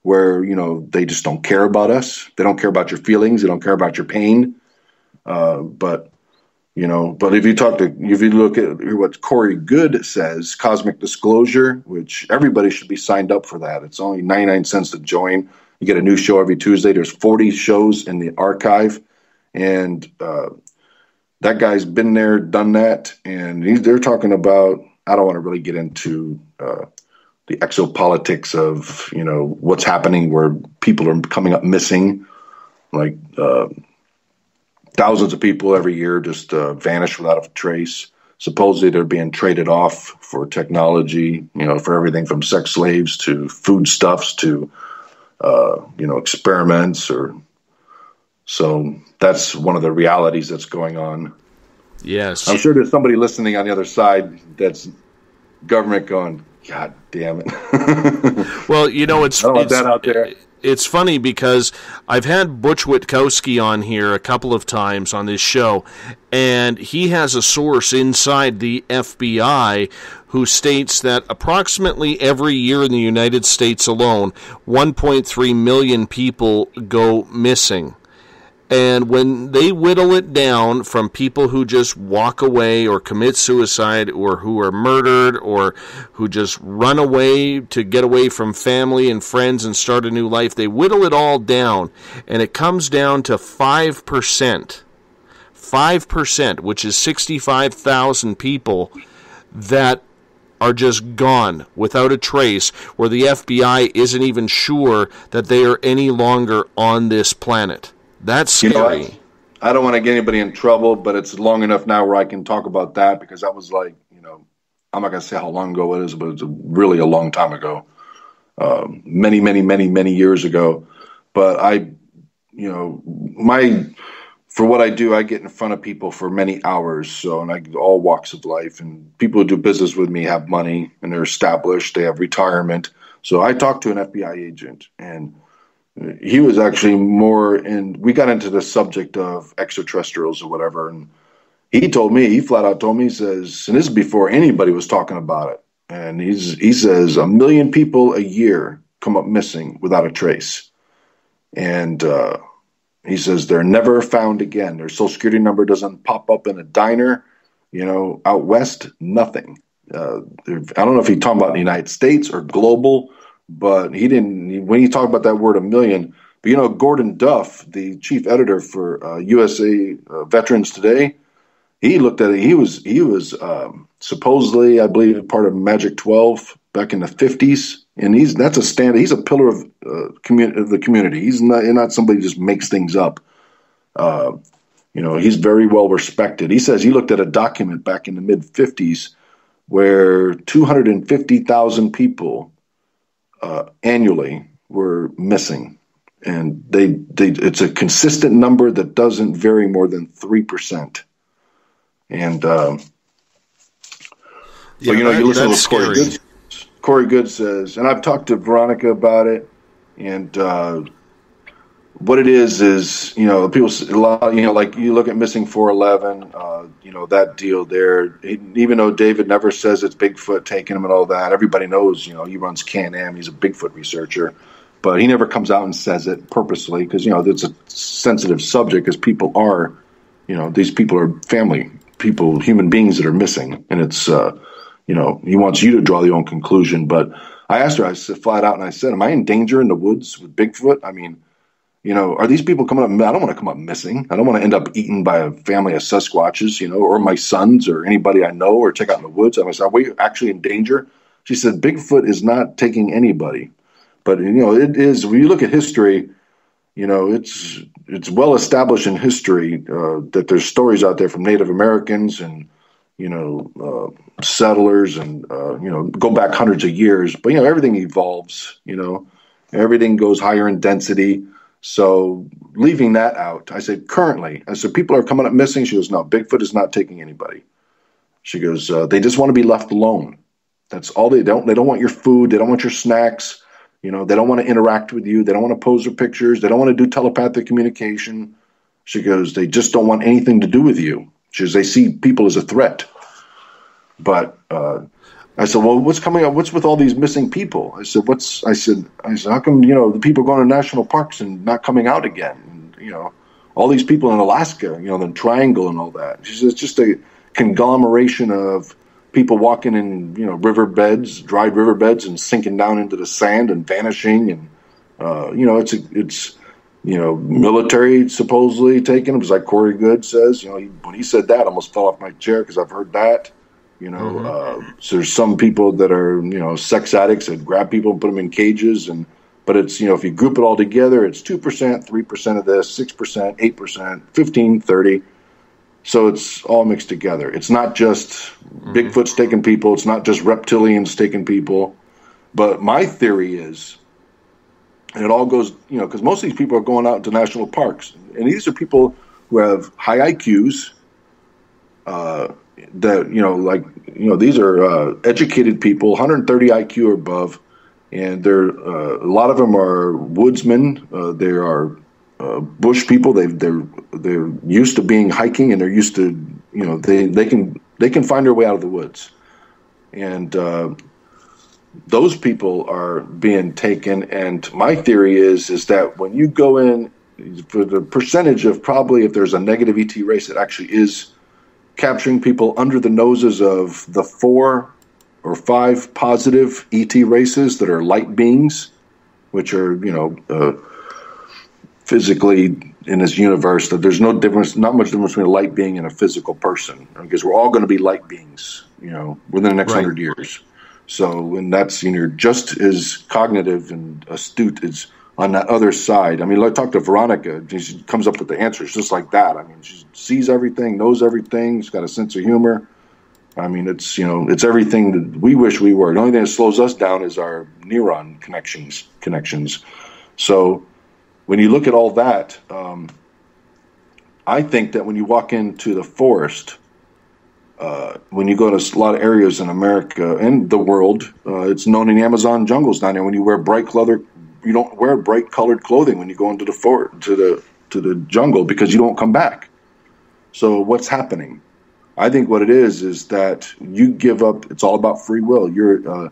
[SPEAKER 3] where, they just don't care about us. They don't care about your feelings. They don't care about your pain. But if you look at what Corey Good says, Cosmic Disclosure, which everybody should be signed up for that. It's only 99 cents to join. You get a new show every Tuesday. There's 40 shows in the archive. And, that guy's been there, done that, and they're talking about, I don't want to really get into the exopolitics of, what's happening where people are coming up missing, like thousands of people every year just vanish without a trace. Supposedly they're being traded off for technology, for everything from sex slaves to foodstuffs to, experiments So that's one of the realities that's going on.
[SPEAKER 1] Yes.
[SPEAKER 3] I'm sure there's somebody listening on the other side that's government going, God damn it.
[SPEAKER 1] Well, it's
[SPEAKER 3] that out there.
[SPEAKER 1] It's funny because I've had Butch Witkowski on here a couple of times on this show, and he has a source inside the FBI who states that approximately every year in the United States alone, 1.3 million people go missing. And when they whittle it down from people who just walk away or commit suicide or who are murdered or who just run away to get away from family and friends and start a new life, they whittle it all down, and it comes down to 5%. 5%, which is 65,000 people that are just gone without a trace, where the FBI isn't even sure that they are any longer on this planet. That's scary.
[SPEAKER 3] I don't want to get anybody in trouble, but it's long enough now where I can talk about that, because that was like, I'm not going to say how long ago it is, but it's really a long time ago. Many, many, many, many years ago. But for what I do, I get in front of people for many hours. And all walks of life, and people who do business with me have money and they're established, they have retirement. So I talked to an FBI agent, and he was actually we got into the subject of extraterrestrials or whatever. And he flat out told me, he says, and this is before anybody was talking about it. And he says 1 million people a year come up missing without a trace. And he says they're never found again. Their social security number doesn't pop up in a diner, out west, nothing. I don't know if he's talking about the United States or global, but he didn't, when he talked about that word 1 million, but Gordon Duff, the chief editor for USA Veterans Today, he looked at it. He was supposedly, I believe, part of Magic 12 back in the 50s. And that's a standard. He's a pillar of the community. He's not somebody who just makes things up. He's very well respected. He says he looked at a document back in the mid 50s where 250,000 people annually were missing, and it's a consistent number that doesn't vary more than 3%. And you listen to Corey Good. Corey Good says, and I've talked to Veronica about it, and what it is people a lot, like you look at Missing 411, that deal there. Even though David never says it's Bigfoot taking him and all that, everybody knows, he runs Can-Am. He's a Bigfoot researcher, but he never comes out and says it purposely because, it's a sensitive subject, because people are, these people are family people, human beings that are missing. And it's, he wants you to draw your own conclusion. But I asked her, I said flat out, and I said, am I in danger in the woods with Bigfoot? I mean, are these people coming up? I don't want to come up missing. I don't want to end up eaten by a family of Sasquatches, or my sons or anybody I know, or check out in the woods. I said, are we actually in danger? She said, Bigfoot is not taking anybody. But, it is, when you look at history, it's well established in history that there's stories out there from Native Americans and, settlers and, go back hundreds of years. But, everything evolves, everything goes higher in density. So leaving that out, I said, currently, people are coming up missing. She goes, no, Bigfoot is not taking anybody. She goes, they just want to be left alone. That's all they don't. They don't want your food. They don't want your snacks. They don't want to interact with you. They don't want to pose their pictures. They don't want to do telepathic communication. She goes, they just don't want anything to do with you. She goes, they see people as a threat. But I said, well, what's coming up? What's with all these missing people? I said, how come, the people going to national parks and not coming out again? And, all these people in Alaska, the Triangle and all that. She said, it's just a conglomeration of people walking in, dried riverbeds and sinking down into the sand and vanishing. And, it's military supposedly taking them. It's like Corey Good says, when he said that, I almost fell off my chair because I've heard that. So there's some people that are, sex addicts that grab people and put them in cages. But it's, if you group it all together, it's 2%, 3% of this, 6%, 8%, 15, 30. So it's all mixed together. It's not just Bigfoot's taking people. It's not just reptilians taking people. But my theory is, and it all goes, because most of these people are going out to national parks. And these are people who have high IQs, these are educated people, 130 IQ or above. And they're, a lot of them are woodsmen. They are bush people. They're used to being hiking, and they're used to, they can find their way out of the woods. And those people are being taken. And my theory is that when you go in, for the percentage of probably, if there's a negative ET race, it actually is capturing people under the noses of the 4 or 5 positive ET races that are light beings, which are, physically in this universe, that there's not much difference between a light being and a physical person, because we're all going to be light beings, within the next 100 years. So, and that's, you're just as cognitive and astute as on that other side. I mean, I talk to Veronica. She comes up with the answers just like that. I mean, she sees everything, knows everything. She's got a sense of humor. I mean, it's, it's everything that we wish we were. The only thing that slows us down is our neuron connections. So when you look at all that, I think that when you walk into the forest, when you go to a lot of areas in America and the world, it's known in the Amazon jungles down there. When you wear you don't wear bright colored clothing when you go into the to the jungle, because you don't come back. So what's happening? I think what it is that you give up. It's all about free will. You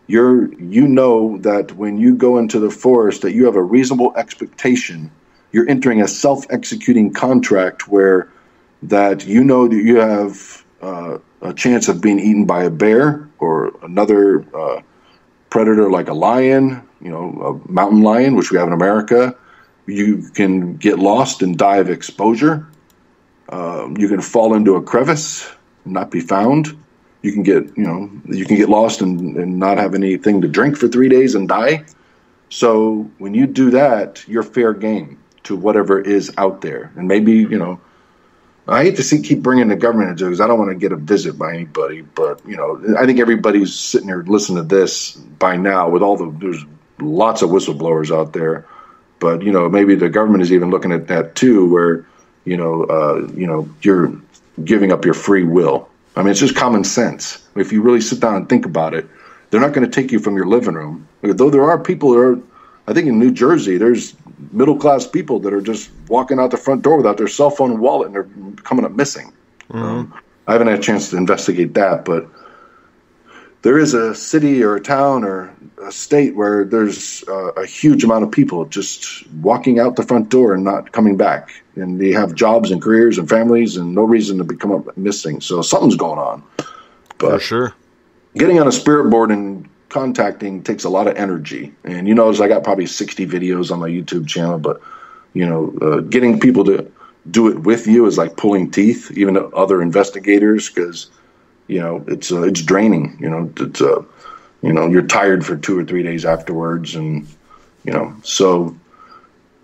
[SPEAKER 3] know that when you go into the forest, that you have a reasonable expectation. You're entering a self-executing contract where that you know that you have a chance of being eaten by a bear or another predator like a lion, a mountain lion, which we have in America. You can get lost and die of exposure. You can fall into a crevice and not be found. You can get lost and not have anything to drink for 3 days and die. So when you do that, you're fair game to whatever is out there. And maybe, I hate to keep bringing the government into it because I don't want to get a visit by anybody. But, I think everybody's sitting there listening to this by now with there's lots of whistleblowers out there. But, maybe the government is even looking at that too, where, you're giving up your free will. I mean, it's just common sense. If you really sit down and think about it, they're not going to take you from your living room. Though there are people that are, I think in New Jersey, there's middle-class people that are just walking out the front door without their cell phone and wallet, and they're coming up missing. I haven't had a chance to investigate that, but there is a city or a town or a state where there's a huge amount of people just walking out the front door and not coming back. And they have jobs and careers and families and no reason to become up missing. So something's going on. But
[SPEAKER 1] for sure.
[SPEAKER 3] Getting on a spirit board and contacting takes a lot of energy. And as I got probably 60 videos on my YouTube channel, but getting people to do it with you is like pulling teeth, even to other investigators, because it's draining. you're tired for 2 or 3 days afterwards. And, so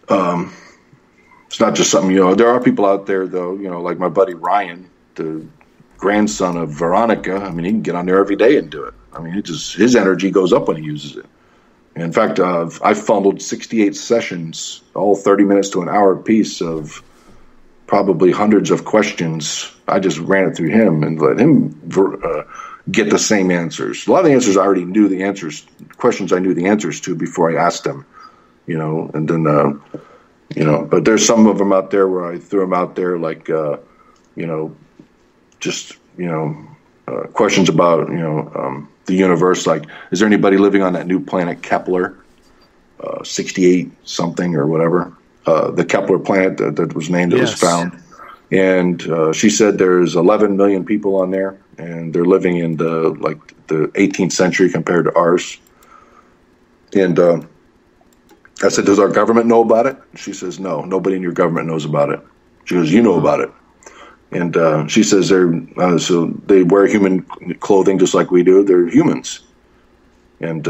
[SPEAKER 3] it's not just something, there are people out there, though, like my buddy Ryan, the grandson of Veronica. I mean, he can get on there every day and do it. I mean, his energy goes up when he uses it. In fact, I funneled 68 sessions, all 30 minutes to an hour apiece of probably hundreds of questions. I just ran it through him and let him get the same answers. A lot of the answers I already knew the answers, questions I knew the answers to before I asked them, and then, but there's some of them out there where I threw them out there like, questions about, the universe, like, is there anybody living on that new planet Kepler, 68 something or whatever, the Kepler planet that was named, that was found. And she said there's 11 million people on there, and they're living in the 18th century compared to ours. And I said, does our government know about it? She says, no, nobody in your government knows about it. She goes, you know about it. And she says so they wear human clothing just like we do. They're humans. And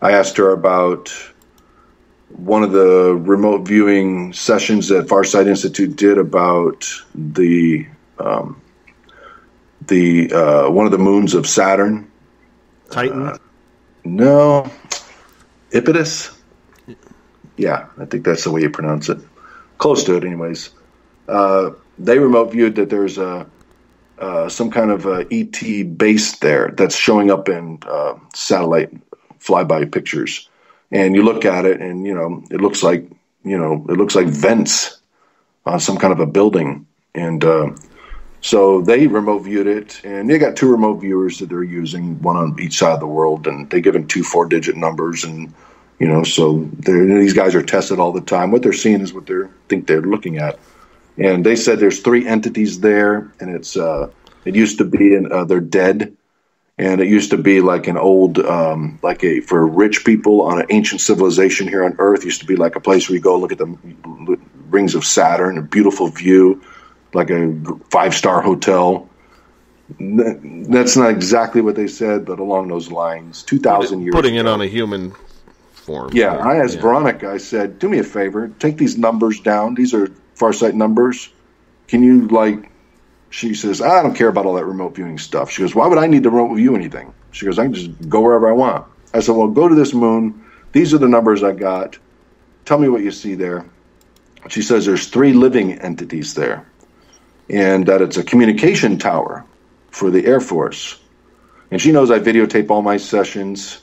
[SPEAKER 3] I asked her about one of the remote viewing sessions that Farsight Institute did about the one of the moons of Saturn.
[SPEAKER 1] Titan?
[SPEAKER 3] No. Ipidus? Yeah, I think that's the way you pronounce it. Close to it, anyways. They remote viewed that there's some kind of ET base there that's showing up in satellite flyby pictures, and you look at it, and it looks like vents on some kind of a building, and so they remote viewed it, and they got 2 remote viewers that they're using, one on each side of the world, and they give them 2 4-digit numbers, and so these guys are tested all the time. What they're seeing is what they think they're looking at. And they said there's 3 entities there, and it used to be they're dead, and it used to be like an old for rich people on an ancient civilization here on Earth. It used to be like a place where you go look at the rings of Saturn, a beautiful view, like a 5-star hotel. That's not exactly what they said, but along those lines, 2,000 years
[SPEAKER 1] putting
[SPEAKER 3] ago.
[SPEAKER 1] it on a human form.
[SPEAKER 3] Yeah, I asked Veronica. I said, do me a favor, take these numbers down. These are Farsight numbers. Can you she says, I don't care about all that remote viewing stuff. She goes, why would I need to remote view anything? She goes, I can just go wherever I want. I said, well, go to this moon. These are the numbers I got. Tell me what you see there. She says there's 3 living entities there, and that it's a communication tower for the Air Force. And she knows I videotape all my sessions.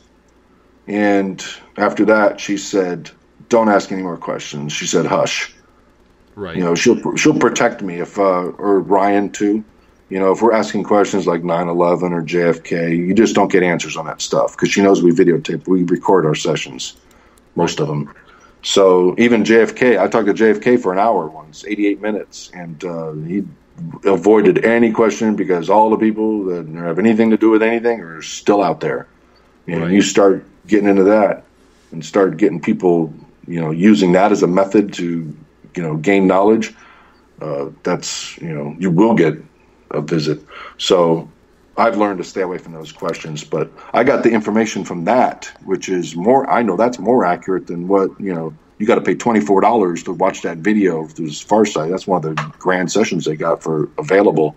[SPEAKER 3] And after that, she said, don't ask any more questions. She said, hush.
[SPEAKER 1] Right.
[SPEAKER 3] She'll protect me or Ryan too. If we're asking questions like 9/11 or JFK, you just don't get answers on that stuff because she knows we videotape, we record our sessions, most of them. So even JFK, I talked to JFK for an hour once, 88 minutes, and he avoided any question because all the people that don't have anything to do with anything are still out there. And you start getting into that and start getting people, using that as a method to gain knowledge, that's, you will get a visit. So I've learned to stay away from those questions, but I got the information from that, which is I know that's more accurate than what, you got to pay $24 to watch that video through Farsight. That's one of the grand sessions they got for available.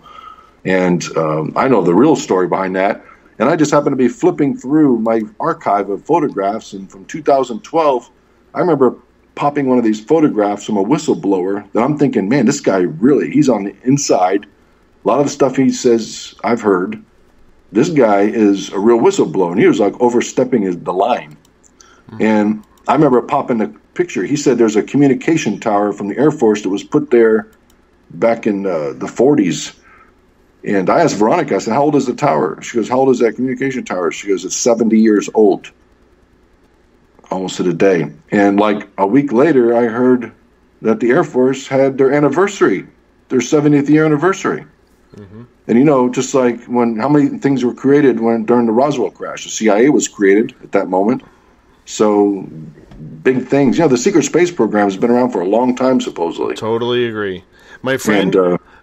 [SPEAKER 3] And I know the real story behind that. And I just happened to be flipping through my archive of photographs, and from 2012, I remember popping one of these photographs from a whistleblower that I'm thinking, man, this guy he's on the inside. A lot of the stuff he says I've heard, this guy is a real whistleblower. And he was like overstepping the line. Mm-hmm. And I remember popping the picture. He said there's a communication tower from the Air Force that was put there back in the 40s. And I asked Veronica, I said, how old is the tower? She goes, how old is that communication tower? She goes, it's 70 years old. Almost to the day. And like a week later, I heard that the Air Force had their anniversary, their 70th year anniversary. Mm-hmm. And just like how many things were created during the Roswell crash? The CIA was created at that moment. So big things. The secret space program has been around for a long time, supposedly.
[SPEAKER 1] Totally agree. My friend,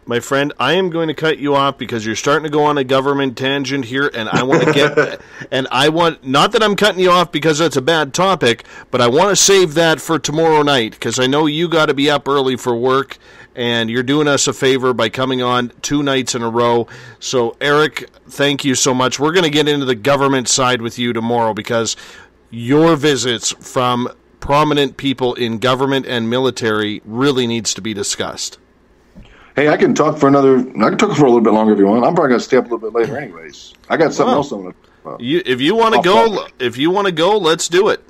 [SPEAKER 1] My friend, I am going to cut you off because you're starting to go on a government tangent here, and I want to get, not that I'm cutting you off because that's a bad topic, but I want to save that for tomorrow night because I know you got to be up early for work, and you're doing us a favor by coming on 2 nights in a row. So, Eric, thank you so much. We're going to get into the government side with you tomorrow because your visits from prominent people in government and military really needs to be discussed.
[SPEAKER 3] Hey, I can talk for a little bit longer if you want. I'm probably going to stay up a little bit later anyways. I got something else I want to talk about.
[SPEAKER 1] If you want to go, let's do it.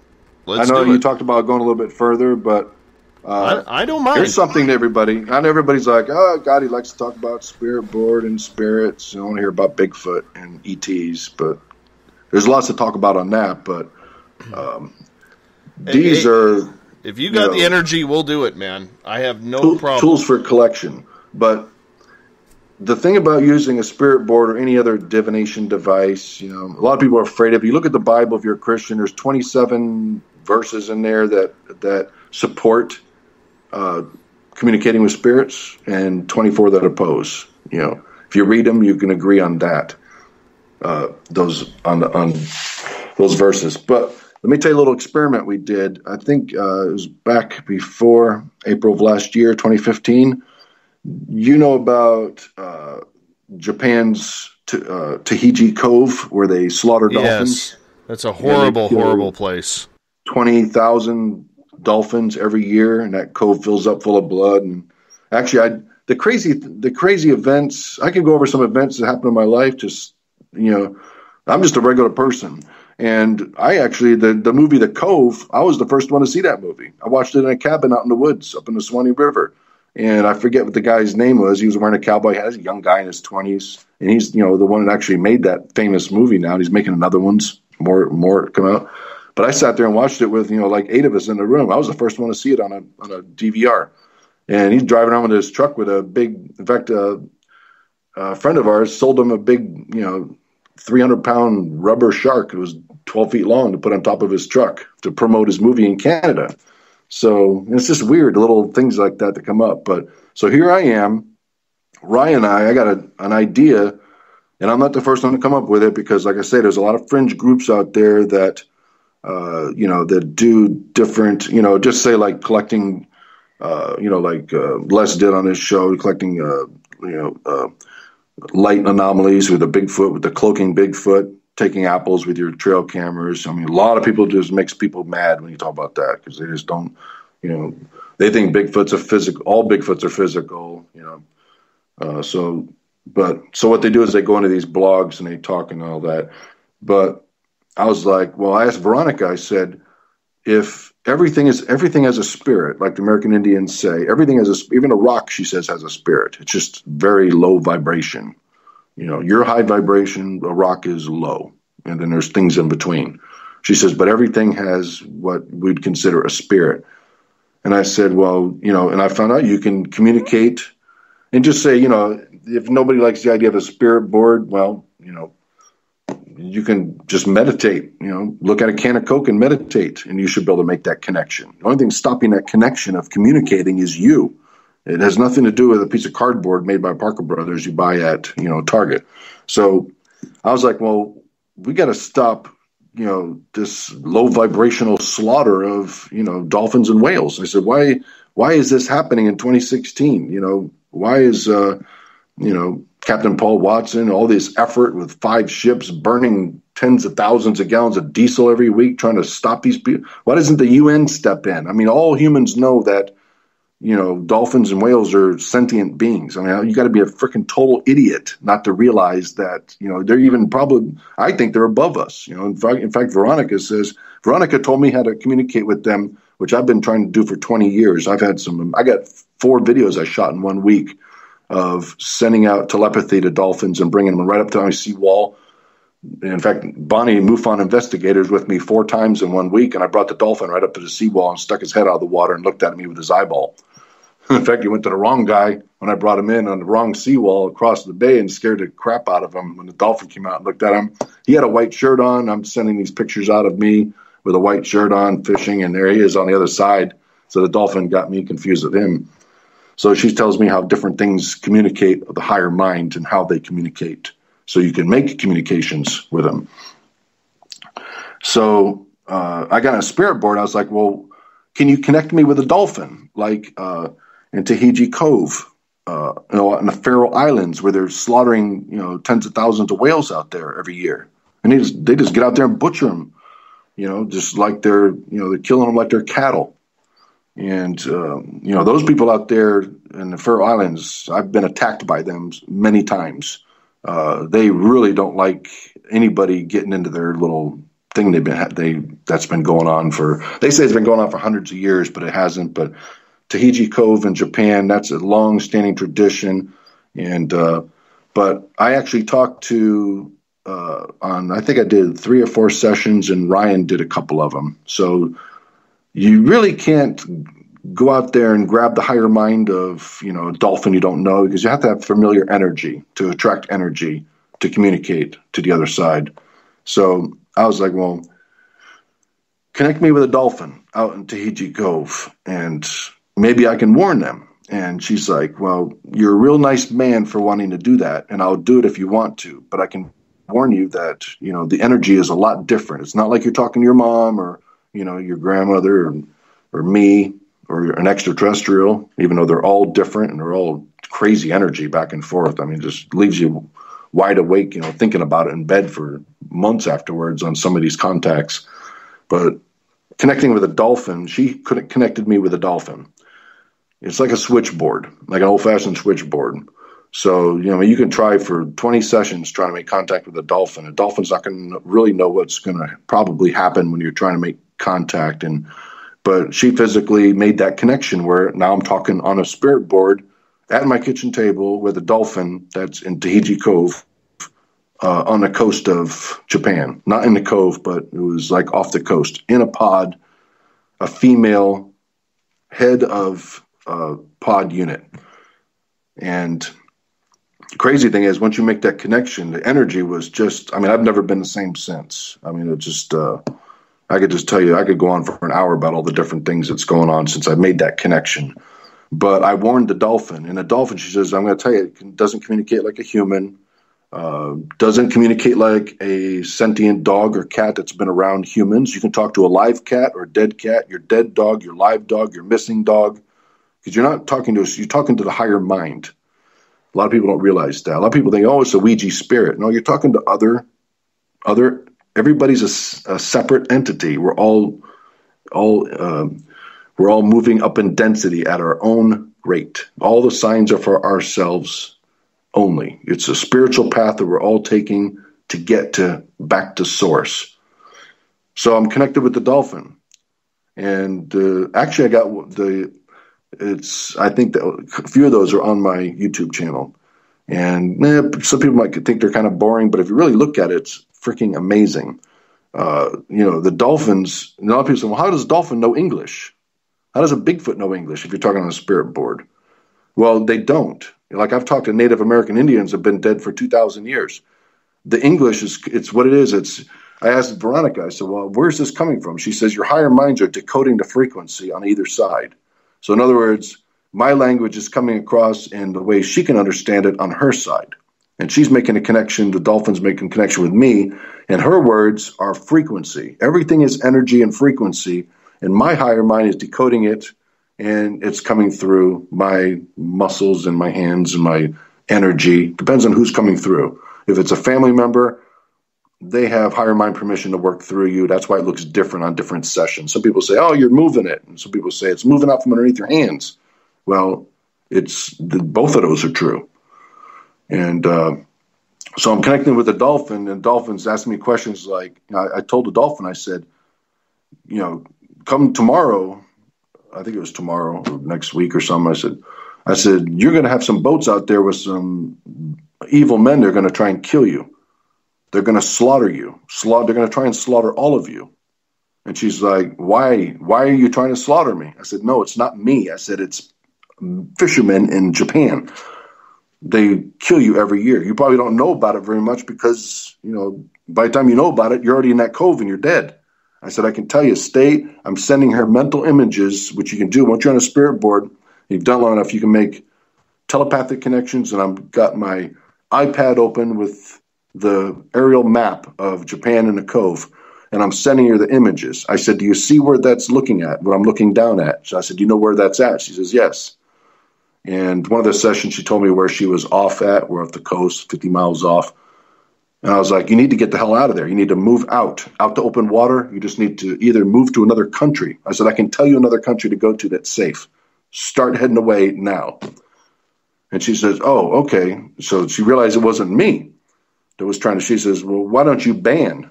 [SPEAKER 3] I know you talked about going a little bit further, but
[SPEAKER 1] I don't mind.
[SPEAKER 3] Here's something to everybody. Not everybody's like, oh, God, he likes to talk about spirit board and spirits. I want to hear about Bigfoot and ETs, but there's lots to talk about on that. But these are...
[SPEAKER 1] If you got the energy, we'll do it, man. I have no problem.
[SPEAKER 3] Tools for collection. But the thing about using a spirit board or any other divination device, a lot of people are afraid of it. You look at the Bible, if you're a Christian, there's 27 verses in there that support communicating with spirits and 24 that oppose. If you read them, you can agree on that, on those verses. But let me tell you a little experiment we did. I think it was back before April of last year, 2015. You know about Japan's Tahiti Cove, where they slaughter dolphins?
[SPEAKER 1] Yes, that's a horrible place.
[SPEAKER 3] 20,000 dolphins every year, and that cove fills up full of blood. And actually, the crazy events. I can go over some events that happened in my life. I'm just a regular person. And I actually, the movie The Cove, I was the first one to see that movie. I watched it in a cabin out in the woods up in the Swanee River. And I forget what the guy's name was. He was wearing a cowboy hat. He's a young guy in his 20s. And he's, the one that actually made that famous movie now. And he's making another ones, more come out. But I sat there and watched it with, like 8 of us in the room. I was the first one to see it on a DVR. And he's driving around with his truck with a big, in fact, a friend of ours sold him a big, 300-pound rubber shark. It was 12 feet long to put on top of his truck to promote his movie in Canada. So it's just weird, little things like that come up. But so here I am, Ryan and I got an idea, and I'm not the first one to come up with it because, like I say, there's a lot of fringe groups out there that, that do different, just say like collecting, like Les did on his show, collecting, light anomalies with the Bigfoot, with the cloaking Bigfoot, taking apples with your trail cameras. I mean, a lot of people just makes people mad when you talk about that because they just don't, they think Bigfoot's all Bigfoots are physical, So what they do is they go into these blogs and they talk and all that. But I was like, well, I asked Veronica, I said, if everything has a spirit, like the American Indians say, even a rock, she says, has a spirit. It's just very low vibration. You're high vibration, a rock is low, and then there's things in between. She says, but everything has what we'd consider a spirit. And I said, well, and I found out you can communicate and just say, if nobody likes the idea of a spirit board, well, you can just meditate, look at a can of Coke and meditate, and you should be able to make that connection. The only thing stopping that connection of communicating is you. It has nothing to do with a piece of cardboard made by Parker Brothers you buy at, Target. So I was like, well, we got to stop, this low vibrational slaughter of, dolphins and whales. I said, why is this happening in 2016? Why is, Captain Paul Watson, all this effort with 5 ships burning tens of thousands of gallons of diesel every week trying to stop these people? Why doesn't the UN step in? I mean, all humans know that, dolphins and whales are sentient beings. I mean, you got to be a freaking total idiot not to realize that, they're even probably, I think they're above us. In fact, Veronica told me how to communicate with them, which I've been trying to do for 20 years. I got 4 videos I shot in 1 week of sending out telepathy to dolphins and bringing them right up to my seawall. In fact, Bonnie MUFON investigators with me 4 times in 1 week, and I brought the dolphin right up to the seawall and stuck his head out of the water and looked at me with his eyeball. In fact, he went to the wrong guy when I brought him in on the wrong seawall across the bay and scared the crap out of him. When the dolphin came out and looked at him, he had a white shirt on. I'm sending these pictures out of me with a white shirt on fishing, and there he is on the other side. So the dolphin got me confused with him. So she tells me how different things communicate with the higher mind and how they communicate. So you can make communications with them. So I got on a spirit board. I was like, well, can you connect me with a dolphin? Like in Tahiti Cove, in the Faroe Islands, where they're slaughtering, tens of thousands of whales out there every year. And they just get out there and butcher them, just like they're killing them like they're cattle. And, those people out there in the Faroe Islands, I've been attacked by them many times. They really don't like anybody getting into their little thing that's been going on they say it's been going on for hundreds of years, but it hasn't. But Tahiti Cove in Japan, that's a long-standing tradition. And, but I actually talked to, I think I did 3 or 4 sessions, and Ryan did a couple of them. So you really can't go out there and grab the higher mind of, a dolphin you don't know, because you have to have familiar energy to attract energy to communicate to the other side. So I was like, well, connect me with a dolphin out in Tahiti Cove, and maybe I can warn them. And she's like, well, you're a real nice man for wanting to do that, and I'll do it if you want to, but I can warn you that, the energy is a lot different. It's not like you're talking to your mom or, your grandmother or me or an extraterrestrial, even though they're all different and they're all crazy energy back and forth. I mean, it just leaves you wide awake, thinking about it in bed for months afterwards on some of these contacts. But connecting with a dolphin, she connected me with a dolphin. It's like a switchboard, like an old-fashioned switchboard. So, you can try for 20 sessions trying to make contact with a dolphin. A dolphin's not going to really know what's going to probably happen when you're trying to make contact. But she physically made that connection where now I'm talking on a spirit board at my kitchen table with a dolphin that's in Tahiti Cove on the coast of Japan. Not in the cove, but it was like off the coast in a pod, a female head of pod unit. And the crazy thing is, once you make that connection, the energy was just, I've never been the same since. It just, I could just tell you, I could go on for an hour about all the different things that's going on since I made that connection. But I warned the dolphin, and the dolphin, she says, I'm going to tell you, it doesn't communicate like a human, doesn't communicate like a sentient dog or cat that's been around humans. You can talk to a live cat or a dead cat, your dead dog, your live dog, your missing dog, because you're not talking to us, you're talking to the higher mind. A lot of people don't realize that. A lot of people think, oh, it's a Ouija spirit. No, you're talking to other. Everybody's a separate entity. We're all moving up in density at our own rate. All the signs are for ourselves only. It's a spiritual path that we're all taking to get back to source. So I'm connected with the dolphin, and actually I got I think that a few of those are on my YouTube channel. And some people might think they're kind of boring, but if you really look at it, it's freaking amazing. The dolphins, a lot of people say, well, how does a dolphin know English? How does a Bigfoot know English if you're talking on a spirit board? Well, they don't. Like I've talked to Native American Indians who have been dead for 2,000 years. The English it's what it is. I asked Veronica, I said, well, where's this coming from? She says, your higher minds are decoding the frequency on either side. So in other words, my language is coming across in the way she can understand it on her side. And she's making a connection, the dolphin's making a connection with me, and her words are frequency. Everything is energy and frequency, and my higher mind is decoding it, and it's coming through my muscles and my hands and my energy. Depends on who's coming through. If it's a family member, they have higher mind permission to work through you. That's why it looks different on different sessions. Some people say, oh, you're moving it. And some people say it's moving out from underneath your hands. Well, both of those are true. And so I'm connecting with the dolphin, and dolphin's asking me questions like, I told the dolphin, I said, come tomorrow, I think it was tomorrow or next week or something. I said, you're going to have some boats out there with some evil men. They're going to try and kill you. They're going to slaughter you. They're going to try and slaughter all of you. And she's like, why are you trying to slaughter me? I said, no, it's not me. I said, it's fishermen in Japan. They kill you every year. You probably don't know about it very much because, by the time you know about it, you're already in that cove and you're dead. I said, I can tell you, I'm sending her mental images, which you can do once you're on a spirit board. You've done it long enough, you can make telepathic connections. And I've got my iPad open with the aerial map of Japan in the Cove, and I'm sending her the images. I said, do you see where that's looking at, what I'm looking down at? So I said, do you know where that's at? She says, yes. And one of the sessions, she told me where she was off at. We're off the coast, 50 miles off. And I was like, you need to get the hell out of there. You need to move out to open water. You just need to either move to another country. I said, I can tell you another country to go to that's safe. Start heading away now. And she says, oh, okay. So she realized it wasn't me that was trying to, she says, well, why don't you ban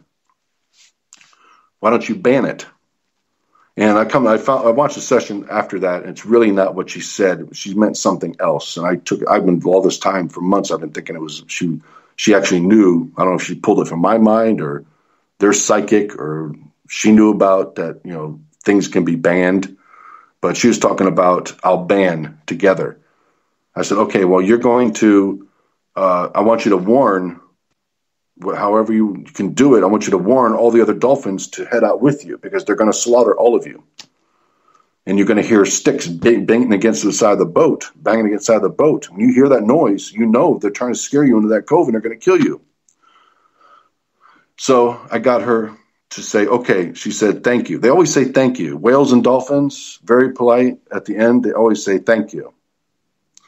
[SPEAKER 3] it? And I watched the session after that, and it's really not what she said. She meant something else. And I've been all this time for months, I've been thinking it was, she actually knew. I don't know if she pulled it from my mind or they're psychic, or she knew about that, things can be banned. But she was talking about, I'll ban together. I said, okay, well, you're going to, I want you to warn, however you can do it, I want you to warn all the other dolphins to head out with you, because they're going to slaughter all of you. And you're going to hear sticks banging against the side of the boat. When you hear that noise, they're trying to scare you into that cove and they're going to kill you. So I got her to say, okay. She said, thank you. They always say thank you. Whales and dolphins, very polite. At the end, they always say thank you.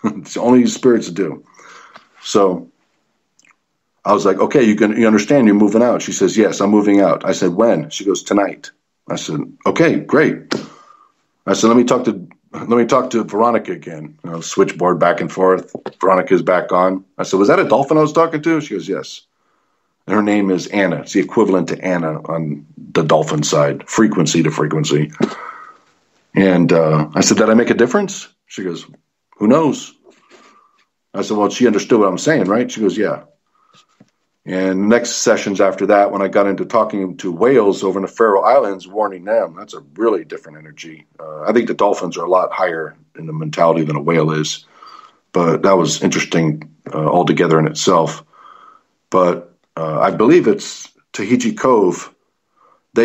[SPEAKER 3] It's only spirits do. So I was like, okay, you understand you're moving out? She says, yes, I'm moving out. I said, when? She goes, tonight. I said, okay, great. I said, let me talk to Veronica again. Switchboard back and forth. Veronica's back on. I said, was that a dolphin I was talking to? She goes, yes. And her name is Anna. It's the equivalent to Anna on the dolphin side, frequency to frequency. And I said, did I make a difference? She goes, who knows? I said, well, she understood what I'm saying, right? She goes, yeah. And next sessions after that, when I got into talking to whales over in the Faroe Islands, warning them, that's a really different energy. I think the dolphins are a lot higher in the mentality than a whale is. But that was interesting altogether in itself. But I believe it's Tahiti Cove. I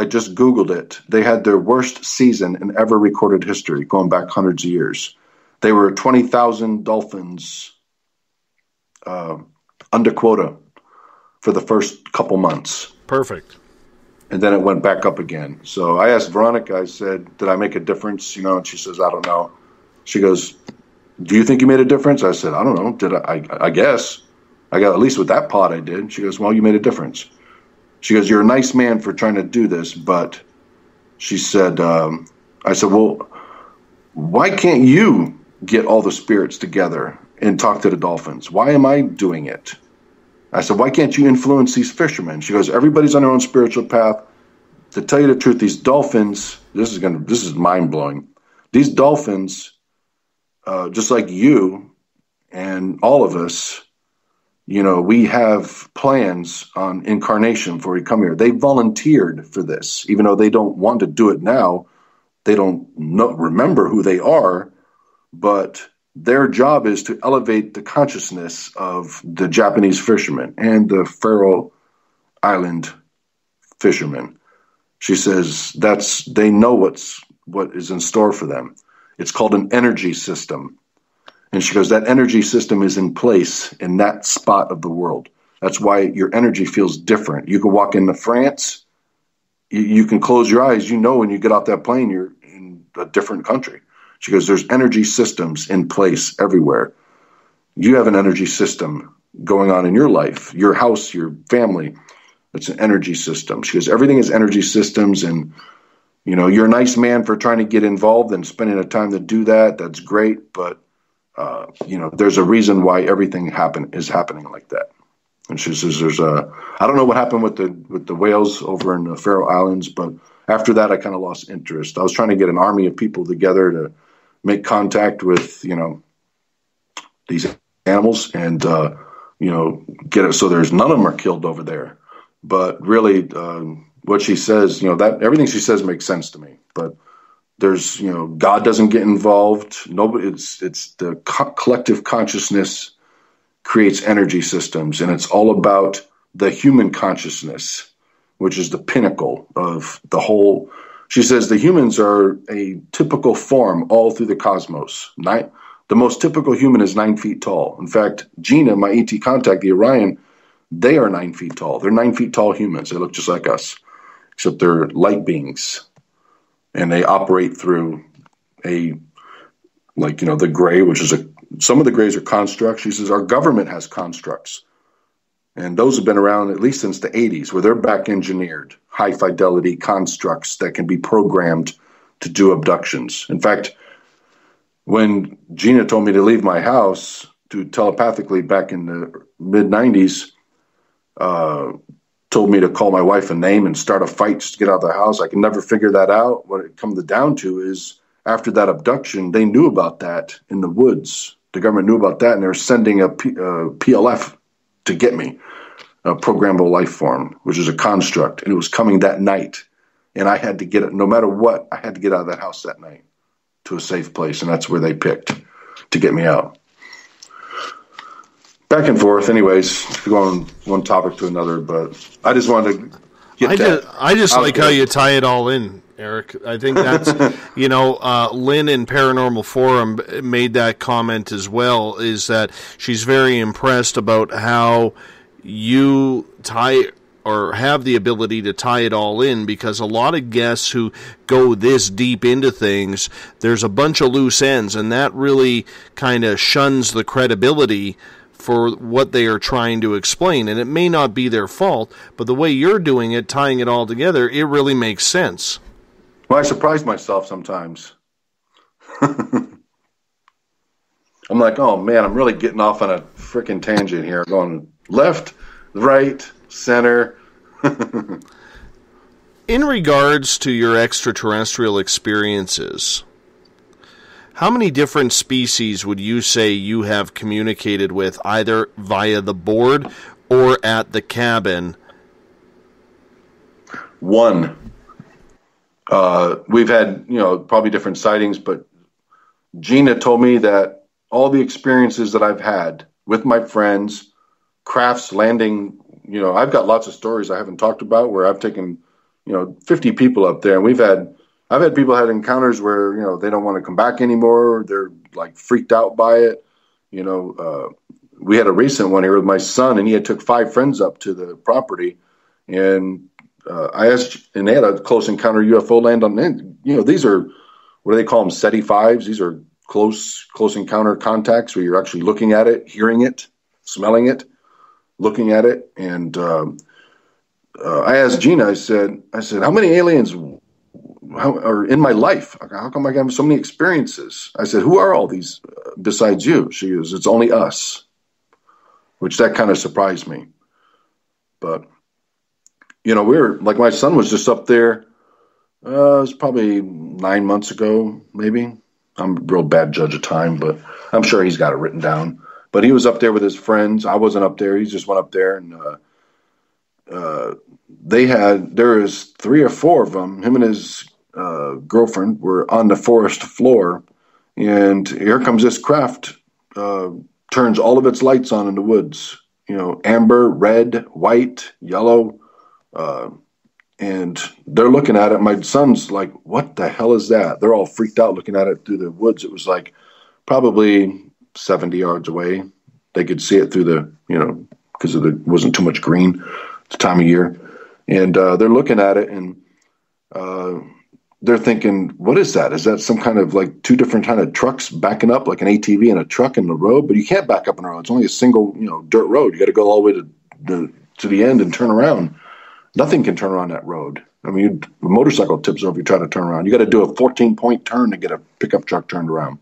[SPEAKER 3] just Googled it. They had their worst season in ever recorded history, going back hundreds of years. They were 20,000 dolphins under quota for the first couple months.
[SPEAKER 1] Perfect.
[SPEAKER 3] And then it went back up again. So I asked Veronica, I said, did I make a difference? And she says, I don't know. She goes, do you think you made a difference? I said, I don't know. Did I guess. I got, at least with that pot I did. She goes, well, you made a difference. She goes, you're a nice man for trying to do this. But she said, I said, well, why can't you get all the spirits together and talk to the dolphins? Why am I doing it? I said, why can't you influence these fishermen? She goes, everybody's on their own spiritual path. To tell you the truth, these dolphins, this is mind-blowing. These dolphins, just like you and all of us, we have plans on incarnation before we come here. They volunteered for this, even though they don't want to do it now. They don't remember who they are, but their job is to elevate the consciousness of the Japanese fishermen and the Faroe Island fishermen. She says they know what is in store for them. It's called an energy system. And she goes, that energy system is in place in that spot of the world. That's why your energy feels different. You can walk into France, you can close your eyes, when you get off that plane, you're in a different country. She goes, there's energy systems in place everywhere. You have an energy system going on in your life, your house, your family. It's an energy system. She goes, everything is energy systems. And, you're a nice man for trying to get involved and spending the time to do that. That's great. But, there's a reason why everything is happening like that. And she says, I don't know what happened with the whales over in the Faroe Islands, but after that, I kind of lost interest. I was trying to get an army of people together to make contact with, these animals and, get it so there's none of them are killed over there. But really, what she says, that everything she says makes sense to me. But there's, God doesn't get involved. Nobody. It's the collective consciousness creates energy systems, and it's all about the human consciousness, which is the pinnacle of the whole. She says the humans are a typical form all through the cosmos. The most typical human is 9 feet tall. In fact, Gina, my ET contactee, Orion, they are 9 feet tall. They're 9 feet tall humans. They look just like us, except they're light beings. And they operate through the gray, which is some of the grays are constructs. She says our government has constructs. And those have been around at least since the 80s, where they're back engineered, high fidelity constructs that can be programmed to do abductions. In fact, when Gina told me to leave my house to telepathically back in the mid 90s, told me to call my wife a name and start a fight just to get out of the house. I can never figure that out. What it comes down to is after that abduction, they knew about that in the woods. The government knew about that, and they were sending a PLF to get me, a programmable life form, which is a construct, and it was coming that night. And I had to get it, no matter what, I had to get out of that house that night to a safe place, and that's where they picked to get me out. Back and forth, anyways, going one topic to another, but I just wanted to get
[SPEAKER 1] I just like how you tie it all in, Eric. I think that's, Lynn in Paranormal Forum made that comment as well, is that she's very impressed about how you tie or have the ability to tie it all in, because a lot of guests who go this deep into things, there's a bunch of loose ends, and that really kind of shuns the credibility for what they are trying to explain. And it may not be their fault, but the way you're doing it, tying it all together, it really makes sense.
[SPEAKER 3] Well, I surprise myself sometimes. I'm like, oh man, I'm really getting off on a freaking tangent here, going left, right, center.
[SPEAKER 1] In regards to your extraterrestrial experiences, how many different species would you say you have communicated with, either via the board or at the cabin?
[SPEAKER 3] One. We've had, probably different sightings, but Gina told me that all the experiences that I've had with my friends, crafts landing, I've got lots of stories I haven't talked about where I've taken, 50 people up there, and I've had people had encounters where, they don't want to come back anymore. They're like freaked out by it. We had a recent one here with my son, and he had took 5 friends up to the property, and I asked, and they had a close encounter UFO land on them. These are, what do they call them? SETI 5s. These are close encounter contacts where you're actually looking at it, hearing it, smelling it, looking at it. And I asked Gina, I said, how many aliens are in my life? How come I have so many experiences? I said, who are all these besides you? She goes, it's only us, which that kind of surprised me. But we're like, my son was just up there. It was probably 9 months ago, maybe. I'm a real bad judge of time, but I'm sure he's got it written down. But he was up there with his friends. I wasn't up there. He just went up there, and there was 3 or 4 of them. Him and his girlfriend were on the forest floor, and here comes this craft, turns all of its lights on in the woods. Amber, red, white, yellow. And they're looking at it. My son's like, what the hell is that? They're all freaked out looking at it through the woods. It was like probably 70 yards away. They could see it through the, because there wasn't too much green at the time of year. And they're looking at it, and they're thinking, what is that? Is that some kind of like 2 different kind of trucks backing up, like an ATV and a truck in the road? But you can't back up in the road. It's only a single, dirt road. You got to go all the way to the end and turn around. Nothing can turn around that road. I mean, a motorcycle tips over if you try to turn around. You got to do a 14-point turn to get a pickup truck turned around.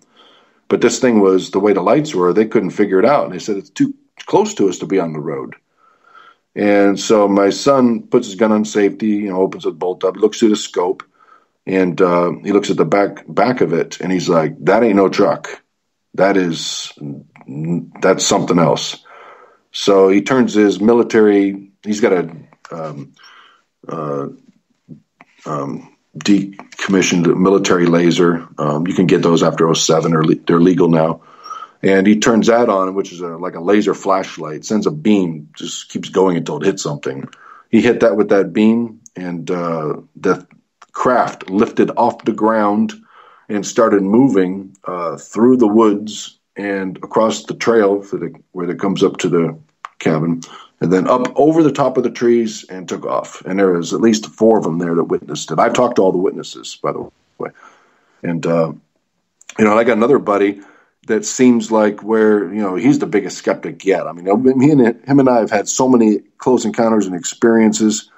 [SPEAKER 3] But this thing was, the way the lights were, they couldn't figure it out. And they said, it's too close to us to be on the road. And so my son puts his gun on safety, opens the bolt up, looks through the scope, and he looks at the back of it, and he's like, that ain't no truck. That's something else. So he turns his military, he's got a decommissioned military laser. You can get those after 2007, or they're legal now. And he turns that on, which is like a laser flashlight, sends a beam, just keeps going until it hits something. He hit that with that beam, and the craft lifted off the ground and started moving through the woods and across the trail where it comes up to the cabin, and then up over the top of the trees and took off. And there was at least 4 of them there that witnessed it. I've talked to all the witnesses, by the way. And, I got another buddy that seems like he's the biggest skeptic yet. I mean, him and I have had so many close encounters and experiences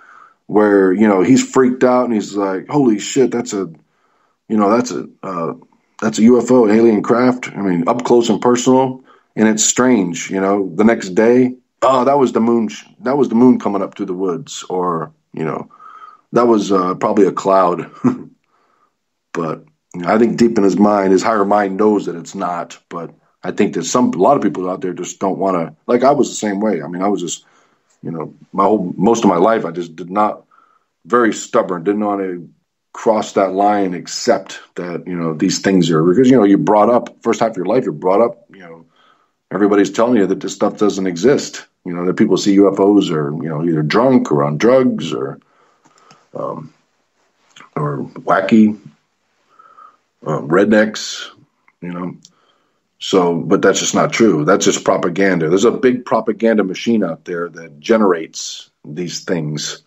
[SPEAKER 3] where, he's freaked out and he's like, holy shit, that's a UFO, an alien craft. I mean, up close and personal, and it's strange. The next day, oh, that was the moon. That was the moon coming up through the woods, or that was probably a cloud. But I think deep in his mind, his higher mind knows that it's not. But I think that a lot of people out there just don't want to. Like I was the same way. I mean, I was just, most of my life, I just did not, very stubborn, didn't want to cross that line, accept that, these things are, because, you're brought up, first half of your life, you're brought up, everybody's telling you that this stuff doesn't exist, that people see UFOs or, either drunk or on drugs or wacky, rednecks, so, but that's just not true. That's just propaganda. There's a big propaganda machine out there that generates these things.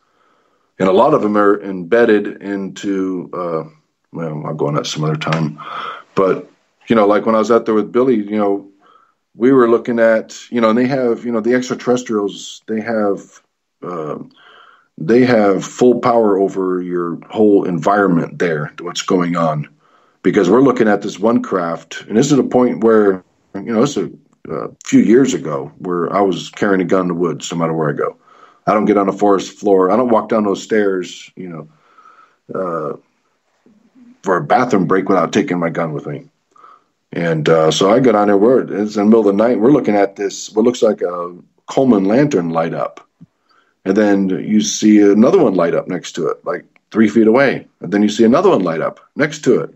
[SPEAKER 3] And a lot of them are embedded into, I'll go on that some other time. But, like when I was out there with Billy, we were looking at, and they have, the extraterrestrials, they have full power over your whole environment there, what's going on. Because we're looking at this one craft, and this is a point where, this is a few years ago, where I was carrying a gun in the woods no matter where I go. I don't get on the forest floor. I don't walk down those stairs, for a bathroom break without taking my gun with me. And so I got on there. It's in the middle of the night. We're looking at this, what looks like a Coleman lantern light up. And then you see another one light up next to it, like 3 feet away. And then you see another one light up next to it.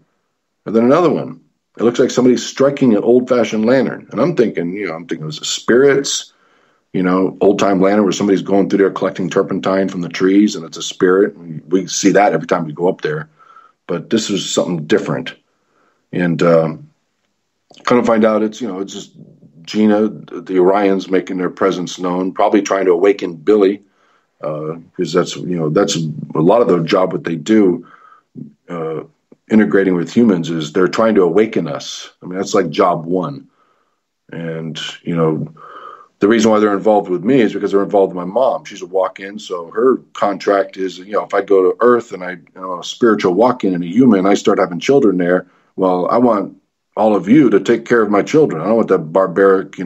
[SPEAKER 3] And then another one. It looks like somebody's striking an old-fashioned lantern. And I'm thinking, it was spirits. Old-time lantern where somebody's going through there collecting turpentine from the trees, and it's a spirit. We see that every time we go up there. But this was something different. And kind of find out it's just Gina, the Orions making their presence known, probably trying to awaken Billy, because that's a lot of the job what they do, integrating with humans, is they're trying to awaken us. I mean, that's like job one. And, the reason why they're involved with me is because they're involved with my mom. She's a walk-in, so her contract is, if I go to Earth and a spiritual walk-in and a human, I start having children there, well, I want all of you to take care of my children. I don't want that barbaric,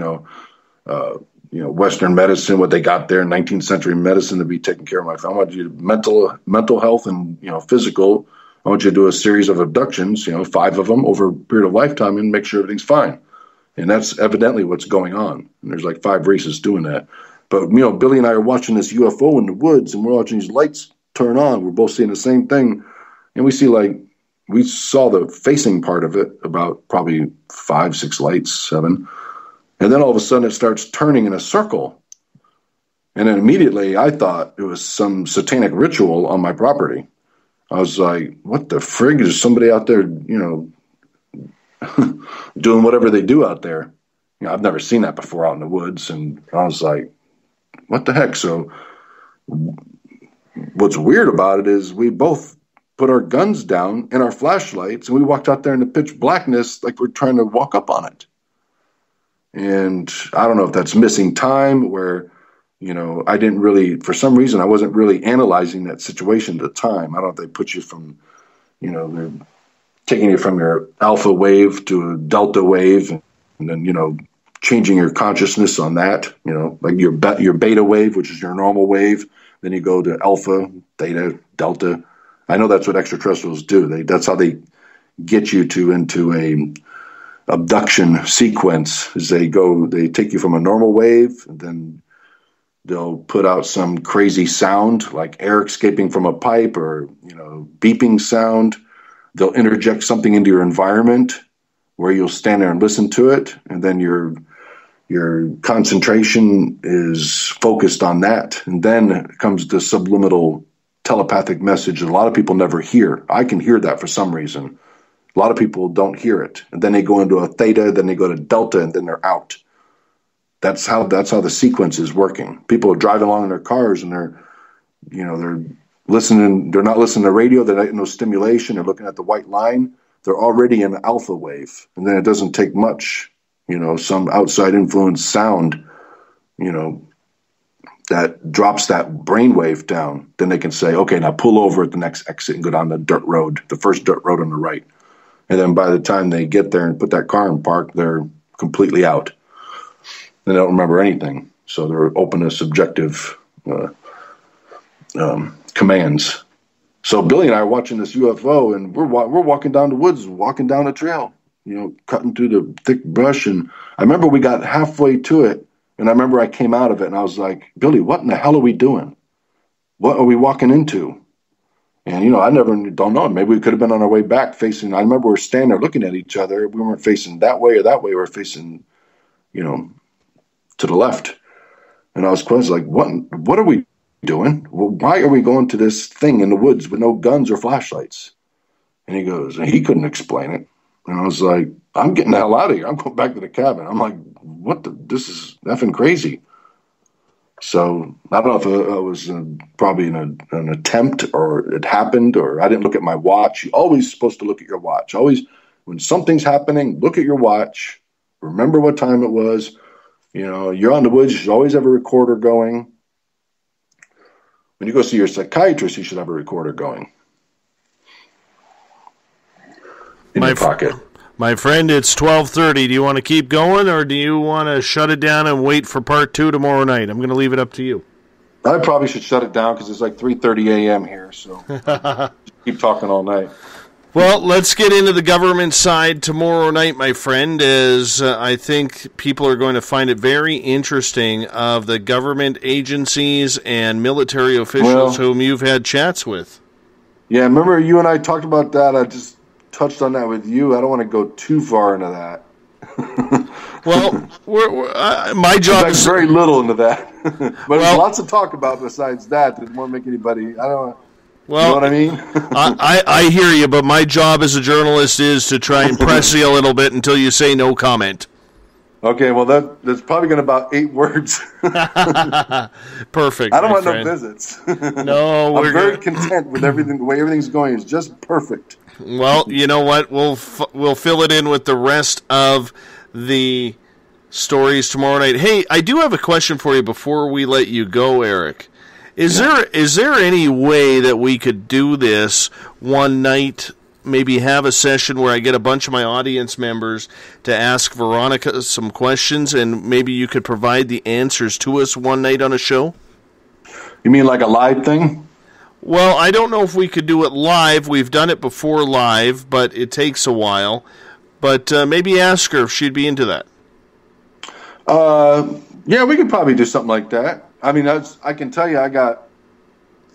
[SPEAKER 3] Western medicine, what they got there, 19th century medicine, to be taking care of my family. I want you to mental health and, physical. I want you to do a series of abductions, 5 of them over a period of lifetime, and make sure everything's fine. And that's evidently what's going on. And there's like 5 races doing that. But, Billy and I are watching this UFO in the woods, and we're watching these lights turn on. We're both seeing the same thing. And we saw the facing part of it, about probably 5, 6 lights, 7. And then all of a sudden it starts turning in a circle. And then immediately I thought it was some satanic ritual on my property. I was like, what the frig? Is somebody out there, doing whatever they do out there? I've never seen that before out in the woods. And I was like, what the heck? So what's weird about it is we both put our guns down and our flashlights, and we walked out there in the pitch blackness like we're trying to walk up on it. And I don't know if that's missing time where, I didn't really, for some reason, I wasn't really analyzing that situation at the time. I don't know if they put you from, they're taking you from your alpha wave to a delta wave, and then, changing your consciousness on that, like your beta wave, which is your normal wave. Then you go to alpha, theta, delta. I know that's what extraterrestrials do. That's how they get you into a abduction sequence. Is they take you from a normal wave, and then they'll put out some crazy sound like air escaping from a pipe or beeping sound. They'll interject something into your environment where you'll stand there and listen to it, and then your concentration is focused on that, and then comes the subliminal telepathic message that a lot of people never hear. I can hear that for some reason. A lot of people don't hear it. And then they go into a theta, then they go to delta, and then they're out. That's how the sequence is working. People are driving along in their cars and they're listening. They're not listening to radio. They're not no stimulation. They're looking at the white line. They're already in alpha wave. And then it doesn't take much, some outside influence sound, that drops that brainwave down. Then they can say, okay, now pull over at the next exit and go down the dirt road, the first dirt road on the right. And then by the time they get there and put that car in park, they're completely out. They don't remember anything. So they're open to subjective commands. So Billy and I are watching this UFO, and we're walking down the woods, walking down a trail, cutting through the thick brush. And I remember we got halfway to it, and I remember I came out of it, and I was like, Billy, what in the hell are we doing? What are we walking into? And, I don't know. Maybe we could have been on our way back facing. I remember we were standing there looking at each other. We weren't facing that way or that way. We were facing, to the left. And I was like, what are we doing? Well, why are we going to this thing in the woods with no guns or flashlights? And he goes, and he couldn't explain it. And I was like, I'm getting the hell out of here. I'm going back to the cabin. I'm like, this is effing crazy. So I don't know if it was probably an attempt or it happened or I didn't look at my watch. You're always supposed to look at your watch. Always, when something's happening, look at your watch. Remember what time it was. You're on the woods. You should always have a recorder going. When you go see your psychiatrist, you should have a recorder going. In your pocket.
[SPEAKER 1] My friend, it's 12:30. Do you want to keep going, or do you want to shut it down and wait for part 2 tomorrow night? I'm going to leave it up to you.
[SPEAKER 3] I probably should shut it down because it's like 3:30 a.m. here, so keep talking all night.
[SPEAKER 1] Well, let's get into the government side tomorrow night, my friend, as I think people are going to find it very interesting of the government agencies and military officials whom you've had chats with.
[SPEAKER 3] Yeah, remember you and I talked about that. I just touched on that with you. I don't want to go too far into that.
[SPEAKER 1] Well, my job is
[SPEAKER 3] very little into that, but there's lots to talk about besides that. That won't make anybody. I don't.
[SPEAKER 1] Well,
[SPEAKER 3] you know what I mean?
[SPEAKER 1] I hear you, but my job as a journalist is to try and press you a little bit until you say no comment.
[SPEAKER 3] Okay, well that's probably going to about 8 words.
[SPEAKER 1] Perfect.
[SPEAKER 3] I don't want no visits.
[SPEAKER 1] No,
[SPEAKER 3] I'm very content with everything. The way everything's going is just perfect.
[SPEAKER 1] Well, you know what? We'll fill it in with the rest of the stories tomorrow night. Hey, I do have a question for you before we let you go, Eric. Is there any way that we could do this one night, maybe have a session where I get a bunch of my audience members to ask Veronica some questions, and maybe you could provide the answers to us one night on a show?
[SPEAKER 3] You mean like a live thing?
[SPEAKER 1] Well, I don't know if we could do it live. We've done it before live, but it takes a while. But maybe ask her if she'd be into that.
[SPEAKER 3] Yeah, we could probably do something like that. I mean, I can tell you I got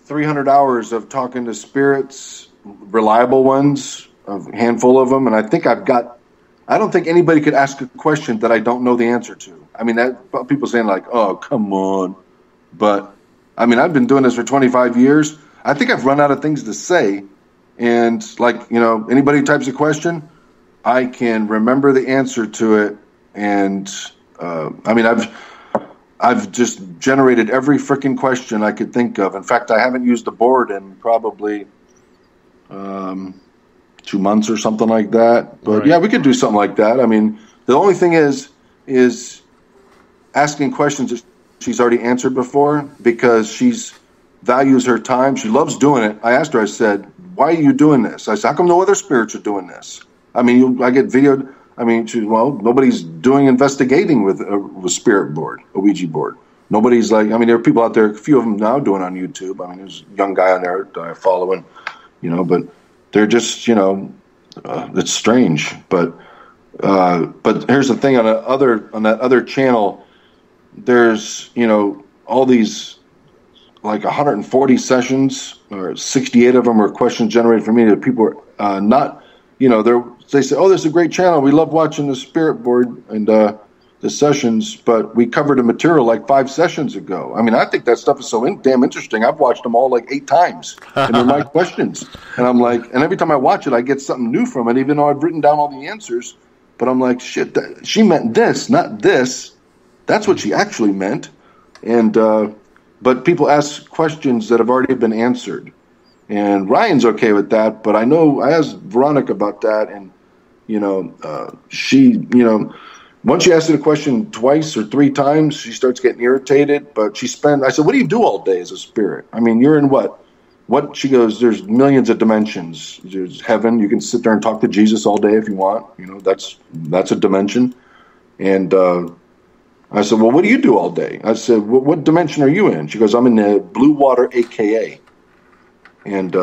[SPEAKER 3] 300 hours of talking to spirits, reliable ones, a handful of them, and I think I don't think anybody could ask a question that I don't know the answer to. I mean, people saying like, oh, come on. But, I mean, I've been doing this for 25 years. I think I've run out of things to say. And, like, anybody types a question, I can remember the answer to it. And, I mean, I've just generated every freaking question I could think of. In fact, I haven't used the board in probably 2 months or something like that. But, yeah, we could do something like that. I mean, the only thing is asking questions that she's already answered before because she's values her time. She loves doing it. I asked her, I said, why are you doing this? I said, how come no other spirits are doing this? I mean, I get videoed. I mean, nobody's doing investigating with a spirit board, a Ouija board. Nobody's like, I mean, there are people out there, a few of them now doing on YouTube. I mean, there's a young guy on there that I'm following, but they're just, it's strange. But here's the thing, on that other channel, there's, all these, like 140 sessions, or 68 of them are questions generated for me that people are not, they say, oh, this is a great channel. We love watching the spirit board. And the sessions, but we covered the material like 5 sessions ago. I mean, I think that stuff is so damn interesting. I've watched them all like 8 times, and they're my questions. And I'm like, and every time I watch it, I get something new from it, even though I've written down all the answers. But I'm like, shit, she meant this, not this. That's what she actually meant. And but people ask questions that have already been answered. And Ryan's okay with that, but I know I asked Veronica about that, and, she, once you ask her the question twice or 3 times, she starts getting irritated. But I said, what do you do all day as a spirit? I mean, you're in what? She goes, there's millions of dimensions. There's heaven. You can sit there and talk to Jesus all day if you want. That's a dimension. And I said, well, what do you do all day? I said, what dimension are you in? She goes, I'm in the blue water AKA. And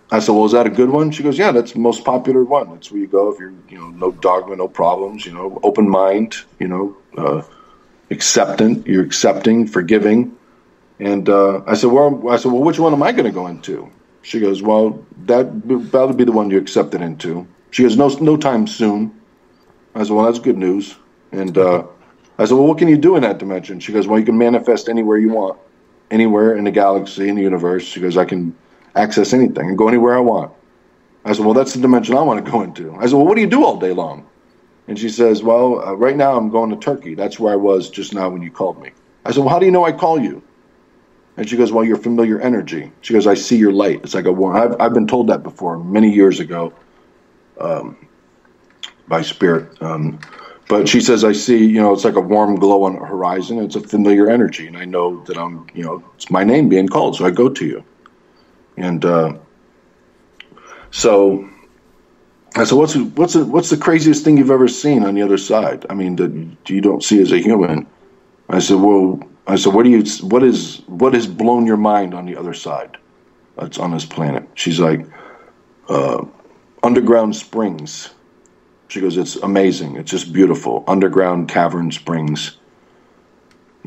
[SPEAKER 3] I said, well, is that a good one? She goes, yeah, that's the most popular one. That's where you go if you're, no dogma, no problems, open mind, acceptant, you're accepting, forgiving. And I said, well, which one am I going to go into? She goes, well, that'll be the one you accepted into. She goes, no time soon. I said, well, that's good news. And I said, well, what can you do in that dimension? She goes, well, you can manifest anywhere you want, anywhere in the galaxy, in the universe. She goes, I can access anything and go anywhere I want. I said, well, that's the dimension I want to go into. I said, well, what do you do all day long? And she says, well, right now I'm going to Turkey. That's where I was just now when you called me. I said, well, how do you know I call you? And she goes, well, your familiar energy. She goes, I see your light. It's like a warm. I've been told that before many years ago by spirit. But she says, I see, it's like a warm glow on the horizon. It's a familiar energy. And I know that I'm, it's my name being called. So I go to you. And so I said, what's the craziest thing you've ever seen on the other side? I mean, that you don't see as a human. I said, what has blown your mind on the other side that's on this planet? She's like, underground springs. She goes, it's amazing. It's just beautiful. Underground cavern springs.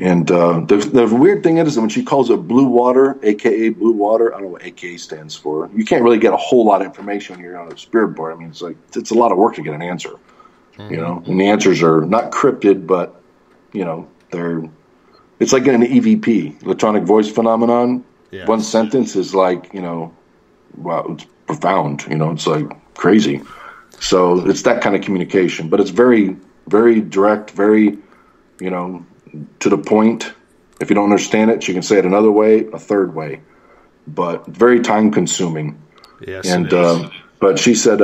[SPEAKER 3] And the weird thing is that when she calls it blue water, a.k.a. blue water, I don't know what a.k.a. stands for. You can't really get a whole lot of information when you're on a spirit board. I mean, it's a lot of work to get an answer, And the answers are not cryptid, but, it's like getting an EVP, electronic voice phenomenon. Yes. One sentence is like, wow, it's profound. It's like crazy. So it's that kind of communication, but it's very, very direct, very, to the point. If you don't understand it, she can say it another way, a third way, but very time consuming.
[SPEAKER 1] Yes.
[SPEAKER 3] And, but she said,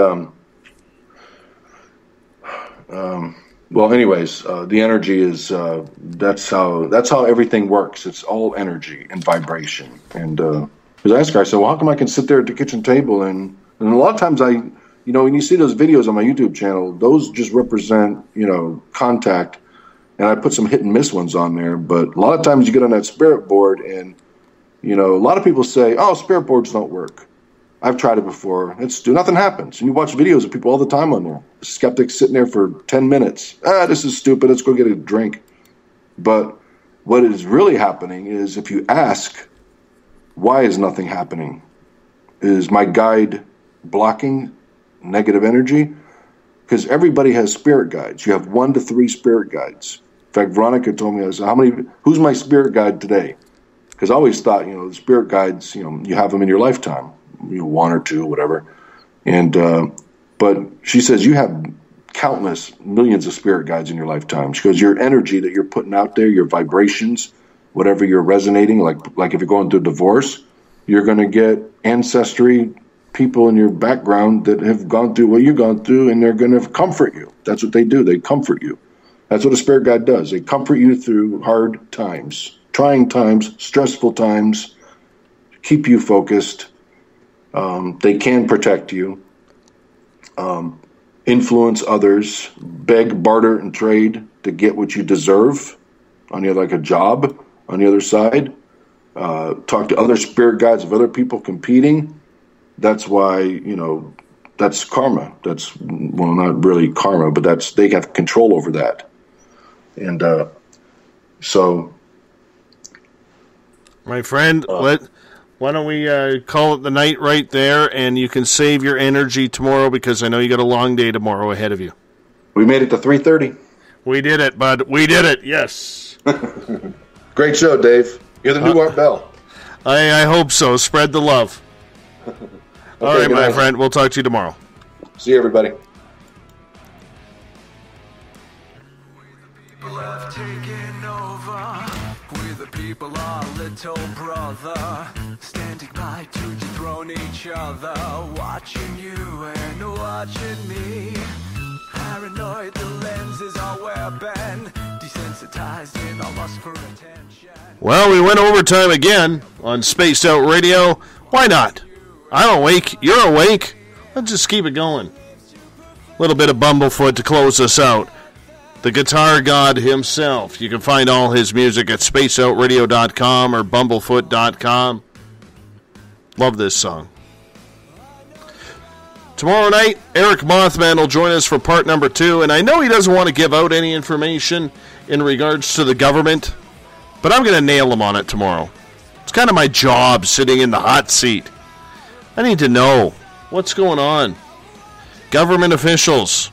[SPEAKER 3] well, anyways, the energy is, that's how everything works. It's all energy and vibration. And, because I asked her, I said, well, how come I can sit there at the kitchen table and a lot of times when you see those videos on my YouTube channel, those just represent, contact. And I put some hit and miss ones on there. But a lot of times you get on that spirit board and, a lot of people say, oh, spirit boards don't work. I've tried it before. Nothing happens. And you watch videos of people all the time on there. Skeptics sitting there for 10 minutes. This is stupid. Let's go get a drink. But what is really happening is if you ask, why is nothing happening? Is my guide blocking negative energy? Because everybody has spirit guides. You have 1 to 3 spirit guides. In fact, Veronica told me, I said, who's my spirit guide today? Because I always thought, the spirit guides, you have them in your lifetime, 1 or 2, whatever. And, but she says you have countless millions of spirit guides in your lifetime. She goes, your energy that you're putting out there, your vibrations, whatever you're resonating, like if you're going through a divorce, you're going to get ancestry people in your background that have gone through what you've gone through, and they're going to comfort you. That's what they do. They comfort you. That's what a spirit guide does. They comfort you through hard times, trying times, stressful times, keep you focused. They can protect you, influence others, beg, barter, and trade to get what you deserve on the other, like a job on the other side. Talk to other spirit guides of other people competing. That's why, that's karma. That's, well, not really karma, but they have control over that. And so.
[SPEAKER 1] My friend, why don't we call it the night right there, and you can save your energy tomorrow because I know you got a long day tomorrow ahead of you.
[SPEAKER 3] We made it to 3:30.
[SPEAKER 1] We did it, bud. We did it. Yes.
[SPEAKER 3] Great show, Dave. You're the new Art Bell.
[SPEAKER 1] I hope so. Spread the love. All right, my friend. We'll talk to you tomorrow.
[SPEAKER 3] See you, everybody.
[SPEAKER 2] Have taken over. We the people are little brother, standing by to dethrone each other, watching you and watching me. Paranoid, the lens is our weapon, desensitized in our lust for attention.
[SPEAKER 1] Well, we went overtime again on Spaced Out Radio. Why not? I'm awake. You're awake. Let's just keep it going. A little bit of Bumblefoot to close us out. The guitar god himself. You can find all his music at spaceoutradio.com or bumblefoot.com. Love this song. Tomorrow night, Eric Mothman will join us for part number 2, and I know he doesn't want to give out any information in regards to the government, but I'm going to nail him on it tomorrow. It's kind of my job, sitting in the hot seat. I need to know what's going on. Government officials,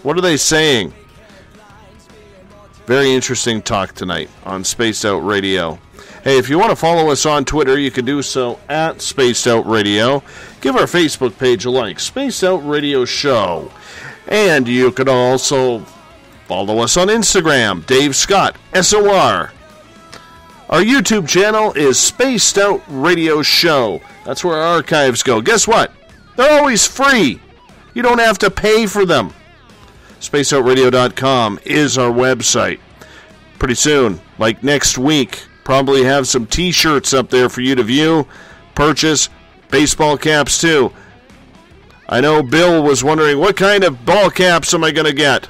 [SPEAKER 1] what are they saying? Very interesting talk tonight on Spaced Out Radio. Hey, if you want to follow us on Twitter, you can do so at Spaced Out Radio. Give our Facebook page a like, Spaced Out Radio Show. And you can also follow us on Instagram, Dave Scott, SOR. Our YouTube channel is Spaced Out Radio Show. That's where our archives go. Guess what? They're always free. You don't have to pay for them. SpaceOutRadio.com is our website. Pretty soon, like next week, probably have some t-shirts up there for you to view, purchase, baseball caps too. I know Bill was wondering, what kind of ball caps am I going to get?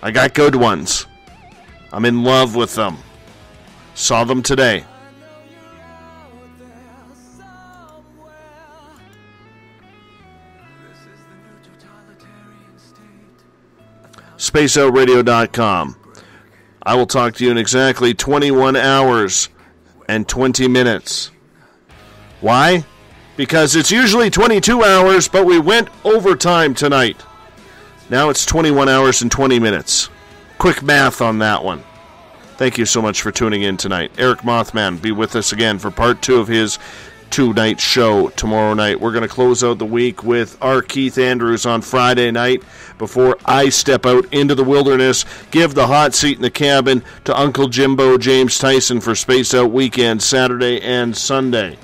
[SPEAKER 1] I got good ones. I'm in love with them. Saw them today. SpaceOutRadio.com. I will talk to you in exactly 21 hours and 20 minutes. Why? Because it's usually 22 hours, but we went overtime tonight. Now it's 21 hours and 20 minutes. Quick math on that one. Thank you so much for tuning in tonight. Eric Mothman be with us again for part 2 of his 2-night show tomorrow night. We're going to close out the week with our Keith Andrews on Friday night before I step out into the wilderness, give the hot seat in the cabin to Uncle Jimbo James Tyson for Spaced Out Weekend Saturday and Sunday.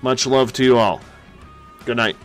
[SPEAKER 1] Much love to you all. Good night.